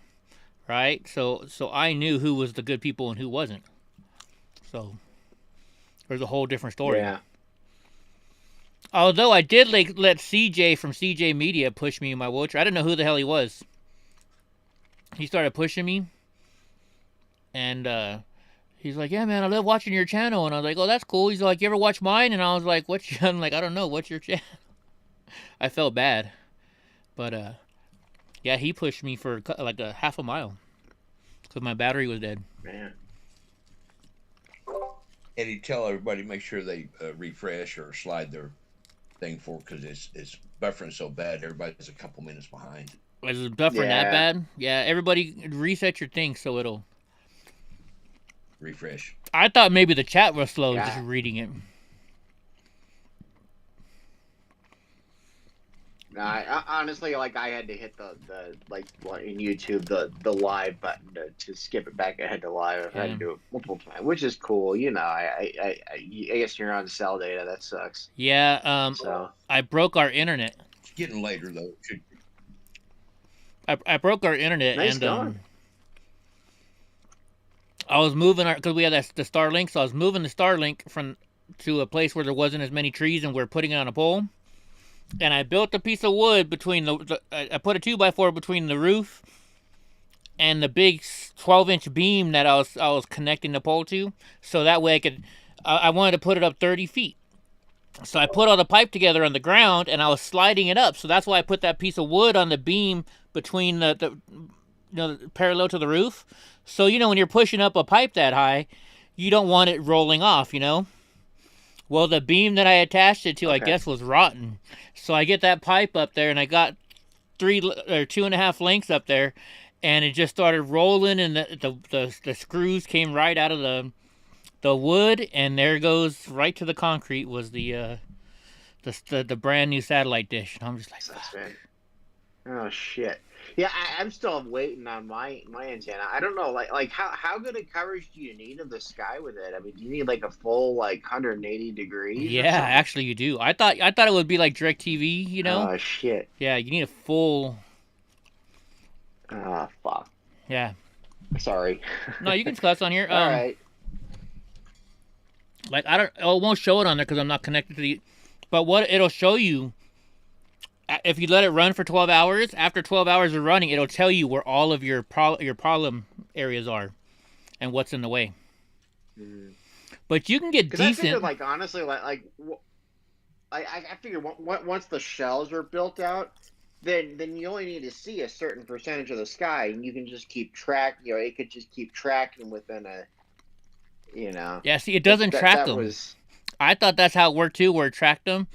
right? So I knew who was the good people and who wasn't. So there's a whole different story.
Yeah.
Although I did let CJ from CJ Media push me in my wheelchair. I didn't know who the hell he was. He started pushing me, and he's like, "Yeah, man, I love watching your channel." And I was like, "Oh, that's cool." He's like, "You ever watch mine?" And I was like, "What's?" I'm like, "I don't know. What's your channel?" I felt bad, but yeah, he pushed me for like a half a mile because my battery was dead.
Man.
Eddie, tell everybody make sure they refresh or slide their thing forward because it's buffering so bad. Everybody's a couple minutes behind.
Is it buffering that bad? Yeah, everybody reset your thing so it'll
refresh.
I thought maybe the chat was slow just reading it.
I honestly, like, I had to hit the in YouTube the live button to skip it back ahead to live. I had to do it multiple times, which is cool. I guess you're on cell data. That sucks.
Yeah.
So
I broke our internet.
It's getting later though.
I broke our internet
nice
and
going.
I was moving because we had the Starlink, so I was moving the Starlink to a place where there wasn't as many trees, and we're putting it on a pole. And I built a piece of wood between I put a 2x4 between the roof and the big 12-inch beam that I was connecting the pole to, so that way I wanted to put it up 30 feet. So I put all the pipe together on the ground, and I was sliding it up. So that's why I put that piece of wood on the beam between the parallel to the roof. So when you're pushing up a pipe that high, you don't want it rolling off. Well, the beam that I attached it to, I guess, was rotten. So I get that pipe up there, and I got 2.5 lengths up there, and it just started rolling, and the screws came right out of the wood, and there goes right to the concrete was the brand new satellite dish. And I'm just like, fuck.
Oh shit. Yeah, I'm still waiting on my antenna. I don't know, like how good a coverage do you need of the sky with it? I mean, do you need like a full 180 degrees?
Yeah, actually you do. I thought it would be like DirecTV,
Oh shit.
Yeah, you need a full.
Ah, fuck.
Yeah.
Sorry.
No, you can cuss on here.
All right.
Like it won't show it on there because I'm not connected to the. But what it'll show you. If you let it run for 12 hours, after 12 hours of running, it'll tell you where all of your problem areas are and what's in the way. Mm. But you can get decent.
I figured, honestly, I figured once the shells are built out, then you only need to see a certain percentage of the sky, and you can just keep track. It could just keep tracking within a.
Yeah, see, it doesn't track them. I thought that's how it worked too, where it tracked them.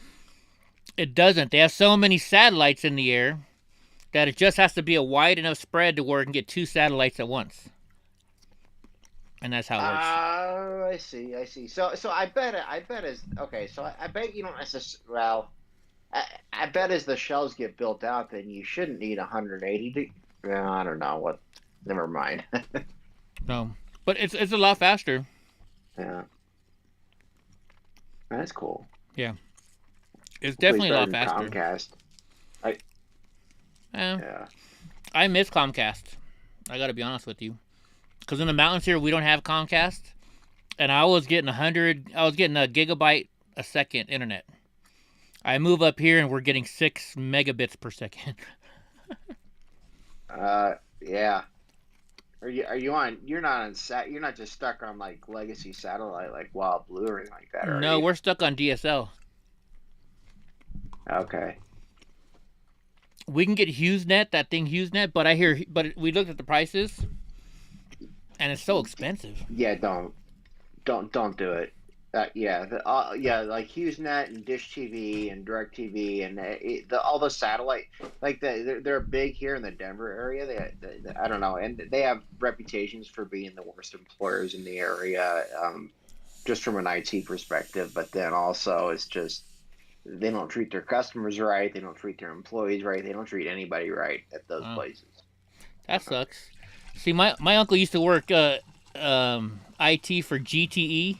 It doesn't. They have so many satellites in the air that it just has to be a wide enough spread to where it can get 2 satellites at once. And that's how it works.
Oh, I see. So I bet as okay. So I bet you don't necessarily. Well, I bet as the shells get built out, then you shouldn't need 180. I don't know what. Never mind.
No, but it's a lot faster.
Yeah. That's cool.
Yeah. It's definitely a lot faster.
Comcast.
Yeah. I miss Comcast. I got to be honest with you, because in the mountains here we don't have Comcast, and I was getting a gigabyte a second internet. I move up here and we're getting 6 megabits per second.
Yeah. Are you on? You're not on You're not just stuck on legacy satellite like Wild Blue or anything like that.
No, we're stuck on DSL.
Okay.
We can get HughesNet, that thing HughesNet, but we looked at the prices, and it's so expensive.
Yeah, don't do it. Like HughesNet and Dish TV and DirecTV and all the satellite, they're big here in the Denver area. I don't know, and they have reputations for being the worst employers in the area, just from an IT perspective. But then also, it's just. They don't treat their customers right. They don't treat their employees right. They don't treat anybody right at those places.
That sucks. See, my uncle used to work IT for GTE,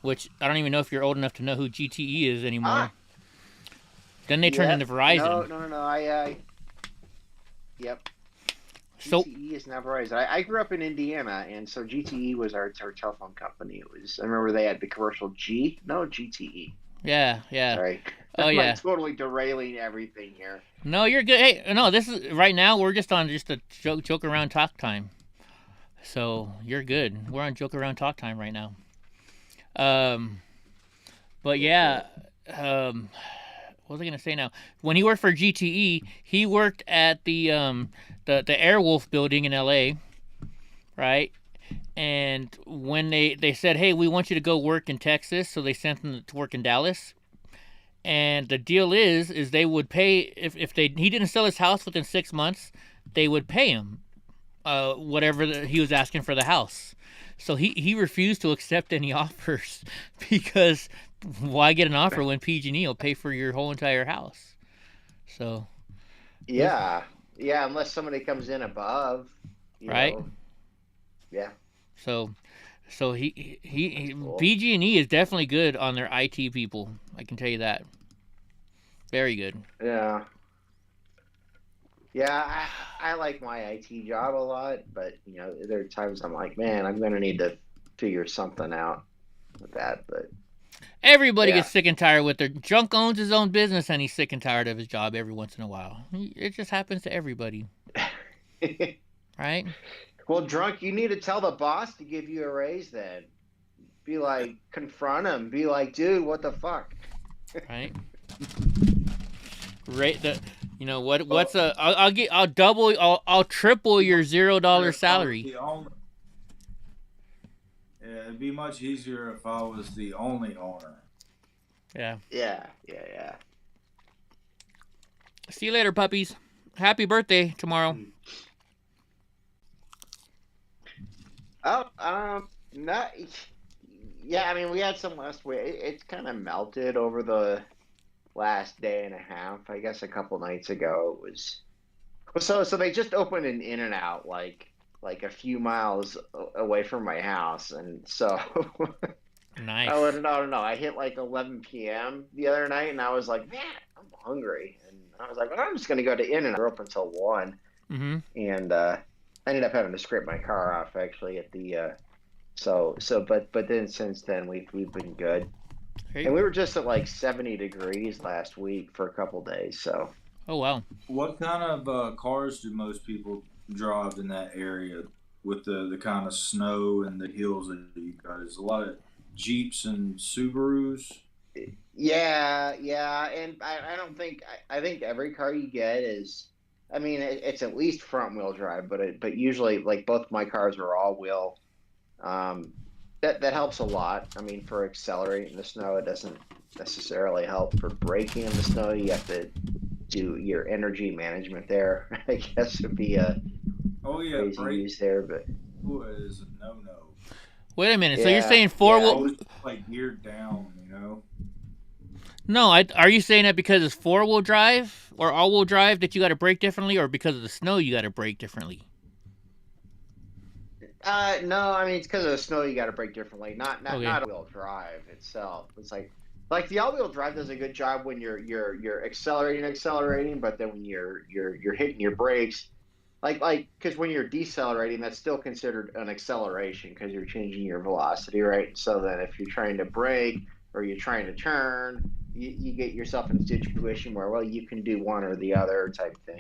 which I don't even know if you're old enough to know who GTE is anymore. Then they turned into Verizon.
No. Yep.
So
GTE is now Verizon. I grew up in Indiana, and so GTE was our telephone company. I remember they had the commercial GTE.
Yeah.
Sorry.
Oh yeah.
I'm totally derailing everything here.
No, you're good. Hey, no, this is right now. We're just on a joke around talk time. So you're good. We're on joke around talk time right now. But yeah. What was I gonna say now? When he worked for GTE, he worked at the Airwolf building in LA, right? And when they said, hey, we want you to go work in Texas, so they sent him to work in Dallas. And the deal is they would pay if he didn't sell his house within 6 months, they would pay him whatever he was asking for the house. So he refused to accept any offers because why get an offer when PG&E will pay for your whole entire house? So
yeah, unless somebody comes in above,
right?
know. Yeah.
So cool. PG&E is definitely good on their IT people. I can tell you that. Very good.
Yeah. Yeah, I like my IT job a lot, but there are times I'm like, man, I'm gonna need to figure something out with that. But
everybody gets sick and tired with their Drunk owns his own business, and he's sick and tired of his job every once in a while. It just happens to everybody, right?
Well, Drunk, you need to tell the boss to give you a raise. Then be like, confront him. Be like, dude, what the fuck?
Right. Rate the. You know what? What's I'll double. I'll triple your $0 salary.
Yeah, it'd be much easier if I was the only owner.
Yeah.
Yeah.
See you later, puppies. Happy birthday tomorrow.
Not. Yeah, I mean, we had some last week. It's kind of melted over the last day and a half. I guess a couple nights ago it was. So they just opened an In-N-Out like a few miles away from my house, and so
nice.
I don't know. I hit like 11 p.m. the other night, and I was like, man, I'm hungry, and I was like, well, I'm just gonna go to In-N-Out. We're open until 1, and I ended up having to scrape my car off actually at the. But then since then we've been good, and we were just at like 70 degrees last week for a couple days. So.
Oh wow.
What kind of cars do most people drive in that area with the kind of snow and the hills that you got? Is a lot of Jeeps and Subarus?
Yeah, and I think every car you get is, I mean, it's at least front wheel drive, but usually like both my cars are all wheel. That helps a lot. I mean, for accelerating in the snow, it doesn't necessarily help for braking in the snow. You have to do your energy management there. I guess would be a crazy use there, but
is a no.
Wait a minute. So you're saying four-wheel,
like geared down,
No, are you saying that because it's 4-wheel drive or all-wheel drive that you got to brake differently, or because of the snow you got to brake differently?
No, I mean it's because of the snow you got to brake differently. Not all-wheel drive itself. It's like the all-wheel drive does a good job when you're accelerating, but then when you're hitting your brakes, like because when you're decelerating, that's still considered an acceleration because you're changing your velocity, right? So then if you're trying to brake or you're trying to turn, you get yourself in a situation where, well, you can do one or the other type thing.